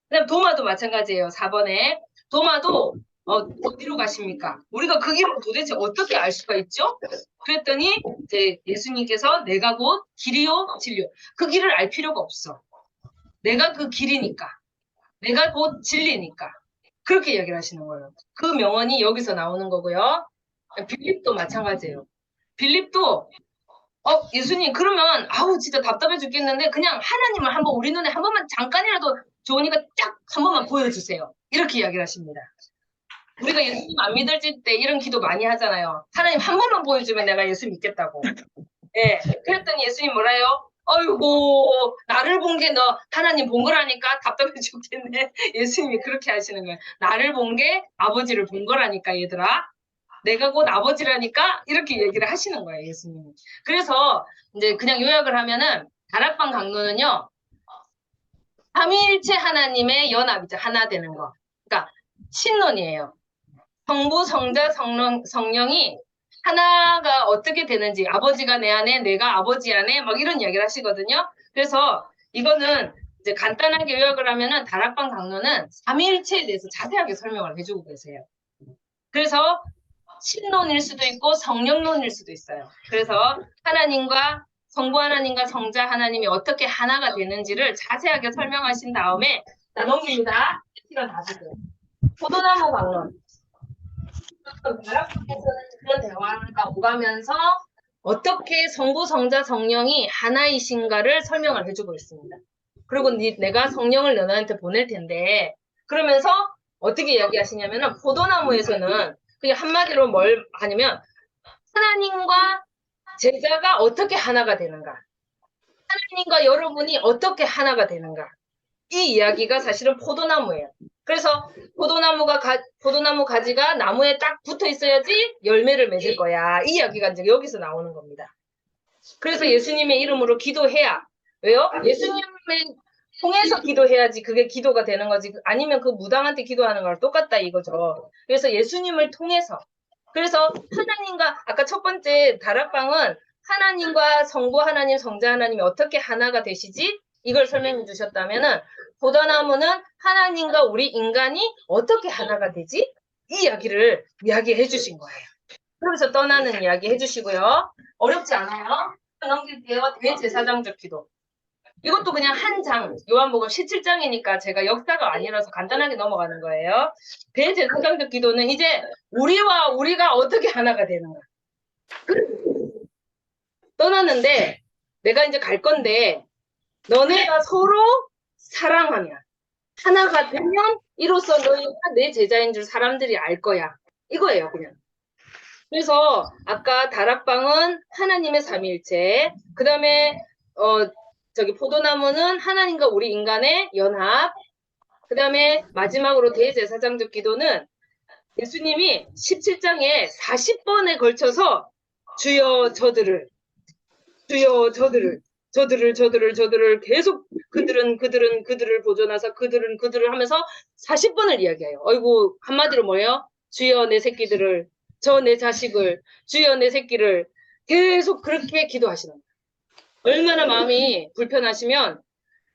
그다음 도마도 마찬가지예요. 4번에 도마도 어디로 가십니까? 우리가 그 길을 도대체 어떻게 알 수가 있죠? 그랬더니 이제 예수님께서 내가 곧 길이요 진리요. 그 길을 알 필요가 없어. 내가 그 길이니까. 내가 곧 진리니까. 그렇게 이야기를 하시는 거예요. 그 명언이 여기서 나오는 거고요. 빌립도 마찬가지예요. 빌립도 예수님 그러면 진짜 답답해 죽겠는데 그냥 하나님을 한번 우리 눈에 한 번만 잠깐이라도 좋으니까 딱 한 번만 보여주세요. 이렇게 이야기를 하십니다. 우리가 예수님 안 믿을 때 이런 기도 많이 하잖아요. 하나님 한 번만 보여주면 내가 예수 믿겠다고. 예. 그랬더니 예수님 뭐라요? 어이구 나를 본 게 너 하나님 본 거라니까 답답해 죽겠네. 예수님이 그렇게 하시는 거예요. 나를 본 게 아버지를 본 거라니까 얘들아. 내가 곧 아버지라니까 이렇게 얘기를 하시는 거예요. 예수님이. 그래서 이제 그냥 요약을 하면은 다락방 강론은요. 삼위일체 하나님의 연합이죠. 하나 되는 거. 그러니까 신론이에요. 성부, 성자, 성령이 하나가 어떻게 되는지 아버지가 내 안에 내가 아버지 안에 막 이런 이야기를 하시거든요. 그래서 이거는 이제 간단하게 요약을 하면은 다락방 강론은 삼위일체에 대해서 자세하게 설명을 해주고 계세요. 그래서 신론일 수도 있고 성령론일 수도 있어요. 그래서 하나님과 성부 하나님과 성자 하나님이 어떻게 하나가 되는지를 자세하게 설명하신 다음에 넘깁니다. 시간 다 주세요. 포도나무 강론. 다락방에서는 그런 대화가 오가면서 어떻게 성부, 성자, 성령이 하나이신가를 설명을 해주고 있습니다. 그리고 내가 성령을 너희한테 보낼 텐데 그러면서 어떻게 이야기하시냐면은 포도나무에서는 그냥 한마디로 뭘 하냐면 하나님과 제자가 어떻게 하나가 되는가 하나님과 여러분이 어떻게 하나가 되는가 이 이야기가 사실은 포도나무예요. 그래서 포도나무 가지가 나무에 딱 붙어 있어야지 열매를 맺을 거야. 이 이야기가 이제 여기서 나오는 겁니다. 그래서 예수님의 이름으로 기도해야 왜요? 예수님을 통해서 기도해야지 그게 기도가 되는 거지. 아니면 그 무당한테 기도하는 거랑 똑같다 이거죠. 그래서 예수님을 통해서 그래서 하나님과 아까 첫 번째 다락방은 하나님과 성부 하나님, 성자 하나님이 어떻게 하나가 되시지? 이걸 설명해 주셨다면은 포도나무는 하나님과 우리 인간이 어떻게 하나가 되지? 이 이야기를 이야기해 주신 거예요. 그러면서 떠나는 이야기 해주시고요. 어렵지 않아요? 넘길게요. 대제사장적 기도. 이것도 그냥 한 장, 요한복음 17장이니까 제가 역사가 아니라서 간단하게 넘어가는 거예요. 대제사장적 기도는 이제 우리가 어떻게 하나가 되는가. 떠나는데 내가 이제 갈 건데 너네가 서로 사랑하면 하나가 되면 이로써 너희가 내 제자인 줄 사람들이 알 거야. 이거예요, 그냥. 그래서 아까 다락방은 하나님의 삼위일체, 그 다음에 포도나무는 하나님과 우리 인간의 연합, 그 다음에 마지막으로 대제사장적 기도는 예수님이 17장에 40번에 걸쳐서 주여 저들을 계속 그들을 보존하사 그들을 하면서 40번을 이야기해요. 어이구, 한마디로 뭐예요? 주여 내 새끼들을, 저 내 자식을, 주여 내 새끼를 계속 그렇게 기도하시는 거예요. 얼마나 마음이 불편하시면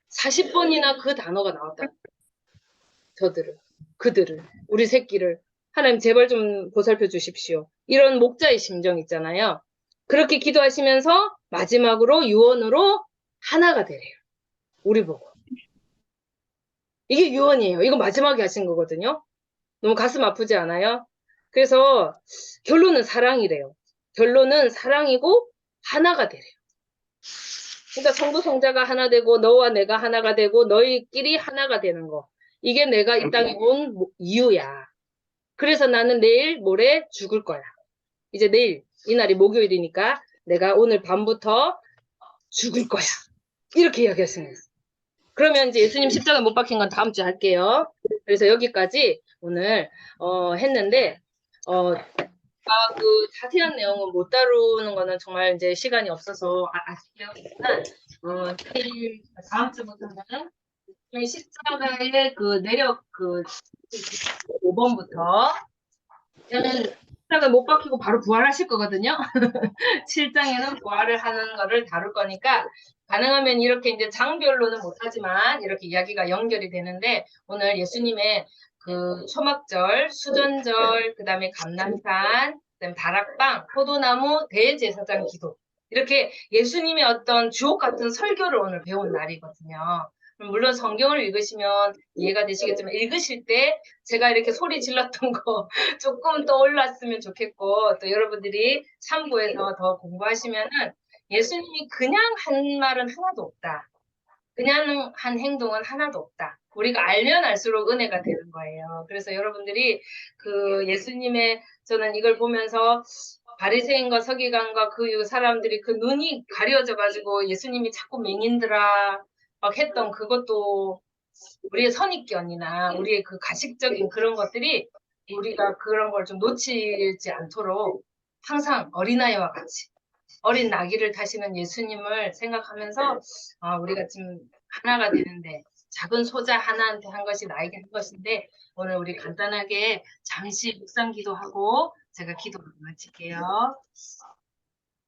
40번이나 그 단어가 나왔다. 그들을, 우리 새끼를 하나님 제발 좀 보살펴 주십시오. 이런 목자의 심정 있잖아요. 그렇게 기도하시면서 마지막으로 유언으로 하나가 되래요. 우리 보고. 이게 유언이에요. 이거 마지막에 하신 거거든요. 너무 가슴 아프지 않아요? 그래서 결론은 사랑이래요. 결론은 사랑이고 하나가 되래요. 그러니까 성부 성자가 하나 되고 너와 내가 하나가 되고 너희끼리 하나가 되는 거. 이게 내가 이 땅에 온 이유야. 그래서 나는 내일 모레 죽을 거야. 이제 내일 이날이 목요일이니까 내가 오늘 밤부터 죽을 거야. 이렇게 이야기했습니다. 그러면 이제 예수님 십자가 못 박힌 건 다음 주에 할게요. 그래서 여기까지 오늘 했는데 그 자세한 내용은 못 다루는 거는 정말 이제 시간이 없어서 아쉽지만 내일 다음 주부터는 십자가의 그 내력 5번부터 얘는 십자가 못 박히고 바로 부활하실 거거든요. 7장에는 부활을 하는 거를 다룰 거니까 가능하면 이렇게 이제 장별로는 못하지만 이렇게 이야기가 연결이 되는데 오늘 예수님의 그 초막절, 수전절, 그 다음에 감람산, 그다음에 다락방, 포도나무, 대제사장 기도 이렇게 예수님의 어떤 주옥 같은 설교를 오늘 배운 날이거든요. 물론 성경을 읽으시면 이해가 되시겠지만 읽으실 때 제가 이렇게 소리 질렀던 거 조금 떠올랐으면 좋겠고 또 여러분들이 참고해서 더 공부하시면은 예수님이 그냥 한 말은 하나도 없다. 그냥 한 행동은 하나도 없다. 우리가 알면 알수록 은혜가 되는 거예요. 그래서 여러분들이 그 예수님의 저는 이걸 보면서 바리새인과 서기관과 그 사람들이 그 눈이 가려져 가지고 예수님이 자꾸 맹인들아 막 했던 그것도 우리의 선입견이나 우리의 그 가식적인 그런 것들이 우리가 그런 걸 좀 놓치지 않도록 항상 어린아이와 같이 어린 나귀를 타시는 예수님을 생각하면서 우리가 지금 하나가 되는데 작은 소자 하나한테 한 것이 나에게 한 것인데 오늘 우리 간단하게 잠시 묵상 기도하고 제가 기도를 마칠게요.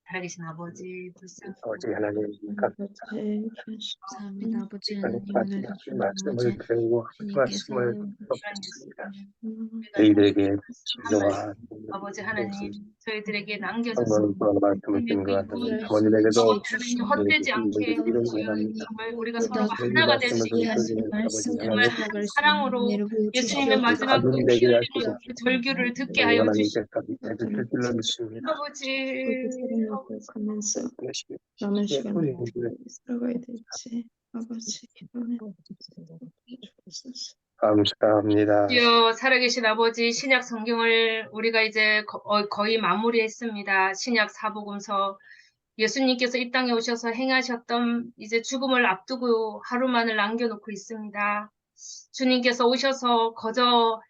살아계신 아버지, 불쌍히 아버지 하나님 감사합니다. 아버지 하나님 까지 오늘도 주님 말씀을 아버지 배우고 주님께서 말씀을 그런 덮습니다. 예수님 저희들에게 진정한 아버지 하나님 저희들에게 남겨주신 한번 그런 말씀을 드린 것 같습니다. 어머님에게도 하나님 헛되지 않게 이런 정말 우리가 보다 서로가 저희 하나가 될 수 말씀을 있게 하시고 드리는 아버지 정말 하나님 한 사랑으로 예수님의 마지막 그 가족이 피 되게 흘리는 하시고 그 절규를 듣게 저희 하여 하나님께서 주시고 해주실 줄로 믿습니다. 아버지 가면서 남은 시간을 어떻게 살아가야 될지 아버지 기도해 주옵소서. 감사합니다. 주여 살아계신 아버지 신약 성경을 우리가 이제 거의 마무리했습니다. 신약 사복음서 예수님께서 이 땅에 오셔서 행하셨던 이제 죽음을 앞두고 하루만을 남겨놓고 있습니다. 주님께서 오셔서 거저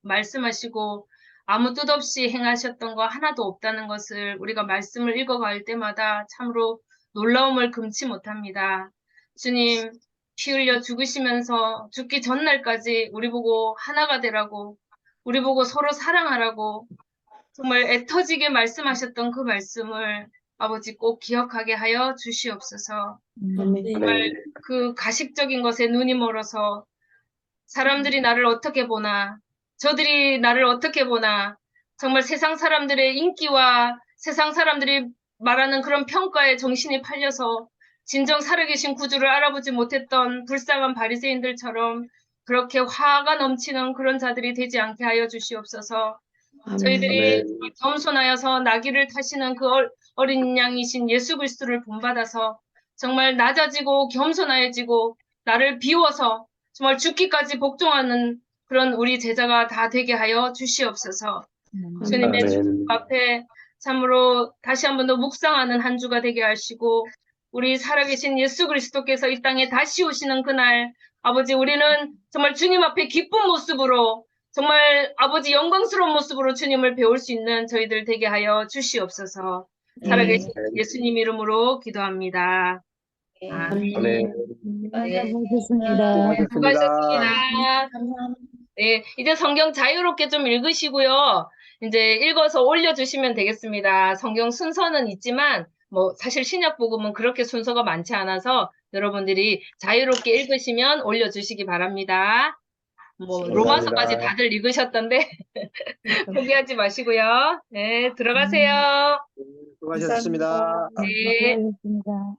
말씀하시고 아무 뜻 없이 행하셨던 거 하나도 없다는 것을 우리가 말씀을 읽어갈 때마다 참으로 놀라움을 금치 못합니다. 주님 피 흘려 죽으시면서 죽기 전날까지 우리 보고 하나가 되라고 우리 보고 서로 사랑하라고 정말 애터지게 말씀하셨던 그 말씀을 아버지 꼭 기억하게 하여 주시옵소서. 정말 그 가식적인 것에 눈이 멀어서 사람들이 나를 어떻게 보나 저들이 나를 어떻게 보나 정말 세상 사람들의 인기와 세상 사람들이 말하는 그런 평가에 정신이 팔려서 진정 살아계신 구주를 알아보지 못했던 불쌍한 바리새인들처럼 그렇게 화가 넘치는 그런 자들이 되지 않게 하여 주시옵소서. 저희들이 겸손하여서 나귀를 타시는 그 어린 양이신 예수 그리스도를 본받아서 정말 낮아지고 겸손하여지고 나를 비워서 정말 죽기까지 복종하는 그런 우리 제자가 다 되게 하여 주시옵소서. 주님의 아멘. 앞에 참으로 다시 한 번 더 묵상하는 한 주가 되게 하시고 우리 살아계신 예수 그리스도께서 이 땅에 다시 오시는 그날 아버지 우리는 정말 주님 앞에 기쁜 모습으로 정말 아버지 영광스러운 모습으로 주님을 배울 수 있는 저희들 되게 하여 주시옵소서. 살아계신 예수님 이름으로 기도합니다. 아멘. 아멘. 네. 수고하셨습니다. 수고하셨습니다. 네, 이제 성경 자유롭게 좀 읽으시고요. 이제 읽어서 올려주시면 되겠습니다. 성경 순서는 있지만, 뭐, 사실 신약 복음은 그렇게 순서가 많지 않아서 여러분들이 자유롭게 읽으시면 올려주시기 바랍니다. 뭐, 로마서까지 다들 읽으셨던데, 포기하지 마시고요. 네, 들어가세요. 수고하셨습니다. 네. 수고하셨습니다.